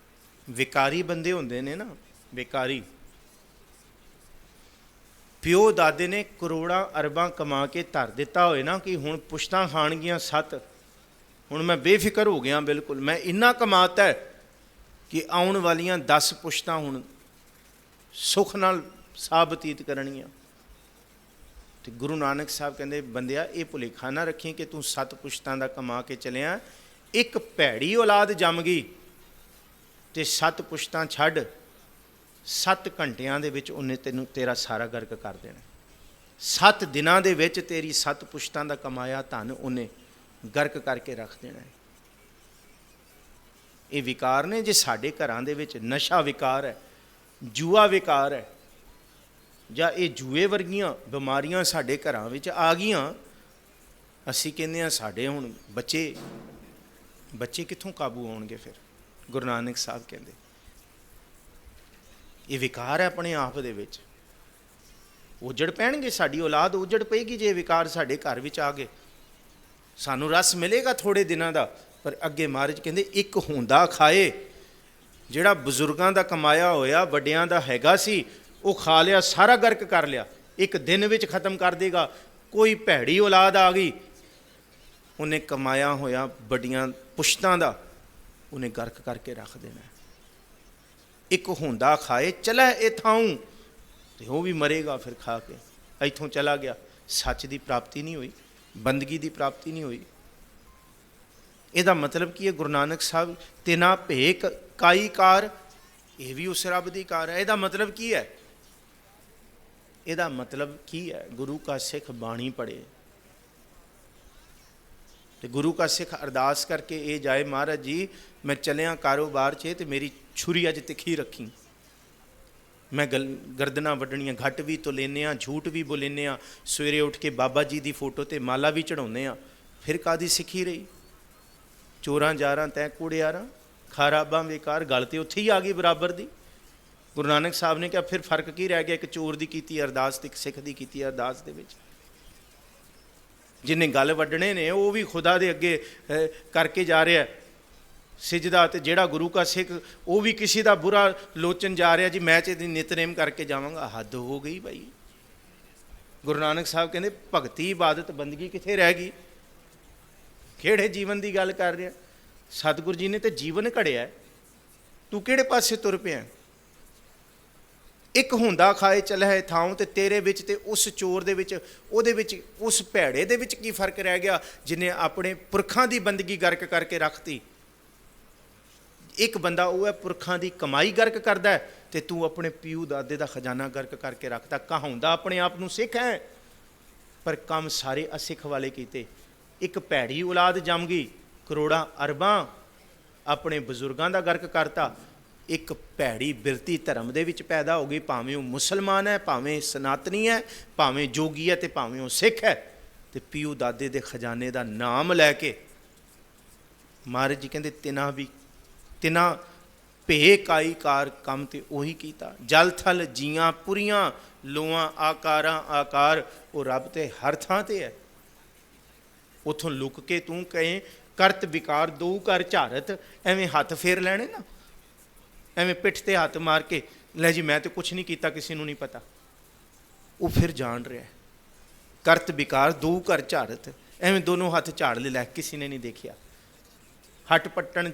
ਵਿਕਾਰੀ ਬੰਦੇ ਹੁੰਦੇ ਨੇ ਨਾ, ਵਿਕਾਰੀ, ਪਿਓ ਦਾਦੇ ਨੇ ਕਰੋੜਾਂ ਅਰਬਾਂ ਕਮਾ ਕੇ ਧਰ ਦਿੱਤਾ ਹੋਏ ਨਾ ਕਿ ਹੁਣ ਪੁਸ਼ਤਾਂ ਖਾਣਗੀਆਂ 7, ਹੁਣ ਮੈਂ ਬੇਫਿਕਰ ਹੋ ਗਿਆ ਬਿਲਕੁਲ, ਮੈਂ ਇੰਨਾ ਕਮਾਤਾ ਕਿ ਆਉਣ ਵਾਲੀਆਂ 10 ਪੁਸ਼ਤਾਂ ਹੁਣ ਸੁੱਖ ਨਾਲ ਸਾਹ ਬਤੀਤ ਕਰਨਗੀਆਂ। ਤੇ ਗੁਰੂ ਨਾਨਕ ਸਾਹਿਬ ਕਹਿੰਦੇ ਬੰਦਿਆ ਇਹ ਭੁਲੇਖਾ ਨਾ ਰੱਖੀ ਕਿ ਤੂੰ 7 ਪੁਸ਼ਤਾਂ ਦਾ ਕਮਾ ਕੇ ਚਲਿਆ, ਇੱਕ ਭੈੜੀ ਔਲਾਦ ਜੰਮ ਗਈ ਤੇ 7 ਪੁਸ਼ਤਾਂ ਛੱਡ 7 ਘੰਟਿਆਂ ਦੇ ਵਿੱਚ ਉਹਨੇ ਤੇਰਾ ਸਾਰਾ ਗਰਕ ਕਰ ਦੇਣਾ। 7 ਦਿਨਾਂ ਦੇ ਵਿੱਚ ਤੇਰੀ 7 ਪੁਸ਼ਤਾਂ ਦਾ ਕਮਾਇਆ ਧਨ ਉਹਨੇ ਗਰਕ ਕਰਕੇ ਰੱਖ ਦੇਣਾ ਹੈ। ਇਹ ਵਿਕਾਰ ਨੇ। ਜੇ ਸਾਡੇ ਘਰਾਂ ਦੇ ਵਿੱਚ ਨਸ਼ਾ ਵਿਕਾਰ ਹੈ, ਜੂਆ ਵਿਕਾਰ ਹੈ, ਜਾਂ ਇਹ ਜੂਏ ਵਰਗੀਆਂ ਬਿਮਾਰੀਆਂ ਸਾਡੇ ਘਰਾਂ ਵਿੱਚ ਆ ਗਈਆਂ, ਅਸੀਂ ਕਹਿੰਦੇ ਹਾਂ ਸਾਡੇ ਹੁਣ ਬੱਚੇ ਕਿੱਥੋਂ ਕਾਬੂ ਆਉਣਗੇ। ਫਿਰ ਗੁਰੂ ਨਾਨਕ ਸਾਹਿਬ ਕਹਿੰਦੇ ਇਹ ਵਿਕਾਰ ਹੈ ਆਪਣੇ ਆਪ ਦੇ ਵਿੱਚ, ਉਜੜ ਪੈਣਗੇ, ਸਾਡੀ ਔਲਾਦ ਉਜੜ ਪਏਗੀ ਜੇ ਵਿਕਾਰ ਸਾਡੇ ਘਰ ਵਿੱਚ ਆ ਗਏ। ਸਾਨੂੰ ਰਸ ਮਿਲੇਗਾ ਥੋੜ੍ਹੇ ਦਿਨਾਂ ਦਾ, ਪਰ ਅੱਗੇ ਮਹਾਰਾਜ ਕਹਿੰਦੇ ਇੱਕ ਹੁੰਦਾ ਖਾਏ। ਜਿਹੜਾ ਬਜ਼ੁਰਗਾਂ ਦਾ ਕਮਾਇਆ ਹੋਇਆ, ਵੱਡਿਆਂ ਦਾ ਹੈਗਾ ਸੀ, ਉਹ ਖਾ ਲਿਆ, ਸਾਰਾ ਗਰਕ ਕਰ ਲਿਆ, ਇੱਕ ਦਿਨ ਵਿੱਚ ਖਤਮ ਕਰ ਦੇਗਾ। ਕੋਈ ਭੈੜੀ ਔਲਾਦ ਆ ਗਈ, ਉਹਨੇ ਕਮਾਇਆ ਹੋਇਆ ਵੱਡੀਆਂ ਪੁਸ਼ਤਾਂ ਦਾ ਉਹਨੇ ਗਰਕ ਕਰਕੇ ਰੱਖ ਦੇਣਾ। ਇੱਕ ਹੁੰਦਾ ਖਾਏ ਚਲੈ ਇਹ ਥਾਊਂ, ਤੇ ਉਹ ਵੀ ਮਰੇਗਾ ਫਿਰ ਖਾ ਕੇ, ਇੱਥੋਂ ਚਲਾ ਗਿਆ। ਸੱਚ ਦੀ ਪ੍ਰਾਪਤੀ ਨਹੀਂ ਹੋਈ, ਬੰਦਗੀ ਦੀ ਪ੍ਰਾਪਤੀ ਨਹੀਂ ਹੋਈ। ਇਹਦਾ ਮਤਲਬ ਕੀ ਹੈ? ਗੁਰੂ ਨਾਨਕ ਸਾਹਿਬ ਤਿਨਾ ਭੇ ਕਾਈ ਕਾਰ, ਇਹ ਵੀ ਉਸ ਰੱਬ ਦੀ ਕਾਰ ਹੈ। ਇਹਦਾ ਮਤਲਬ ਕੀ ਹੈ? ਇਹਦਾ ਮਤਲਬ ਕੀ ਹੈ? ਗੁਰੂ ਕਾ ਸਿੱਖ ਬਾਣੀ ਪੜ੍ਹੇ ਤੇ ਗੁਰੂ ਕਾ ਸਿੱਖ ਅਰਦਾਸ ਕਰਕੇ ਇਹ ਜਾਏ, ਮਹਾਰਾਜ ਜੀ ਮੈਂ ਚੱਲਿਆ ਕਾਰੋਬਾਰ 'ਚ ਤੇ ਮੇਰੀ ਛੁਰੀ ਅੱਜ ਤਿੱਖੀ ਰੱਖੀ, ਮੈਂ ਗਰਦਨਾਂ ਵੱਢਣੀਆਂ, ਘੱਟ ਵੀ ਤੋਂ ਲੈਂਦੇ ਹਾਂ, ਝੂਠ ਵੀ ਬੋਲੇਂਦੇ ਹਾਂ, ਸਵੇਰੇ ਉੱਠ ਕੇ ਬਾਬਾ ਜੀ ਦੀ ਫੋਟੋ 'ਤੇ ਮਾਲਾ ਵੀ ਚੜਾਉਂਦੇ ਹਾਂ, ਫਿਰ ਕਾਹਦੀ ਸਿੱਖੀ ਰਹੀ? ਚੋਰਾਂ ਜਾਰਾਂ ਤੈਂ ਕੂੜਿਆਰਾਂ, ਖਰਾਬਾਂ ਬੇਕਾਰ, ਗੱਲ ਤੇ ਉੱਥੇ ਹੀ ਆ ਗਈ ਬਰਾਬਰ ਦੀ। ਗੁਰੂ ਨਾਨਕ ਸਾਹਿਬ ਨੇ ਕਿਹਾ ਫਿਰ ਫਰਕ ਕੀ ਰਹਿ ਗਿਆ? ਇੱਕ ਚੋਰ ਦੀ ਕੀਤੀ ਅਰਦਾਸ ਤੇ ਇੱਕ ਸਿੱਖ ਦੀ ਕੀਤੀ ਅਰਦਾਸ ਦੇ ਵਿੱਚ। ਜਿਹਨੇ ਗੱਲ ਵੱਢਣੇ ਨੇ ਉਹ ਵੀ ਖੁਦਾ ਦੇ ਅੱਗੇ ਕਰਕੇ ਜਾ ਰਿਹਾ ਸਿਜਦਾ, ਤੇ ਜਿਹੜਾ ਗੁਰੂ ਕਾ ਸਿੱਖ ਉਹ ਵੀ ਕਿਸੇ ਦਾ ਬੁਰਾ ਲੋਚਨ ਜਾ ਰਿਹਾ ਜੀ ਮੈਂ ਤੇ ਦੀ ਨਿਤਨੇਮ ਕਰਕੇ ਜਾਵਾਂਗਾ। ਹੱਦ ਹੋ ਗਈ ਭਾਈ। ਗੁਰੂ ਨਾਨਕ ਸਾਹਿਬ ਕਹਿੰਦੇ ਭਗਤੀ ਇਬਾਦਤ ਬੰਦਗੀ ਕਿੱਥੇ ਰਹਿ ਗਈ? ਕਿਹੜੇ ਜੀਵਨ ਦੀ ਗੱਲ ਕਰ ਰਿਹਾ? ਸਤਿਗੁਰੂ ਜੀ ਨੇ ਤੇ ਜੀਵਨ ਘੜਿਆ, ਤੂੰ ਕਿਹੜੇ ਪਾਸੇ ਤੁਰ ਪਿਆ? ਇੱਕ ਹੁੰਦਾ ਖਾਏ ਚਲੇ ਥਾਂ, ਤੇ ਤੇਰੇ ਵਿੱਚ ਤੇ ਉਸ ਚੋਰ ਦੇ ਵਿੱਚ, ਉਹਦੇ ਵਿੱਚ, ਉਸ ਭੈੜੇ ਦੇ ਵਿੱਚ ਕੀ ਫਰਕ ਰਹਿ ਗਿਆ ਜਿਹਨੇ ਆਪਣੇ ਪੁਰਖਾਂ ਦੀ ਬੰਦਗੀ ਗਰਕ ਕਰਕੇ ਰੱਖਤੀ? ਇੱਕ ਬੰਦਾ ਉਹ ਹੈ ਪੁਰਖਾਂ ਦੀ ਕਮਾਈ ਗਰਕ ਕਰਦਾ ਹੈ, ਤੇ ਤੂੰ ਆਪਣੇ ਪਿਓ ਦਾਦੇ ਦਾ ਖਜ਼ਾਨਾ ਗਰਕ ਕਰਕੇ ਰੱਖਦਾ। ਕਹਾਉਂਦਾ ਆਪਣੇ ਆਪ ਨੂੰ ਸਿੱਖ ਹੈ, ਪਰ ਕੰਮ ਸਾਰੇ ਅਸਿੱਖ ਵਾਲੇ ਕੀਤੇ। ਇੱਕ ਭੈੜੀ ਔਲਾਦ ਜੰਮ ਗਈ, ਕਰੋੜਾਂ ਅਰਬਾਂ ਆਪਣੇ ਬਜ਼ੁਰਗਾਂ ਦਾ ਗਰਕ ਕਰਤਾ। ਇੱਕ ਭੈੜੀ ਬਿਰਤੀ ਧਰਮ ਦੇ ਵਿੱਚ ਪੈਦਾ ਹੋ ਗਈ, ਭਾਵੇਂ ਉਹ ਮੁਸਲਮਾਨ ਹੈ, ਭਾਵੇਂ ਸਨਾਤਨੀ ਹੈ, ਭਾਵੇਂ ਜੋਗੀ ਹੈ, ਤੇ ਭਾਵੇਂ ਉਹ ਸਿੱਖ ਹੈ, ਤੇ ਪਿਓ ਦਾਦੇ ਦੇ ਖਜ਼ਾਨੇ ਦਾ ਨਾਮ ਲੈ ਕੇ ਮਹਾਰਾਜ ਜੀ ਕਹਿੰਦੇ ਤਿਨਾ ਭੇ ਕਾਈ ਕਾਰ, ਕੰਮ ਤੇ ਉਹੀ ਕੀਤਾ। ਜਲ ਥਲ ਜੀਆਂ ਪੁਰੀਆਂ ਲੋਆਂ ਆਕਾਰਾਂ ਆਕਾਰ, ਉਹ ਰੱਬ ਤੇ ਹਰ ਥਾਂ ਤੇ ਹੈ। ਉੱਥੋਂ ਲੁਕ ਕੇ ਤੂੰ ਕਹੇ ਕਰਤ ਵਿਕਾਰ ਦੋ ਕਰ ਝਾਰਤ, ਐਵੇਂ ਹੱਥ ਫੇਰ ਲੈਣੇ ਨਾ, ਐਵੇਂ ਪਿੱਠ ਤੇ ਹੱਥ ਮਾਰ ਕੇ ਲੈ ਜੀ ਮੈਂ ਤੇ ਕੁਛ ਨਹੀਂ ਕੀਤਾ, ਕਿਸੇ ਨੂੰ ਨਹੀਂ ਪਤਾ। ਉਹ ਫਿਰ ਜਾਣ ਰਿਹਾ ਕਰਤ ਵਿਕਾਰ ਦੋ ਕਰ ਝਾਰਤ, ਐਵੇਂ ਦੋਨੋਂ ਹੱਥ ਝਾੜ ਲੈ, ਕਿਸੇ ਨੇ ਨਹੀਂ ਦੇਖਿਆ। ਹੱਟ ਪੱਟਣ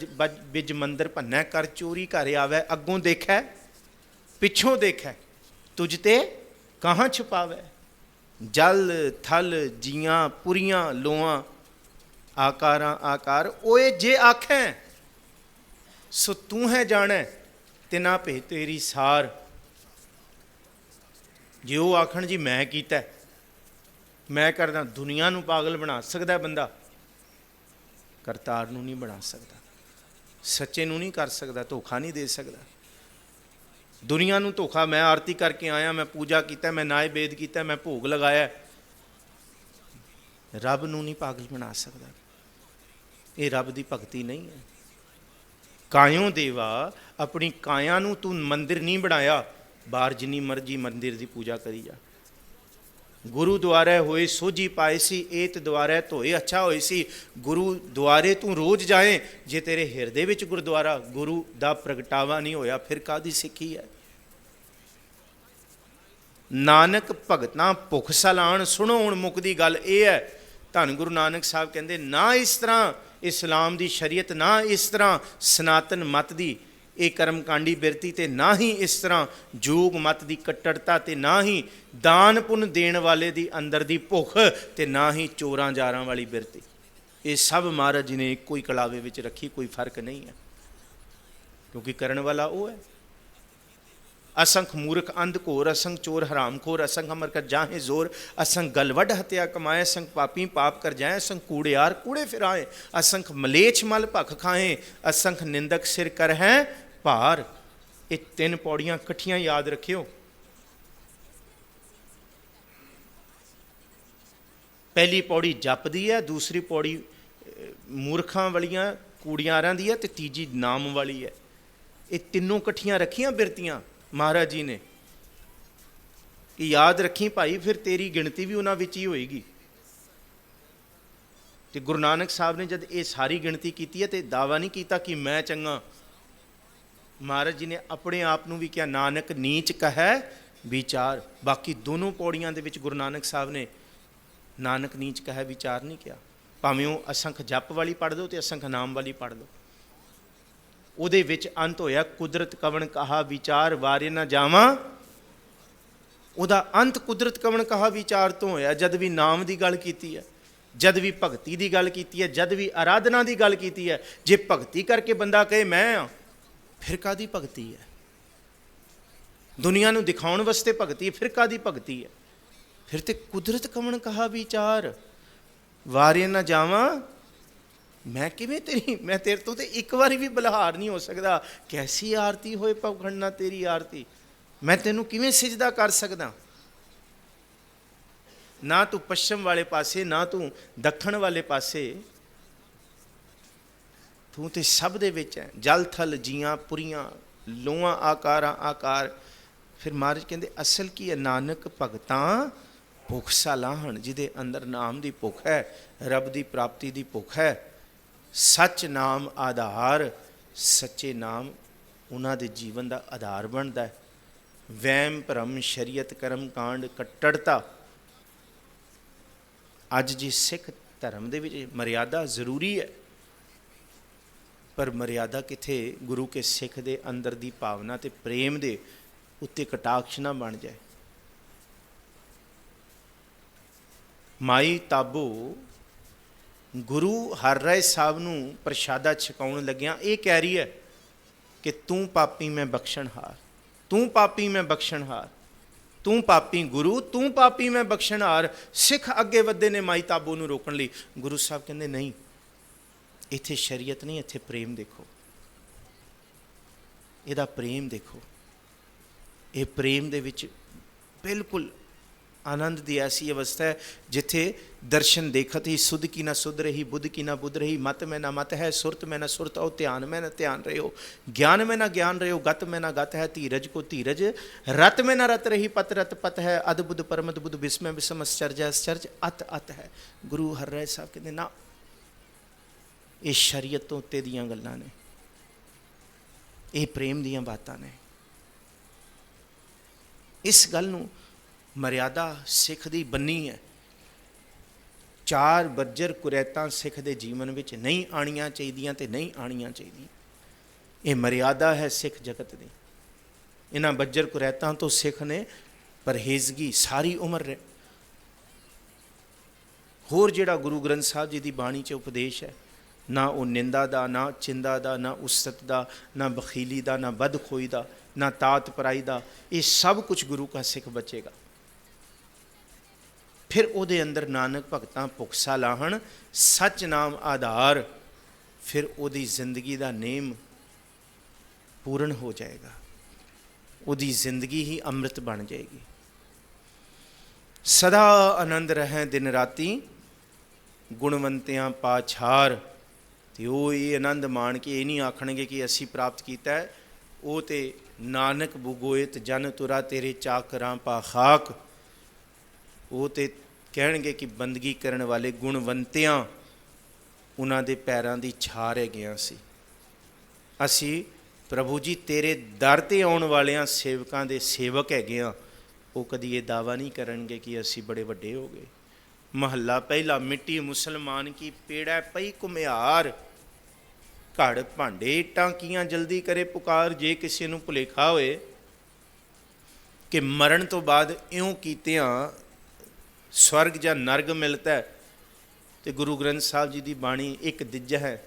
ਬਿਜ ਮੰਦਰ ਭੰਨੈ, ਕਰ ਚੋਰੀ ਘਰ ਆਵੈ, ਅੱਗੋਂ ਦੇਖੈ ਪਿੱਛੋਂ ਦੇਖੈ, ਤੁਝ ਤੇ ਕਹਾਂ ਛੁਪਾਵੈ। ਜਲ ਥਲ ਜੀਆਂ ਪੁਰੀਆਂ ਲੋਆਂ ਆਕਾਰਾਂ ਆਕਾਰ, ਓਏ ਜੇ ਆਖੈ ਸੋ ਤੂੰ ਹੈ ਜਾਣੈ, ਤਿਨਾ ਭੇ ਤੇਰੀ ਸਾਰ। ਜੇ ਉਹ ਆਖਣ ਜੀ ਮੈਂ ਕੀਤਾ, ਮੈਂ ਕਰਦਾ, ਦੁਨੀਆ ਨੂੰ ਪਾਗਲ ਬਣਾ ਸਕਦਾ ਬੰਦਾ, ਕਰਤਾਰ ਨੂੰ ਨਹੀਂ ਬਣਾ ਸਕਦਾ, ਸੱਚੇ ਨੂੰ ਨਹੀਂ ਕਰ ਸਕਦਾ, ਧੋਖਾ ਨਹੀਂ ਦੇ ਸਕਦਾ। ਦੁਨੀਆ ਨੂੰ ਧੋਖਾ, ਮੈਂ ਆਰਤੀ ਕਰਕੇ ਆਇਆ, ਮੈਂ ਪੂਜਾ ਕੀਤਾ, ਮੈਂ ਨਾਏ ਬੇਦ ਕੀਤਾ, ਮੈਂ ਭੋਗ ਲਗਾਇਆ, ਰੱਬ ਨੂੰ ਨਹੀਂ ਪਾਗਲ ਬਣਾ ਸਕਦਾ। ਇਹ ਰੱਬ ਦੀ ਭਗਤੀ ਨਹੀਂ ਹੈ। ਕਾਇਓ ਦੇਵਾ, ਆਪਣੀ ਕਾਇਆ ਨੂੰ ਤੂੰ ਮੰਦਿਰ ਨਹੀਂ ਬਣਾਇਆ, ਬਾਹਰ ਜਿੰਨੀ ਮਰਜ਼ੀ ਮੰਦਿਰ ਦੀ ਪੂਜਾ ਕਰੀ ਜਾ। ਗੁਰੂ ਦੁਆਰੇ ਹੋਏ ਸੋਝੀ ਪਾਏ ਸੀ, ਏਤ ਦੁਆਰੇ ਧੋਏ ਅੱਛਾ ਹੋਏ ਸੀ। ਗੁਰੂ ਦੁਆਰੇ ਤੂੰ ਰੋਜ਼ ਜਾਏ, ਜੇ ਤੇਰੇ ਹਿਰਦੇ ਵਿੱਚ ਗੁਰਦੁਆਰਾ ਗੁਰੂ ਦਾ ਪ੍ਰਗਟਾਵਾ ਨਹੀਂ ਹੋਇਆ, ਫਿਰ ਕਾਹਦੀ ਸਿੱਖੀ ਹੈ? ਨਾਨਕ ਭਗਤਾਂ ਭੁੱਖ ਸਲਾਣ, ਸੁਣੋ ਹੁਣ ਮੁੱਕਦੀ ਗੱਲ ਇਹ ਹੈ। ਧੰਨ ਗੁਰੂ ਨਾਨਕ ਸਾਹਿਬ ਕਹਿੰਦੇ ਨਾ ਇਸ ਤਰ੍ਹਾਂ ਇਸਲਾਮ ਦੀ ਸ਼ਰੀਅਤ, ਨਾ ਇਸ ਤਰ੍ਹਾਂ ਸਨਾਤਨ ਮਤ ਦੀ ਇਹ ਕਰਮਕਾਂਡੀ ਬਿਰਤੀ, ਤੇ ਨਾ ਹੀ ਇਸ ਤਰ੍ਹਾਂ ਜੋਗ ਮਤ ਦੀ ਕੱਟੜਤਾ, ਤੇ ਨਾ ਹੀ ਦਾਨ ਪੁੰਨ ਦੇਣ ਵਾਲੇ ਦੀ ਅੰਦਰ ਦੀ ਭੁੱਖ, ਤੇ ਨਾ ਹੀ ਚੋਰਾਂ ਜਾਰਾਂ ਵਾਲੀ ਬਿਰਤੀ। ਇਹ ਸਭ ਮਹਾਰਾਜ ਜੀ ਨੇ ਇੱਕੋ ਹੀ ਕਲਾਵੇ ਵਿੱਚ ਰੱਖੀ, ਕੋਈ ਫਰਕ ਨਹੀਂ ਹੈ, ਕਿਉਂਕਿ ਕਰਨ ਵਾਲਾ ਉਹ ਹੈ। असंख मूर्ख अंध घोर, असंख चोर हराम खोर, असंख अमर कर जाहे जोर, असंख गलवड हत्या कमाए, असंख पापी पाप कर जाए, असंख कूड़ेयार कूड़े फिराए, असंख मलेच्छ मल भख खाए, असंख निंदक सिर कर हैं भार। ये तीन पौड़ियां इकट्ठियां याद रखियो। पहली पौड़ी जप दी है, दूसरी पौड़ी मूर्खां वालियां कूड़ियारां दी है, ते तीजी नाम वाली है। ये तीनों इकट्ठियां रखियां बिरतियां महाराज जी ने कि याद रखी भाई, फिर तेरी गिणती भी उन्हां विच ही होएगी। ते गुरु नानक साहब ने जब ये सारी गिणती की है तो दावा नहीं किया कि मैं चंगा। महाराज जी ने अपने आप को भी क्या नानक नीच कहे विचार। बाकी दोनों पौड़ियां दे विच गुरु नानक साहब ने नानक नीच कहे विचार नहीं किया। भावें वो असंख जप वाली पढ़ दो तो असंख नाम वाली पढ़ दो, उहदे विच अंत होया कुदरत कवन कहा विचार वारे ना जावां। उहदा अंत कुदरत कवन कहा विचार तो होया जद भी नाम की गल कीती है। ਜਦ ਵੀ ਭਗਤੀ ਦੀ ਗੱਲ ਕੀਤੀ ਹੈ, ਜਦ ਵੀ ਆਰਾਧਨਾ ਦੀ ਗੱਲ ਕੀਤੀ ਹੈ, ਜੇ ਭਗਤੀ ਕਰਕੇ ਬੰਦਾ ਕਹੇ ਮੈਂ ਆ, ਫਿਰ ਕਾਹਦੀ ਭਗਤੀ ਹੈ? ਦੁਨੀਆ ਨੂੰ ਦਿਖਾਉਣ ਵਾਸਤੇ ਭਗਤੀ, ਫਿਰ ਕਾਹਦੀ ਭਗਤੀ ਹੈ? ਫਿਰ ਤੇ ਕੁਦਰਤ ਕਵਣ ਕਹਾ ਵਿਚਾਰ, ਵਾਰੇ ਨਾ ਜਾਵਾਂ ਮੈਂ ਕਿਵੇਂ ਤੇਰੀ, ਮੈਂ ਤੇਰੇ ਤੋਂ ਤੇ ਇੱਕ ਵਾਰੀ ਵੀ ਬਲਿਹਾਰ ਨਹੀਂ ਹੋ ਸਕਦਾ। ਕੈਸੀ ਆਰਤੀ ਹੋਏ ਪਵਖੰਡ ਤੇਰੀ ਆਰਤੀ, ਮੈਂ ਤੈਨੂੰ ਕਿਵੇਂ ਸਿਜਦਾ ਕਰ ਸਕਦਾ? ਨਾ ਤੂੰ ਪੱਛਮ ਵਾਲੇ ਪਾਸੇ, ਨਾ ਤੂੰ ਦੱਖਣ ਵਾਲੇ ਪਾਸੇ, ਤੂੰ ਤੇ ਸਭ ਦੇ ਵਿੱਚ ਹੈ। ਜਲ ਥਲ ਜੀਆਂ ਪੁਰੀਆਂ, ਲੋਆਂ ਆਕਾਰਾਂ ਆਕਾਰ। ਫਿਰ ਮਹਾਰਾਜ ਕਹਿੰਦੇ ਅਸਲ ਕੀ ਹੈ? ਨਾਨਕ ਭਗਤਾਂ ਭੁੱਖ ਸਲਾਹਣ, ਜਿਹਦੇ ਅੰਦਰ ਨਾਮ ਦੀ ਭੁੱਖ ਹੈ, ਰੱਬ ਦੀ ਪ੍ਰਾਪਤੀ ਦੀ ਭੁੱਖ ਹੈ। ਸੱਚ ਨਾਮ ਆਧਾਰ, ਸੱਚੇ ਨਾਮ ਉਹਨਾਂ ਦੇ ਜੀਵਨ ਦਾ ਆਧਾਰ ਬਣਦਾ ਹੈ। ਵਹਿਮ ਭਰਮ ਸ਼ਰੀਅਤ ਕਰਮ ਕਾਂਡ ਕੱਟੜਤਾ। ਅੱਜ ਜੀ ਸਿੱਖ ਧਰਮ ਦੇ ਵਿੱਚ ਮਰਿਆਦਾ ਜ਼ਰੂਰੀ ਹੈ, ਪਰ ਮਰਿਆਦਾ ਕਿੱਥੇ ਗੁਰੂ ਕੇ ਸਿੱਖ ਦੇ ਅੰਦਰ ਦੀ ਭਾਵਨਾ ਤੇ ਪ੍ਰੇਮ ਦੇ ਉੱਤੇ ਕਟਾਕਸ਼ ਨਾ ਬਣ ਜਾਏ। ਮਾਈ ਤਾਬੋ ਗੁਰੂ ਹਰ ਰਾਏ ਸਾਹਿਬ ਨੂੰ ਪ੍ਰਸ਼ਾਦਾ ਛਕਾਉਣ ਲੱਗਿਆਂ ਇਹ ਕਹਿ ਰਹੀ ਹੈ ਕਿ ਤੂੰ ਪਾਪੀ ਮੈਂ ਬਖਸ਼ਣਹਾਰ, ਤੂੰ ਪਾਪੀ ਮੈਂ ਬਖਸ਼ਣਹਾਰ, ਤੂੰ ਪਾਪੀ ਗੁਰੂ, ਤੂੰ ਪਾਪੀ ਮੈਂ ਬਖਸ਼ਣਹਾਰ। ਸਿੱਖ ਅੱਗੇ ਵੱਧੇ ਨੇ ਮਾਈ ਤਾਬੋ ਨੂੰ ਰੋਕਣ ਲਈ। ਗੁਰੂ ਸਾਹਿਬ ਕਹਿੰਦੇ ਨਹੀਂ, ਇੱਥੇ ਸ਼ਰੀਅਤ ਨਹੀਂ, ਇੱਥੇ ਪ੍ਰੇਮ ਦੇਖੋ, ਇਹਦਾ ਪ੍ਰੇਮ ਦੇਖੋ। ਇਹ ਪ੍ਰੇਮ ਦੇ ਵਿੱਚ ਬਿਲਕੁਲ ਆਨੰਦ ਦੀ ਐਸੀ ਅਵਸਥਾ ਹੈ ਜਿੱਥੇ ਦਰਸ਼ਨ ਦੇਖਤ ਹੀ ਸੁਧ ਕੀ ਨਾ ਸੁਧ ਰਹੀ, ਬੁੱਧ ਕੀ ਨਾ ਬੁੱਧ ਰਹੀ, ਮਤ ਮੈਂ ਨਾ ਮਤ ਹੈ, ਸੁਰਤ ਮੈਂ ਨਾ ਸੁਰਤ ਹੋ, ਧਿਆਨ ਮੈਂ ਨਾ ਧਿਆਨ ਰਹੇ ਹੋ, ਗਿਆਨ ਮੈਂ ਨਾ ਗਿਆਨ ਰਹੇ ਹੋ, ਗਤ ਮੈਂ ਨਾ ਗਤ ਹੈ, ਧੀਰਜ ਕੋ ਧੀਰਜ, ਰਤ ਮੈਂ ਨਾ ਰਤ ਰਹੀ, ਪਤ ਰਤ ਪਤ ਹੈ, ਅਦ ਬੁੱਧ ਪਰਮਤ ਬੁੱਧ ਵਿਸਮੈ ਵਿਸਮ ਅਸਚਰਜ ਅਸਚਰਜ ਅਤ ਅਤ ਹੈ। ਗੁਰੂ ਹਰ ਰਾਏ ਸਾਹਿਬ ਕਹਿੰਦੇ ਨਾ, ਇਹ ਸ਼ਰੀਅਤ ਤੋਂ ਉੱਤੇ ਦੀਆਂ ਗੱਲਾਂ ਨੇ, ਇਹ ਪ੍ਰੇਮ ਦੀਆਂ ਬਾਤਾਂ ਨੇ। ਇਸ ਗੱਲ ਨੂੰ ਮਰਿਆਦਾ ਸਿੱਖ ਦੀ ਬੰਨੀ ਹੈ। ਚਾਰ ਬੱਜਰ ਕੁਰੈਤਾਂ ਸਿੱਖ ਦੇ ਜੀਵਨ ਵਿੱਚ ਨਹੀਂ ਆਣੀਆਂ ਚਾਹੀਦੀਆਂ ਤੇ ਨਹੀਂ ਆਣੀਆਂ ਚਾਹੀਦੀਆਂ। ਇਹ ਮਰਿਆਦਾ ਹੈ ਸਿੱਖ ਜਗਤ ਦੀ। ਇਹਨਾਂ ਬੱਜਰ ਕੁਰੈਤਾਂ ਤੋਂ ਸਿੱਖ ਨੇ ਪਰਹੇਜ਼ਗੀ ਸਾਰੀ ਉਮਰ ਰਹੇ। ਹੋਰ ਜਿਹੜਾ ਗੁਰੂ ਗ੍ਰੰਥ ਸਾਹਿਬ ਜੀ ਦੀ ਬਾਣੀ 'ਚ ਉਪਦੇਸ਼ ਹੈ, ਨਾ ਉਹ ਨਿੰਦਾ ਦਾ, ਨਾ ਚਿੰਦਾ ਦਾ, ਨਾ ਉਸਤ ਦਾ, ਨਾ ਬਖੀਲੀ ਦਾ, ਨਾ ਬਦਖੋਈ ਦਾ, ਨਾ ਤਾਤ ਪਰਾਈ ਦਾ। ਇਹ ਸਭ ਕੁਝ ਗੁਰੂ ਕਾ ਸਿੱਖ ਬਚੇਗਾ। ਫਿਰ ਉਹਦੇ ਅੰਦਰ ਨਾਨਕ ਭਗਤਾਂ ਭੁੱਖ ਸਲਾਹਣ, ਸੱਚ ਨਾਮ ਆਧਾਰ। ਫਿਰ ਉਹਦੀ ਜ਼ਿੰਦਗੀ ਦਾ ਨੇਮ ਪੂਰਨ ਹੋ ਜਾਏਗਾ, ਉਹਦੀ ਜ਼ਿੰਦਗੀ ਹੀ ਅੰਮ੍ਰਿਤ ਬਣ ਜਾਏਗੀ। ਸਦਾ ਆਨੰਦ ਰਹੇ ਦਿਨ ਰਾਤੀ, ਗੁਣਵੰਤਿਆਂ ਪਾਛਾਰ। ਤੇ ਉਹ ਇਹ ਆਨੰਦ ਮਾਣ ਕੇ ਇਹ ਨਹੀਂ ਆਖਣਗੇ ਕਿ ਅਸੀਂ ਪ੍ਰਾਪਤ ਕੀਤਾ ਹੈ। ਉਹ ਤੇ ਨਾਨਕ ਬੁਗੋਇਤ ਜਨ ਤੁਰਾ ਤੇਰੇ ਚਾਕਰਾਂ ਪਾ ਖਾਕ। ਉਹ ਤੇ ਕਹਿਣਗੇ ਕਿ ਬੰਦਗੀ ਕਰਨ ਵਾਲੇ ਗੁਣਵੰਤਿਆਂ, ਉਹਨਾਂ ਦੇ ਪੈਰਾਂ ਦੀ ਛਾਰ ਹੈਗੀਆਂ ਸੀ। ਅਸੀਂ ਪ੍ਰਭੂ ਜੀ ਤੇਰੇ ਦਰ 'ਤੇ ਆਉਣ ਵਾਲਿਆਂ ਸੇਵਕਾਂ ਦੇ ਸੇਵਕ ਹੈਗੇ ਹਾਂ। ਉਹ ਕਦੀ ਇਹ ਦਾਵਾ ਨਹੀਂ ਕਰਨਗੇ ਕਿ ਅਸੀਂ ਬੜੇ ਵੱਡੇ ਹੋ ਗਏ। ਮਹੱਲਾ ਪਹਿਲਾ। ਮਿੱਟੀ ਮੁਸਲਮਾਨ ਕੀ ਪੇੜਾ ਪਈ ਘੁਮਿਆਰ, ਘੜ ਭਾਂਡੇ ਇੱਟਾਂ ਕੀਆਂ ਜਲਦੀ ਕਰੇ ਪੁਕਾਰ। ਜੇ ਕਿਸੇ ਨੂੰ ਭੁਲੇਖਾ ਹੋਏ ਕਿ ਮਰਨ ਤੋਂ ਬਾਅਦ ਇਉਂ ਕੀਤਿਆਂ ਸਵਰਗ ਜਾਂ ਨਰਗ ਮਿਲਦਾ ਹੈ, ਤੇ ਗੁਰੂ ਗ੍ਰੰਥ ਸਾਹਿਬ ਜੀ ਦੀ ਬਾਣੀ ਇੱਕ ਦਿੱਜ ਹੈ,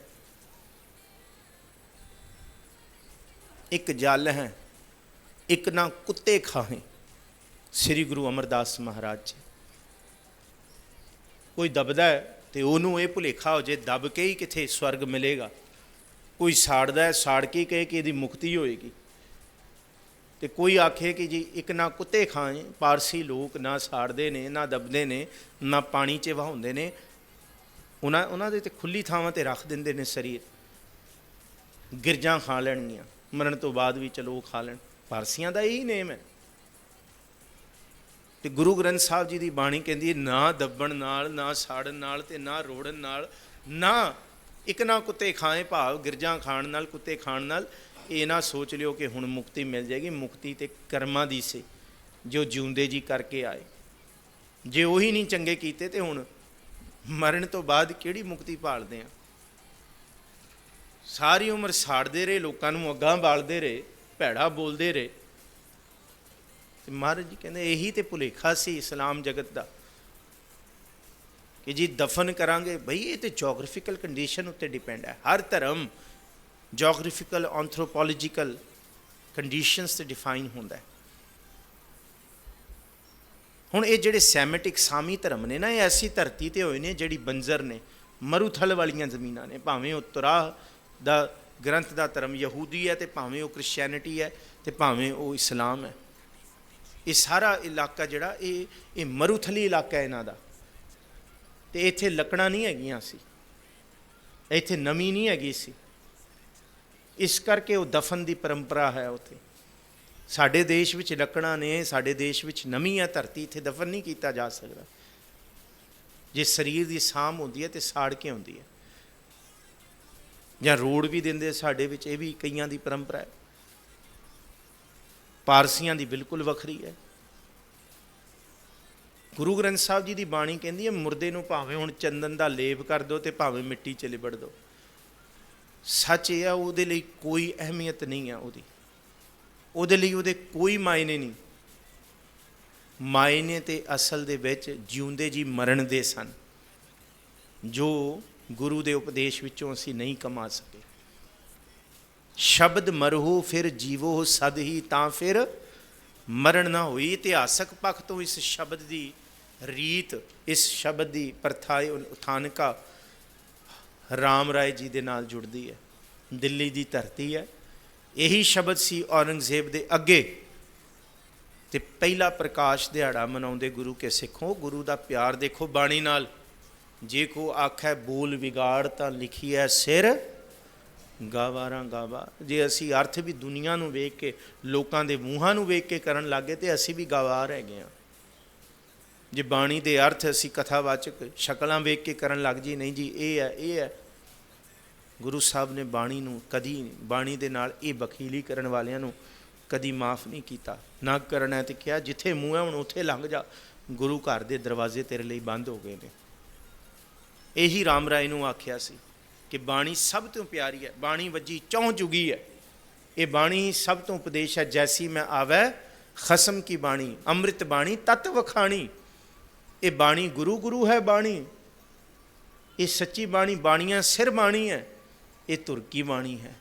ਇੱਕ ਜਲ ਹੈ, ਇੱਕ ਨਾ ਕੁੱਤੇ ਖਾਹੇ। ਸ੍ਰੀ ਗੁਰੂ ਅਮਰਦਾਸ ਮਹਾਰਾਜ ਜੀ। ਕੋਈ ਦਬਦਾ ਹੈ ਤੇ ਉਹਨੂੰ ਇਹ ਭੁਲੇਖਾ ਹੋ ਜੇ ਦਬ ਕੇ ਹੀ ਕਿਥੇ ਸਵਰਗ ਮਿਲੇਗਾ। ਕੋਈ ਸਾੜਦਾ ਹੈ, ਸਾੜ ਕੇ ਕਹੇ ਕਿ ਇਹਦੀ ਮੁਕਤੀ ਹੋਏਗੀ। ਤੇ ਕੋਈ ਆਖੇ ਕਿ ਜੀ ਇੱਕ ਨਾ ਕੁੱਤੇ ਖਾਏ। ਪਾਰਸੀ ਲੋਕ ਨਾ ਸਾੜਦੇ ਨੇ, ਨਾ ਦਬਦੇ ਨੇ, ਨਾ ਪਾਣੀ 'ਚ ਵਹਾਉਂਦੇ ਨੇ। ਉਹਨਾਂ ਦੇ ਤੇ ਖੁੱਲੀ ਥਾਵਾਂ 'ਤੇ ਰੱਖ ਦਿੰਦੇ ਨੇ ਸਰੀਰ। ਗਿਰਜਾਂ ਖਾ ਲੈਣਗੀਆਂ ਮਰਨ ਤੋਂ ਬਾਅਦ ਵੀ, ਚਲੋ ਉਹ ਖਾ ਲੈਣ। ਪਾਰਸੀਆਂ ਦਾ ਇਹੀ ਨੇਮ ਹੈ। ਤੇ ਗੁਰੂ ਗ੍ਰੰਥ ਸਾਹਿਬ ਜੀ ਦੀ ਬਾਣੀ ਕਹਿੰਦੀ ਹੈ ਨਾ ਦੱਬਣ ਨਾਲ, ਨਾ ਸਾੜਨ ਨਾਲ, ਤੇ ਨਾ ਰੋੜਨ ਨਾਲ, ਨਾ ਇੱਕ ਨਾ ਕੁੱਤੇ ਖਾਏ। ਭਾਵ ਗਿਰਜਾਂ ਖਾਣ ਨਾਲ, ਕੁੱਤੇ ਖਾਣ ਨਾਲ ਇਹ ਨਾ ਸੋਚ ਲਿਓ ਕਿ ਹੁਣ ਮੁਕਤੀ ਮਿਲ ਜਾਏਗੀ। ਮੁਕਤੀ ਤੇ ਕਰਮਾਂ ਦੀ ਸੀ ਜੋ ਜਿਉਂਦੇ ਜੀ ਕਰਕੇ ਆਏ। ਜੇ ਉਹੀ ਨਹੀਂ ਚੰਗੇ ਕੀਤੇ ਤੇ ਹੁਣ ਮਰਨ ਤੋਂ ਬਾਅਦ ਕਿਹੜੀ ਮੁਕਤੀ ਭਾਲਦੇ ਆ। ਸਾਰੀ ਉਮਰ ਸਾੜਦੇ ਰਹੇ, ਲੋਕਾਂ ਨੂੰ ਅੱਗਾਂ ਬਾਲਦੇ ਰਹੇ, ਭੈੜਾ ਬੋਲਦੇ ਰਹੇ। ਤੇ ਮਹਾਰਾਜ ਜੀ ਕਹਿੰਦੇ ਇਹੀ ਤੇ ਭੁਲੇਖਾ ਸੀ ਇਸਲਾਮ ਜਗਤ ਦਾ कि जी दफन करांगे, बई ये तो जोग्राफिकल कंडीशन उत्ते डिपेंड है। हर धर्म जोग्राफिकल एंथ्रोपोलॉजिकल कंडीशनस ते डिफाइन होंदा है। हुण ये जिहड़े सैमेटिक सामी धर्म ने ना, ये ऐसी धरती ते होए ने जिहड़ी बंजर ने, मरुथल वालियां जमीनां ने। भावें वो तुराह दा ग्रंथ दा धर्म यहूदी है, तो भावें वो क्रिश्चियनिटी है, तो भावें वो इस्लाम है। ये सारा इलाका जिहड़ा ये मरुथली इलाका है इन्हां दा। ते इत्थे लकड़ां नहीं हैगियां सी, इत्थे नमी नहीं हैगी सी, इस करके वो दफन की परंपरा है उत्थे। साडे देश विच लकड़ां ने, साडे देश विच नमी है धरती, इत्थे दफन नहीं किया जा सकता। जे शरीर की साम होंदी है तो साड़ के होंदी है, जां रोड़ भी देंदे साडे विच, ये भी कईयां दी परंपरा है। पारसियां दी बिल्कुल वखरी है। गुरु ग्रंथ साहब जी की बाणी कहती है मुर्दे नूं भावें हुण चंदन का लेप कर दो तो भावें मिट्टी च लिबड़ दो। सच ये है, उहदे लई कोई अहमियत नहीं है, उहदे लई उहदे कोई मायने नहीं। मायने ते असल दे विच जिउंदे जी मरण दे सन, जो गुरु दे उपदेश विचों असीं नहीं कमा सके। शब्द मरहो फिर जीवो सद ही, तां फिर मरण ना होई। इतिहासक पक्ष तो इस शब्द की रीत, इस शब्द की प्रथा उथानका राम राय जी दे नाल जुड़दी है। दिल्ली की धरती है। यही शब्द सी औरंगजेब दे अगे ते पहला प्रकाश दिहाड़ा मनाउंदे गुरु के सिखों। गुरु का प्यार देखो बाणी नाल। जे को आखै बोल विगाड़ तां लिखी है सिर गावारां गावा। जे असी अर्थ भी दुनिया नूं वेख के, लोकां दे मूहां नूं वेख के करन लागे तो असी भी गवार है गए। जे बाणी दे अर्थ असी कथावाचक शक्लां वेख के करन लग जी, नहीं जी ये है ये है। गुरु साहब ने बाणी नूं कदी, बाणी दे नाल ये वकीली करन वालियां नूं कदी माफ़ नहीं किया। ना करना तो क्या, जिथे मूँह है हुण उत्थे लंघ जा, गुरु घर दे दरवाजे तेरे लिए बंद हो गए ने। यही राम राय नूं आख्या सी कि बाणी सब तो प्यारी है, बाणी वजी चौं चुगी है। ये बाणी सब तो उपदेश है। जैसी मैं आवै खसम की बाणी, अमृत बाणी तत्व वखाणी। ये बाणी गुरु गुरु है बाणी, ये सच्ची बाणी। बाणियां सिर बाणी है, ये तुर की बाणी है,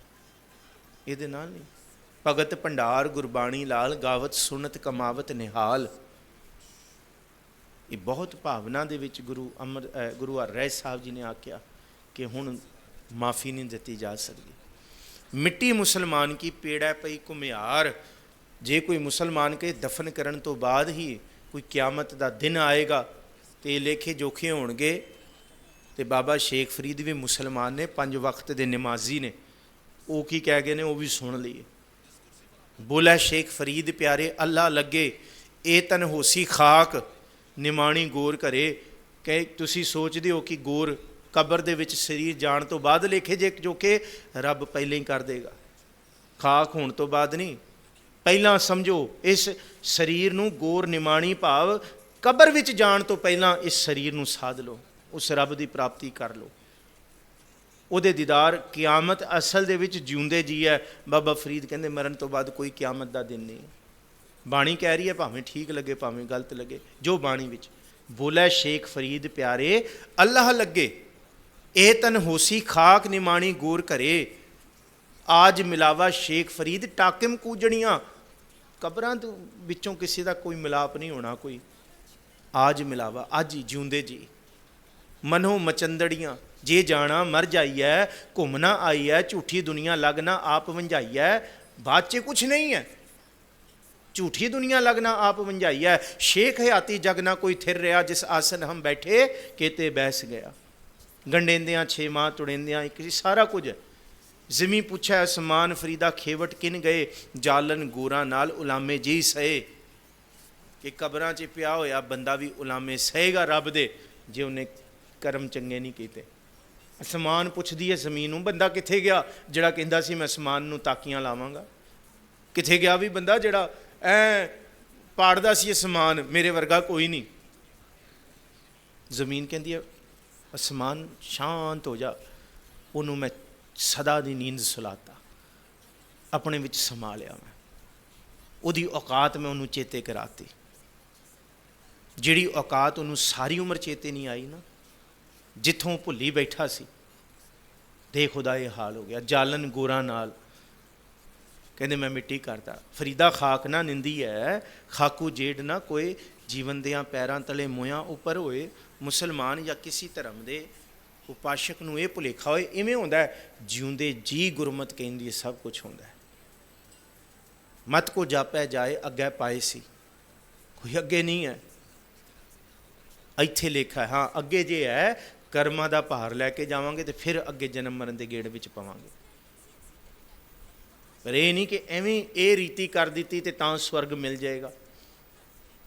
ये नाल नहीं। भगत भंडार गुरबाणी लाल, गावत सुनत कमावत निहाल। ये बहुत भावना दे विच गुरु हरराय साहब जी ने आख्या कि हुण माफ़ी नहीं दी जा सकती। मिट्टी मुसलमान की पेड़ा पई घुमियार। जे कोई मुसलमान के दफन करन तो बाद ही कोई क्यामत का दिन आएगा तो ये लेखे जोखे होणगे। तो बाबा शेख फरीद भी मुसलमान ने, 5 वक्त के नमाजी ने। वो की कह गए ने वो भी सुन लिए। बोला शेख फरीद प्यारे अल्लाह लगे, ए तन होसी खाक निमाणी गोर करे। कह तुसी सोचते हो कि गोर कबर दे विच शरीर जाण तो बाद लेखे जे जोखे, रब पहले ही कर देगा। खाक होने तो बाद नहीं, पहला समझो इस शरीर नूं गोर निमाणी भाव कबर विच जाण तो पहला इस शरीर नूं साध लो, उस रब की प्राप्ति कर लो। ਉਹਦੇ दीदार क्यामत असल दे विच जिउंदे जी है। बाबा फरीद कहते मरण तो बाद कोई क्यामत का दिन नहीं। बाणी कह रही है, भावें ठीक लगे भावें गलत लगे, जो बाणी विच बोला शेख फरीद प्यारे अल्लाह लगे, ए तन होसी खाक निमाणी गोर करे। आज मिलावा शेख फरीद टाकिम कूजणियां। कबरां विचों किसी का कोई मिलाप नहीं होना कोई। आज मिलावा अज ही जिउंदे जी। मनो मचंदड़ियां जे जाना मर जाई है, घूमना आई है, झूठी दुनिया लगना आप वंझाई है। बाद च कुछ नहीं है, झूठी दुनिया लगना आप वंझाई है। शेख हयाती जगना कोई थिर रहा, जिस आसन हम बैठे केते बैस गया। गंडेंदियां 6 माह तुड़ेंदियां एक सारा कुछ। जिमी पूछा असमान फरीदा खेवट किन गए, जालन गोरा नाल उलामे जी सहे। कि कबरां च पिया होया बंदा भी उलामे सहेगा रब दे, जे उन्हें कर्म चंगे नहीं कीते। असमान पुछदी है जमीन नूं, बंदा कित्थे गया जिहड़ा कहंदा सी मैं असमान नूं ताकियां लावांगा? कित्थे गया भी बंदा जिहड़ा ऐ पाड़दा सी असमान, मेरे वर्गा कोई नहीं। जमीन कहंदी है असमान शांत हो जा, उन्होंने मैं सदा दी नींद सुलाता, अपने विच समा लिया। मैं उहदी औकात मैं उन्होंने चेते कराती, जिहड़ी औकात उन्होंने सारी उम्र चेते नहीं आई ना, ਜਿੱਥੋਂ ਭੁੱਲੀ ਬੈਠਾ ਸੀ, ਦੇਖ ਉਹਦਾ ਇਹ ਹਾਲ ਹੋ ਗਿਆ। ਜਾਲਨ ਗੋਰਾਂ ਨਾਲ ਕਹਿੰਦੇ ਮੈਂ ਮਿੱਟੀ ਕਰਦਾ। ਫਰੀਦਾ ਖਾਕ ਨਾ ਨਿੰਦੀ ਹੈ, ਖਾਕੂ ਜੇਡ ਨਾ ਕੋਏ, ਜੀਵਨ ਦਿਆਂ ਪੈਰਾਂ ਤਲੇ ਮੋਇਆਂ ਉੱਪਰ ਹੋਏ। ਮੁਸਲਮਾਨ ਜਾਂ ਕਿਸੇ ਧਰਮ ਦੇ ਉਪਾਸ਼ਕ ਨੂੰ ਇਹ ਭੁਲੇਖਾ ਹੋਏ, ਇਵੇਂ ਹੁੰਦਾ ਹੈ ਜਿਉਂਦੇ ਜੀ ਗੁਰਮਤ ਕਹਿੰਦੀ ਸਭ ਕੁਛ ਹੁੰਦਾ ਹੈ। ਮਤ ਕੋ ਜਾਪੈ ਜਾਏ ਅੱਗੇ ਪਾਏ ਸੀ, ਕੋਈ ਅੱਗੇ ਨਹੀਂ ਹੈ, ਇੱਥੇ ਲੇਖਾ। ਹਾਂ ਅੱਗੇ ਜੇ ਹੈ ਕਰਮਾਂ ਦਾ ਭਾਰ ਲੈ ਕੇ ਜਾਵਾਂਗੇ ਤੇ ਫਿਰ ਅੱਗੇ ਜਨਮ ਮਰਨ ਦੇ ਗੇੜ ਵਿੱਚ ਪਵਾਂਗੇ। ਪਰ ਇਹ ਨਹੀਂ ਕਿ ਐਵੇਂ ਇਹ ਰੀਤੀ ਕਰ ਦਿੱਤੀ ਤੇ ਤਾਂ ਸਵਰਗ ਮਿਲ ਜਾਏਗਾ,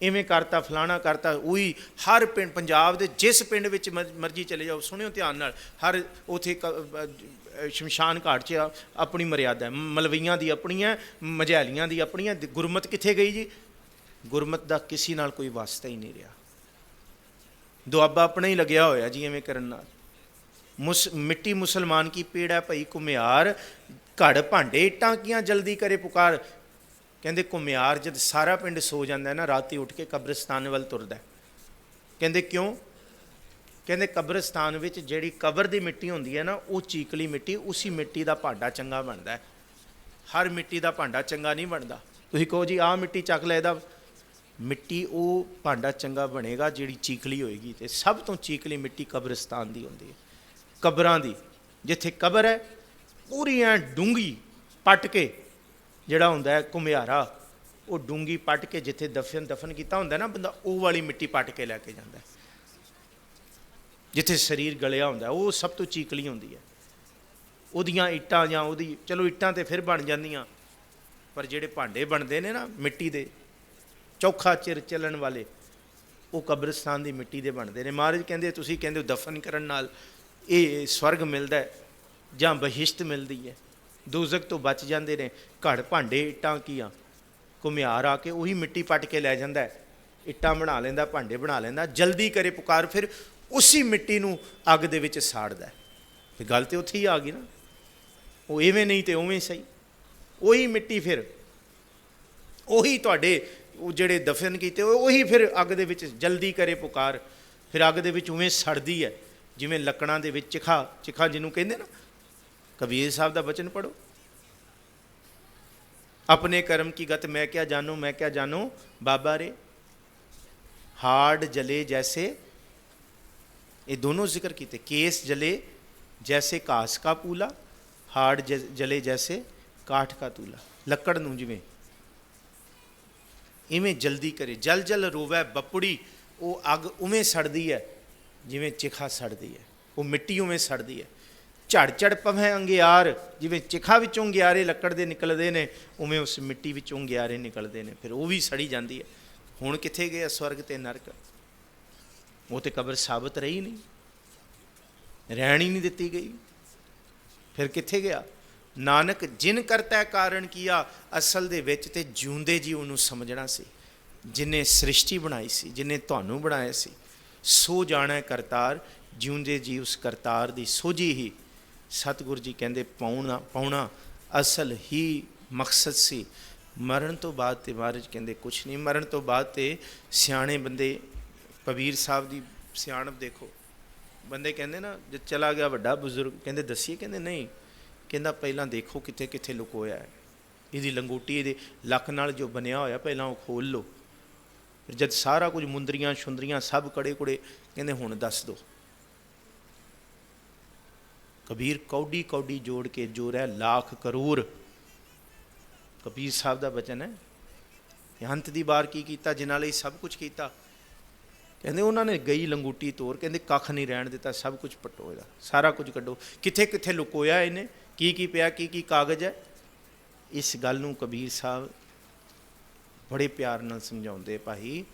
ਇਵੇਂ ਕਰਤਾ ਫਲਾਣਾ ਕਰਤਾ। ਉਹੀ ਹਰ ਪਿੰਡ, ਪੰਜਾਬ ਦੇ ਜਿਸ ਪਿੰਡ ਵਿੱਚ ਮਰਜ਼ੀ ਚਲੇ ਜਾਓ, ਸੁਣਿਓ ਧਿਆਨ ਨਾਲ, ਹਰ ਉੱਥੇ ਸ਼ਮਸ਼ਾਨ ਘਾਟ 'ਚ ਆਪਣੀ ਮਰਿਆਦਾ ਹੈ। ਮਲਵਈਆਂ ਦੀ ਆਪਣੀ ਹੈ, ਮਝੈਲੀਆਂ ਦੀ ਆਪਣੀ ਹੈ। ਗੁਰਮਤ ਕਿੱਥੇ ਗਈ ਜੀ? ਗੁਰਮਤ ਦਾ ਕਿਸੇ ਨਾਲ ਕੋਈ ਵਾਸਤਾ ਹੀ ਨਹੀਂ ਰਿਹਾ। ਦੁਆਬਾ ਆਪਣਾ ਹੀ ਲੱਗਿਆ ਹੋਇਆ ਜੀ ਐਵੇਂ ਕਰਨ ਨਾਲ। ਮਿੱਟੀ ਮੁਸਲਮਾਨ ਕੀ ਪੇੜ ਹੈ ਭਈ ਘੁਮਿਆਰ, ਘੜ ਭਾਂਡੇ ਇੱਟਾਂ ਕੀਆਂ ਜਲਦੀ ਕਰੇ ਪੁਕਾਰ। ਕਹਿੰਦੇ ਘੁਮਿਆਰ ਜਦ ਸਾਰਾ ਪਿੰਡ ਸੋ ਜਾਂਦਾ ਨਾ, ਰਾਤੀ ਉੱਠ ਕੇ ਕਬਰਸਤਾਨ ਵੱਲ ਤੁਰਦਾ। ਕਹਿੰਦੇ ਕਿਉਂ? ਕਹਿੰਦੇ ਕਬਰਸਤਾਨ ਵਿੱਚ ਜਿਹੜੀ ਕਬਰ ਦੀ ਮਿੱਟੀ ਹੁੰਦੀ ਹੈ ਨਾ, ਉਹ ਚੀਕਲੀ ਮਿੱਟੀ, ਉਸੀ ਮਿੱਟੀ ਦਾ ਭਾਂਡਾ ਚੰਗਾ ਬਣਦਾ ਹੈ। ਹਰ ਮਿੱਟੀ ਦਾ ਭਾਂਡਾ ਚੰਗਾ ਨਹੀਂ ਬਣਦਾ। ਤੁਸੀਂ ਕਹੋ ਜੀ ਆਹ ਮਿੱਟੀ ਚੱਕ ਲੈ, ਇਹਦਾ ਮਿੱਟੀ ਉਹ ਭਾਂਡਾ ਚੰਗਾ ਬਣੇਗਾ ਜਿਹੜੀ ਚੀਕਲੀ ਹੋਏਗੀ। ਅਤੇ ਸਭ ਤੋਂ ਚੀਕਲੀ ਮਿੱਟੀ ਕਬਰਸਤਾਨ ਦੀ ਹੁੰਦੀ ਹੈ, ਕਬਰਾਂ ਦੀ। ਜਿੱਥੇ ਕਬਰ ਹੈ ਪੂਰੀ ਐਂ ਡੂੰਘੀ ਪੱਟ ਕੇ, ਜਿਹੜਾ ਹੁੰਦਾ ਹੈ ਘੁਮਿਆਰਾ, ਉਹ ਡੂੰਘੀ ਪੱਟ ਕੇ ਜਿੱਥੇ ਦਫਨ ਕੀਤਾ ਹੁੰਦਾ ਨਾ ਬੰਦਾ, ਉਹ ਵਾਲੀ ਮਿੱਟੀ ਪੱਟ ਕੇ ਲੈ ਕੇ ਜਾਂਦਾ। ਜਿੱਥੇ ਸਰੀਰ ਗਲਿਆ ਹੁੰਦਾ ਉਹ ਸਭ ਤੋਂ ਚੀਕਲੀ ਹੁੰਦੀ ਹੈ। ਉਹਦੀਆਂ ਇੱਟਾਂ ਜਾਂ ਉਹਦੀ, ਚਲੋ ਇੱਟਾਂ ਤੇ ਫਿਰ ਬਣ ਜਾਂਦੀਆਂ, ਪਰ ਜਿਹੜੇ ਭਾਂਡੇ ਬਣਦੇ ਨੇ ਨਾ ਮਿੱਟੀ ਦੇ, ਚੌਖਾ ਚਿਰ ਚੱਲਣ ਵਾਲੇ, ਉਹ ਕਬਰਸਤਾਨ ਦੀ ਮਿੱਟੀ ਦੇ ਬਣਦੇ ਨੇ। ਮਹਾਰਾਜ ਕਹਿੰਦੇ ਤੁਸੀਂ ਕਹਿੰਦੇ ਹੋ ਦਫਨ ਕਰਨ ਨਾਲ ਇਹ ਸਵਰਗ ਮਿਲਦਾ ਜਾਂ ਬਹਿਸ਼ਤ ਮਿਲਦੀ ਹੈ, ਦੋਜ਼ਖ ਤੋਂ ਬਚ ਜਾਂਦੇ ਨੇ। ਘੜ ਭਾਂਡੇ ਇੱਟਾਂ ਕੀਆਂ, ਘੁਮਿਆਰ ਆ ਕੇ ਉਹੀ ਮਿੱਟੀ ਪੱਟ ਕੇ ਲੈ ਜਾਂਦਾ, ਇੱਟਾਂ ਬਣਾ ਲੈਂਦਾ, ਭਾਂਡੇ ਬਣਾ ਲੈਂਦਾ। ਜਲਦੀ ਕਰੇ ਪੁਕਾਰ, ਫਿਰ ਉਸੀ ਮਿੱਟੀ ਨੂੰ ਅੱਗ ਦੇ ਵਿੱਚ ਸਾੜਦਾ। ਫਿਰ ਗੱਲ ਤਾਂ ਉੱਥੇ ਹੀ ਆ ਗਈ ਨਾ। ਉਹ ਇਵੇਂ ਨਹੀਂ ਤੇ ਉਵੇਂ ਸਹੀ, ਉਹੀ ਮਿੱਟੀ ਫਿਰ ਉਹੀ ਤੁਹਾਡੇ ਉਹ ਜਿਹੜੇ ਦਫਨ ਕੀਤੇ ਉਹੀ ਫਿਰ ਅੱਗ ਦੇ ਵਿੱਚ ਜਲਦੀ ਕਰੇ ਪੁਕਾਰ, ਫਿਰ ਅੱਗ ਦੇ ਵਿੱਚ ਉਵੇਂ ਸੜਦੀ ਹੈ ਜਿਵੇਂ ਲੱਕੜਾਂ ਦੇ ਵਿੱਚ ਚਿਖਾ ਜਿਹਨੂੰ ਕਹਿੰਦੇ ਨਾ। ਕਬੀਰ ਸਾਹਿਬ ਦਾ ਬਚਨ ਪੜ੍ਹੋ, ਆਪਣੇ ਕਰਮ ਕੀ ਗਤ ਮੈਂ ਕਿਆ ਜਾਨੂ, ਮੈਂ ਕਿਆ ਜਾਨੂ ਬਾਬਾ ਰੇ, हाड़ जले जैसे, ये दोनों जिक्र कीते। केस जले जैसे घास का पूला, हाड़ जले जैसे काठ का तूला। लकड़ नूं जिवें इवें जल्दी करे, जल जल रोवै बपुड़ी, वो अग उवें सड़दी है जिवें चिखा सड़दी है, वो मिट्टी उवें सड़दी है। झड़ झड़ पवै अंगियार, जिवें चिखा विचों अंगियारे लकड़ दे निकलदे ने, उवें उस मिट्टी विचों अंगियारे निकलदे ने, फिर वो भी सड़ी जाती है। हुण कित्थे गया स्वर्ग ते नरक? वो तो कबर साबित रही नहीं, रहन ही नहीं दिती गई, फिर कित्थे गया? नानक जिन करता कारण किया, असल दे विच ते जिउंदे जी उहनूं समझना सी, जिन्हें सृष्टि बनाई सी, जिन्हें तुहानूं बनाया सी, सो जाना करतार, जिउंदे जी उस करतार दी सोझी ही सतगुरु जी कहंदे पाउणा असल ही मकसद सी। मरण तो बाद ते महाराज कहंदे कुछ नहीं, मरण तो बाद ते सियाणे बंदे, कबीर साहब दी सियाणप देखो, बंदे कहंदे ना जब चला गया वड्डा बुजुर्ग, कहंदे दसीए, कहंदे नहीं, कहंदा पहलां देखो कित्थे कित्थे लुकोया है, इहदी लंगोटी इहदे लक नाल जो बनिया होया पहलां वो खोल लो, फिर जद सारा कुछ मुंदरियां शुंदरियां सब कड़े कुड़े, कहंदे हुण दस दो। कबीर कौडी कौडी जोड़ के जोर है लाख करोड़, कबीर साहब का बचन है। अंत की बार की कीता, जिन्हां लई सब कुछ किया, कहते उन्होंने गई लंगूटी तोड़, कहते कख नहीं रहन दिता, सब कुछ पटो, इहदा सारा कुछ कड्डो, कित्थे कित्थे लुकोया इन्हें, की पिया, की कागज है। इस गल नूं कबीर साहब बड़े प्यार नाल समझाउंदे भाई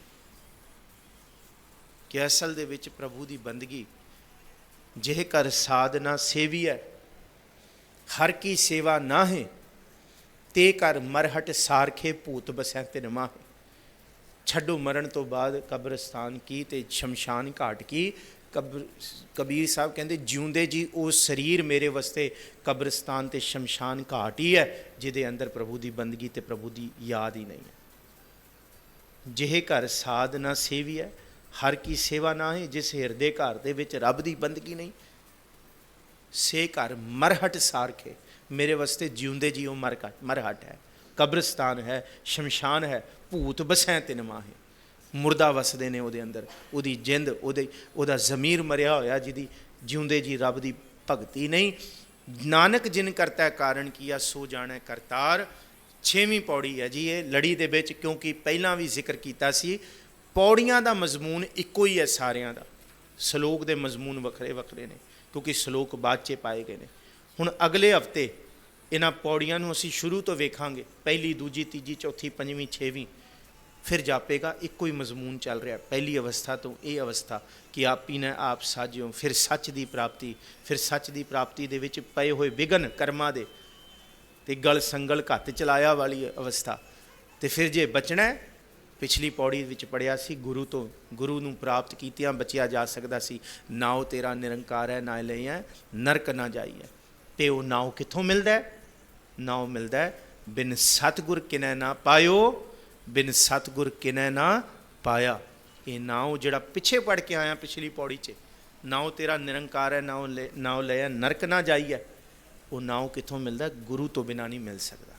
कि असल दे विच प्रभु की बंदगी जे कर साधना सेवी है, हर की सेवा ना है, ते कर मरहट सारखे भूत बसै तिन माहे। छड्डो मरण तो बाद कब्रस्तान की ते शमशान घाट की। कबीर साहब कहते जिउंदे जी वो शरीर मेरे वास्ते कब्रस्तान ते शमशान घाट ही है, जिहदे अंदर प्रभु की बंदगी ते प्रभु की याद ही नहीं है। जिहे घर साधना सेवी है, ਹਰ ਕੀ ਸੇਵਾ ਨਾ ਹੈ ਜਿਸ ਹਿਰਦੇ ਘਰ ਦੇ ਵਿੱਚ ਰੱਬ ਦੀ ਬੰਦਗੀ ਨਹੀਂ। ਸੇ ਘਰ ਮਰਹਟ ਸਾਰਖੇ, ਮੇਰੇ ਵਾਸਤੇ ਜਿਉਂਦੇ ਜੀਓ ਮਰਹਟ ਹੈ, ਕਬਰਸਤਾਨ ਹੈ, ਸ਼ਮਸ਼ਾਨ ਹੈ, ਭੂਤ ਬਸੈ ਤਿਨ ਮਾਹੇ, ਮੁਰਦਾ ਵਸਦੇ ਨੇ ਉਹਦੇ ਅੰਦਰ, ਉਹਦੀ ਜਿੰਦ, ਉਹਦਾ ਜ਼ਮੀਰ ਮਰਿਆ ਹੋਇਆ, ਜਿਹਦੀ ਜਿਉਂਦੇ ਜੀ ਰੱਬ ਦੀ ਭਗਤੀ ਨਹੀਂ। ਨਾਨਕ ਜਿਨ ਕਰਤਾ ਕਾਰਨ ਕੀਆ ਸੋ ਜਾਣੈ ਕਰਤਾਰ। 6ਵੀਂ ਪੌੜੀ ਹੈ ਜੀ ਇਹ ਲੜੀ ਦੇ ਵਿੱਚ, ਕਿਉਂਕਿ ਪਹਿਲਾਂ ਵੀ ਜ਼ਿਕਰ ਕੀਤਾ ਸੀ ਪੌੜੀਆਂ ਦਾ ਮਜ਼ਮੂਨ ਇੱਕੋ ਹੀ ਹੈ ਸਾਰਿਆਂ ਦਾ, ਸ਼ਲੋਕ ਦੇ ਮਜ਼ਮੂਨ ਵੱਖਰੇ ਵੱਖਰੇ ਨੇ ਕਿਉਂਕਿ ਸ਼ਲੋਕ ਬਾਅਦ 'ਚ ਪਾਏ ਗਏ ਨੇ। ਹੁਣ ਅਗਲੇ ਹਫਤੇ ਇਹਨਾਂ ਪੌੜੀਆਂ ਨੂੰ ਅਸੀਂ ਸ਼ੁਰੂ ਤੋਂ ਵੇਖਾਂਗੇ, ਪਹਿਲੀ, ਦੂਜੀ, ਤੀਜੀ, ਚੌਥੀ, ਪੰਜਵੀਂ, 6ਵੀਂ, ਫਿਰ ਜਾਪੇਗਾ ਇੱਕੋ ਹੀ ਮਜ਼ਮੂਨ ਚੱਲ ਰਿਹਾ, ਪਹਿਲੀ ਅਵਸਥਾ ਤੋਂ ਇਹ ਅਵਸਥਾ ਕਿ ਆਪੀ ਨੇ ਆਪ ਸਾਜਿਓ, ਫਿਰ ਸੱਚ ਦੀ ਪ੍ਰਾਪਤੀ, ਫਿਰ ਸੱਚ ਦੀ ਪ੍ਰਾਪਤੀ ਦੇ ਵਿੱਚ ਪਏ ਹੋਏ ਵਿਘਨ ਕਰਮਾਂ ਦੇ ਤੇ ਗਲ ਸੰਗਲ ਘੱਤ ਚਲਾਇਆ ਵਾਲੀ ਅਵਸਥਾ, ਤੇ ਫਿਰ ਜੇ ਬਚਣਾ, ਪਿਛਲੀ ਪੌੜੀ ਵਿੱਚ ਪੜਿਆ ਸੀ ਗੁਰੂ ਤੋਂ, ਗੁਰੂ ਨੂੰ ਪ੍ਰਾਪਤ ਕੀਤਿਆਂ ਬਚਿਆ ਜਾ ਸਕਦਾ ਸੀ। ਨਾਉ ਤੇਰਾ ਨਿਰੰਕਾਰ ਹੈ ਨਾ ਲਈਐ ਨਰਕ ਨਾ ਜਾਈਐ। ਤੇ ਉਹ ਨਾਉ ਕਿੱਥੋਂ ਮਿਲਦਾ? ਨਾਉ ਮਿਲਦਾ ਬਿਨ ਸਤਿਗੁਰ ਕਿਨੈ ਨਾ ਪਾਇਓ, ਬਿਨ ਸਤਿਗੁਰ ਕਿਨੈ ਨਾ ਪਾਇਆ। ਇਹ ਨਾਉ ਜਿਹੜਾ ਪਿੱਛੇ ਪੜ੍ਹ ਕੇ ਆਇਆ ਪਿਛਲੀ ਪੌੜੀ 'ਚ, ਨਾਉ ਤੇਰਾ ਨਿਰੰਕਾਰ ਹੈ ਨਾਉ ਲਈਐ ਨਰਕ ਨਾ ਜਾਈਐ, ਉਹ ਨਾਉ ਕਿੱਥੋਂ ਮਿਲਦਾ? ਗੁਰੂ ਤੋਂ ਬਿਨਾਂ ਨਹੀਂ ਮਿਲ ਸਕਦਾ।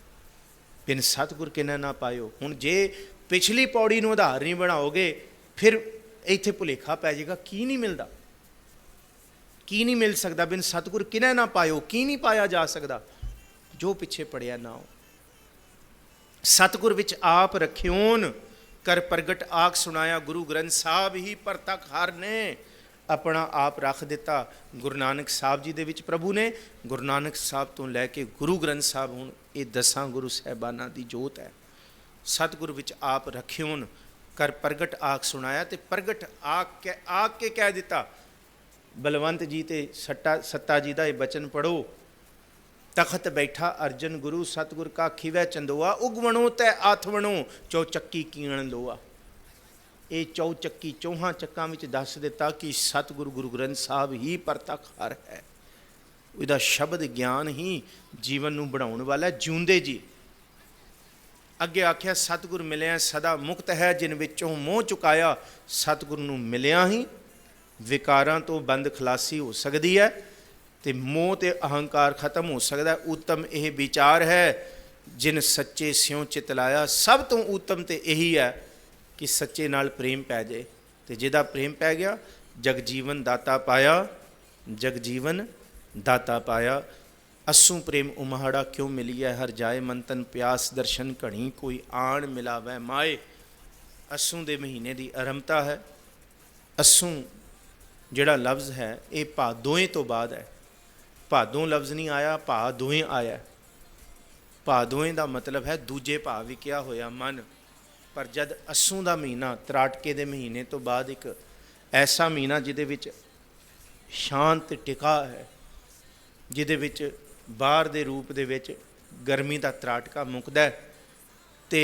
ਬਿਨ ਸਤਿਗੁਰ ਕਿਨੈ ਨਾ ਪਾਇਓ। ਹੁਣ ਜੇ ਪਿਛਲੀ ਪੌੜੀ ਨੂੰ ਆਧਾਰ ਨਹੀਂ ਬਣਾਓਗੇ ਫਿਰ ਇੱਥੇ ਭੁਲੇਖਾ ਪੈ ਜਾਏਗਾ, ਕੀ ਨਹੀਂ ਮਿਲਦਾ, ਕੀ ਨਹੀਂ ਮਿਲ ਸਕਦਾ? ਬਿਨ ਸਤਿਗੁਰ ਕਿਨੈ ਨਾ ਪਾਇਓ, ਕੀ ਨਹੀਂ ਪਾਇਆ ਜਾ ਸਕਦਾ? ਜੋ ਪਿੱਛੇ ਪੜਿਆ ਨਾ ਹੋ। ਸਤਿਗੁਰ ਵਿੱਚ ਆਪ ਰਖਿਓਨ ਕਰ ਪ੍ਰਗਟ ਆਖ ਸੁਣਾਇਆ, ਗੁਰੂ ਗ੍ਰੰਥ ਸਾਹਿਬ ਹੀ ਪਰਤਕ ਹਰ ਨੇ ਆਪਣਾ ਆਪ ਰੱਖ ਦਿੱਤਾ। ਗੁਰੂ ਨਾਨਕ ਸਾਹਿਬ ਜੀ ਦੇ ਵਿੱਚ ਪ੍ਰਭੂ ਨੇ, ਗੁਰੂ ਨਾਨਕ ਸਾਹਿਬ ਤੋਂ ਲੈ ਕੇ ਗੁਰੂ ਗ੍ਰੰਥ ਸਾਹਿਬ ਹੁਣ ਇਹ 10 ਗੁਰੂ ਸਾਹਿਬਾਨਾਂ ਦੀ ਜੋਤ ਹੈ। ਸਤਿਗੁਰ ਵਿੱਚ ਆਪ ਰਖਿਓਨ ਕਰ ਪ੍ਰਗਟ ਆਖ ਸੁਣਾਇਆ, ਤੇ ਪ੍ਰਗਟ ਆਖ ਕੇ ਕਹਿ ਦਿੱਤਾ। ਬਲਵੰਤ ਜੀ ਤੇ ਸੱਤਾ ਜੀ ਦਾ ਇਹ ਬਚਨ ਪੜੋ, ਤਖਤ ਬੈਠਾ ਅਰਜਨ ਗੁਰੂ ਸਤਿਗੁਰ ਕਾ ਖਿਵੈ ਚੰਦੋਆ, ਉਗਵਣੋ ਤੈ ਆਥਵਣੋ ਚੌਚੱਕੀ ਕੀਣ ਲੋਆ। ਇਹ ਚੌਚੱਕੀ ਚੌਹਾਂ ਚੱਕਾਂ ਵਿੱਚ ਦੱਸ ਦਿੱਤਾ ਕਿ ਸਤਿਗੁਰੂ ਗੁਰੂ ਗ੍ਰੰਥ ਸਾਹਿਬ ਹੀ ਪਰਤਕ ਹਰ ਹੈ। ਉਹਦਾ ਸ਼ਬਦ ਗਿਆਨ ਹੀ ਜੀਵਨ ਨੂੰ ਬਣਾਉਣ ਵਾਲਾ, ਜਿਉਂਦੇ ਜੀ। ਅੱਗੇ ਆਖਿਆ ਸਤਿਗੁਰ ਮਿਲਿਆ ਸਦਾ ਮੁਕਤ ਹੈ, ਜਿਨ ਵਿੱਚੋਂ ਮੋਹ ਚੁਕਾਇਆ। ਸਤਿਗੁਰ ਨੂੰ ਮਿਲਿਆ ਹੀ ਵਿਕਾਰਾਂ ਤੋਂ ਬੰਦ ਖਲਾਸੀ ਹੋ ਸਕਦੀ ਹੈ ਤੇ ਮੋਹ ਤੇ ਅਹੰਕਾਰ ਖਤਮ ਹੋ ਸਕਦਾ। ਉੱਤਮ ਇਹ ਵਿਚਾਰ ਹੈ ਜਿਨ ਸੱਚੇ ਸਿਉ ਚਿਤ ਲਾਇਆ। ਸਭ ਤੋਂ ਉੱਤਮ ਤੇ ਇਹੀ ਹੈ ਕਿ ਸੱਚੇ ਨਾਲ ਪ੍ਰੇਮ ਪੈ ਜਾਏ, ਤੇ ਜਿਹਦਾ ਪ੍ਰੇਮ ਪੈ ਗਿਆ ਜਗਜੀਵਨ ਦਾਤਾ ਪਾਇਆ, ਜਗਜੀਵਨ ਦਾਤਾ ਪਾਇਆ। ਅਸੂ ਪ੍ਰੇਮ ਉਮਹੜਾ ਕਿਉਂ ਮਿਲੀਐ, ਹਰ ਜਾਏ ਮਨ ਤਨ ਪਿਆਸ ਦਰਸ਼ਨ ਘਣੀ, ਕੋਈ ਆਣ ਮਿਲਾਵੈ ਮਾਏ। ਅਸੂ ਦੇ ਮਹੀਨੇ ਦੀ ਆਰੰਭਤਾ ਹੈ। ਅਸੂ ਜਿਹੜਾ ਲਫ਼ਜ਼ ਹੈ ਇਹ ਭਾਦੋਏ ਤੋਂ ਬਾਅਦ ਹੈ। ਭਾਦੋਂ ਲਫ਼ਜ਼ ਨਹੀਂ ਆਇਆ, ਭਾਦੋਏ ਆਇਆ। ਭਾਦੋਏ ਦਾ ਮਤਲਬ ਹੈ ਦੂਜੇ ਭਾਵ ਵੀ ਕਿਹਾ ਹੋਇਆ ਮਨ। ਪਰ ਜਦ ਅਸੂ ਦਾ ਮਹੀਨਾ, ਤਰਾਟਕੇ ਦੇ ਮਹੀਨੇ ਤੋਂ ਬਾਅਦ ਇੱਕ ਐਸਾ ਮਹੀਨਾ ਜਿਹਦੇ ਵਿੱਚ ਸ਼ਾਂਤ ਟਿਕਾ ਹੈ, ਜਿਹਦੇ ਵਿੱਚ ਬਾਹਰ ਦੇ ਰੂਪ ਦੇ ਵਿੱਚ ਗਰਮੀ ਦਾ ਤਰਾਟਕਾ ਮੁੱਕਦਾ ਤੇ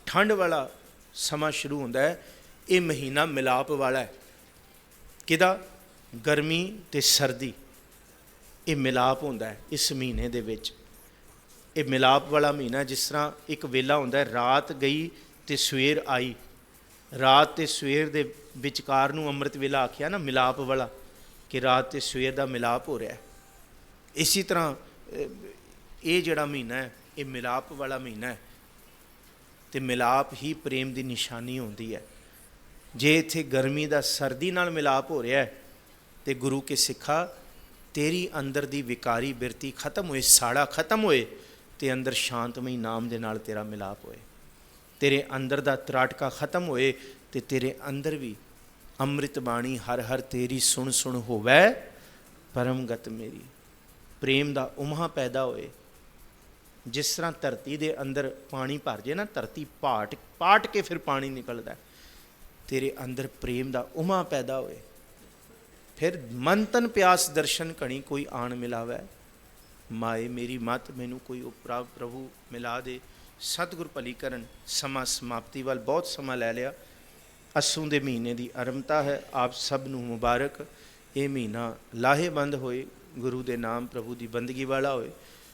ਠੰਡ ਵਾਲਾ ਸਮਾਂ ਸ਼ੁਰੂ ਹੁੰਦਾ ਹੈ। ਇਹ ਮਹੀਨਾ ਮਿਲਾਪ ਵਾਲਾ ਹੈ। ਕਿਹਦਾ? ਗਰਮੀ ਤੇ ਸਰਦੀ, ਇਹ ਮਿਲਾਪ ਹੁੰਦਾ ਹੈ ਇਸ ਮਹੀਨੇ ਦੇ ਵਿੱਚ। ਇਹ ਮਿਲਾਪ ਵਾਲਾ ਮਹੀਨਾ, ਜਿਸ ਤਰ੍ਹਾਂ ਇੱਕ ਵੇਲਾ ਹੁੰਦਾ ਹੈ ਰਾਤ ਗਈ ਤੇ ਸਵੇਰ ਆਈ, ਰਾਤ ਤੇ ਸਵੇਰ ਦੇ ਵਿਚਕਾਰ ਨੂੰ ਅੰਮ੍ਰਿਤ ਵੇਲਾ ਆਖਿਆ ਨਾ, ਮਿਲਾਪ ਵਾਲਾ, ਕਿ ਰਾਤ ਤੇ ਸਵੇਰ ਦਾ ਮਿਲਾਪ ਹੋ ਰਿਹਾ। ਇਸੇ ਤਰ੍ਹਾਂ ਇਹ ਜਿਹੜਾ ਮਹੀਨਾ ਹੈ ਇਹ ਮਿਲਾਪ ਵਾਲਾ ਮਹੀਨਾ ਹੈ, ਤੇ ਮਿਲਾਪ ਹੀ ਪ੍ਰੇਮ ਦੀ ਨਿਸ਼ਾਨੀ ਹੁੰਦੀ ਹੈ। ਜੇ ਇੱਥੇ ਗਰਮੀ ਦਾ ਸਰਦੀ ਨਾਲ ਮਿਲਾਪ ਹੋ ਰਿਹਾ ਹੈ ਤੇ ਗੁਰੂ ਕੇ ਸਿੱਖਾ ਤੇਰੀ ਅੰਦਰ ਦੀ ਵਿਕਾਰੀ ਬਿਰਤੀ ਖਤਮ ਹੋਏ, ਸਾੜਾ ਖਤਮ ਹੋਏ, ਤੇ ਅੰਦਰ ਸ਼ਾਂਤਮਈ ਨਾਮ ਦੇ ਨਾਲ ਤੇਰਾ ਮਿਲਾਪ ਹੋਏ, ਤੇਰੇ ਅੰਦਰ ਦਾ ਤਰਾਟਕਾ ਖਤਮ ਹੋਏ, ਤੇ ਤੇਰੇ ਅੰਦਰ ਵੀ ਅੰਮ੍ਰਿਤ ਬਾਣੀ ਹਰ ਹਰ ਤੇਰੀ ਸੁਣ ਸੁਣ ਹੋਵੈ ਪਰਮਗਤ ਮੇਰੀ। ਪ੍ਰੇਮ ਦਾ ਉਮਹਾ ਪੈਦਾ ਹੋਏ। ਜਿਸ ਤਰ੍ਹਾਂ ਧਰਤੀ ਦੇ ਅੰਦਰ ਪਾਣੀ ਭਰ ਜੇ ਨਾ, ਧਰਤੀ ਪਾਟ ਕੇ ਫਿਰ ਪਾਣੀ ਨਿਕਲਦਾ, ਤੇਰੇ ਅੰਦਰ ਪ੍ਰੇਮ ਦਾ ਉਮਹਾ ਪੈਦਾ ਹੋਏ। ਫਿਰ ਮਨ ਤਨ ਪਿਆਸ ਦਰਸ਼ਨ ਘਣੀ, ਕੋਈ ਆਣ ਮਿਲਾਵੈ ਮਾਏ। ਮੇਰੀ ਮਤ ਮੈਨੂੰ ਕੋਈ ਉਪਰਾ ਪ੍ਰਭੂ ਮਿਲਾ ਦੇ। ਸਤਿਗੁਰ ਭਲੀ ਕਰਨ। ਸਮਾਂ ਸਮਾਪਤੀ ਵੱਲ ਬਹੁਤ ਸਮਾਂ ਲੈ ਲਿਆ। ਅਸੂ ਦੇ ਮਹੀਨੇ ਦੀ ਆਰੰਭਤਾ ਹੈ। ਆਪ ਸਭ ਨੂੰ ਮੁਬਾਰਕ। ਇਹ ਮਹੀਨਾ ਲਾਹੇਵੰਦ ਹੋਏ, ਗੁਰੂ ਦੇ ਨਾਮ ਪ੍ਰਭੂ ਦੀ ਬੰਦਗੀ ਵਾਲਾ ਹੋਏ।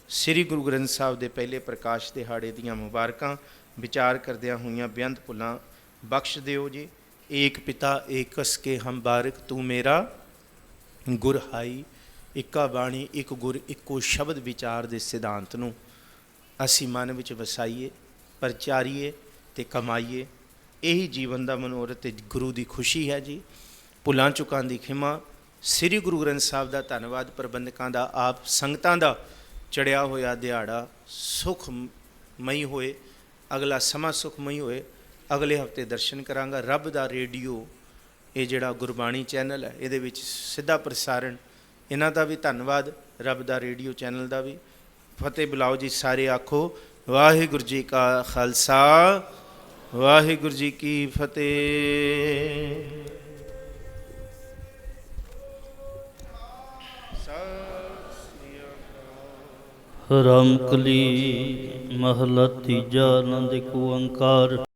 ਸ੍ਰੀ ਗੁਰੂ ਗ੍ਰੰਥ ਸਾਹਿਬ ਦੇ ਪਹਿਲੇ ਪ੍ਰਕਾਸ਼ ਦਿਹਾੜੇ ਦੀਆਂ ਮੁਬਾਰਕਾਂ ਵਿਚਾਰ ਕਰਦਿਆਂ ਹੋਈਆਂ ਬੇਅੰਤ ਭੁੱਲਾਂ ਬਖਸ਼ ਦਿਓ ਜੀ। ਏਕ ਪਿਤਾ ਏਕਸ ਕੇ ਹਮ ਬਾਰਿਕ ਤੂੰ ਮੇਰਾ ਗੁਰ ਹਾਈ। ਇੱਕਾ ਬਾਣੀ ਇੱਕ ਗੁਰ ਇੱਕੋ ਸ਼ਬਦ ਵਿਚਾਰ ਦੇ ਸਿਧਾਂਤ ਨੂੰ ਅਸੀਂ ਮਨ ਵਿੱਚ ਵਸਾਈਏ, ਪ੍ਰਚਾਰੀਏ ਅਤੇ ਕਮਾਈਏ। ਇਹੀ ਜੀਵਨ ਦਾ ਮਨੋਰਥ ਤੇ ਗੁਰੂ ਦੀ ਖੁਸ਼ੀ ਹੈ ਜੀ। ਭੁੱਲਾਂ ਚੁੱਕਾਂ ਦੀ ਖਿਮਾ। ਸ੍ਰੀ ਗੁਰੂ ਗ੍ਰੰਥ ਸਾਹਿਬ ਦਾ ਧੰਨਵਾਦ, ਪ੍ਰਬੰਧਕਾਂ ਦਾ, ਆਪ ਸੰਗਤਾਂ ਦਾ ਚੜਿਆ ਹੋਇਆ ਦਿਹਾੜਾ ਸੁਖਮਈ ਹੋਏ, ਅਗਲਾ ਸਮਾਂ ਸੁਖਮਈ ਹੋਏ। ਅਗਲੇ ਹਫਤੇ ਦਰਸ਼ਨ ਕਰਾਂਗਾ। ਰੱਬ ਦਾ ਰੇਡੀਓ ਇਹ ਜਿਹੜਾ ਗੁਰਬਾਣੀ ਚੈਨਲ ਹੈ ਇਹਦੇ ਵਿੱਚ ਸਿੱਧਾ ਪ੍ਰਸਾਰਣ, ਇਹਨਾਂ ਦਾ ਵੀ ਧੰਨਵਾਦ, ਰੱਬ ਦਾ ਰੇਡੀਓ ਚੈਨਲ ਦਾ ਵੀ। ਫਤਿਹ ਬੁਲਾਓ ਜੀ ਸਾਰੇ, ਆਖੋ ਵਾਹਿਗੁਰੂ ਜੀ ਕਾ ਖਾਲਸਾ ਵਾਹਿਗੁਰੂ ਜੀ ਕੀ ਫਤਿਹ। ਰਾਮਕਲੀ ਮਹਲਾ ਤੀਜਾ। ਆਨੰਦ ਏਕ ਓੰਕਾਰ।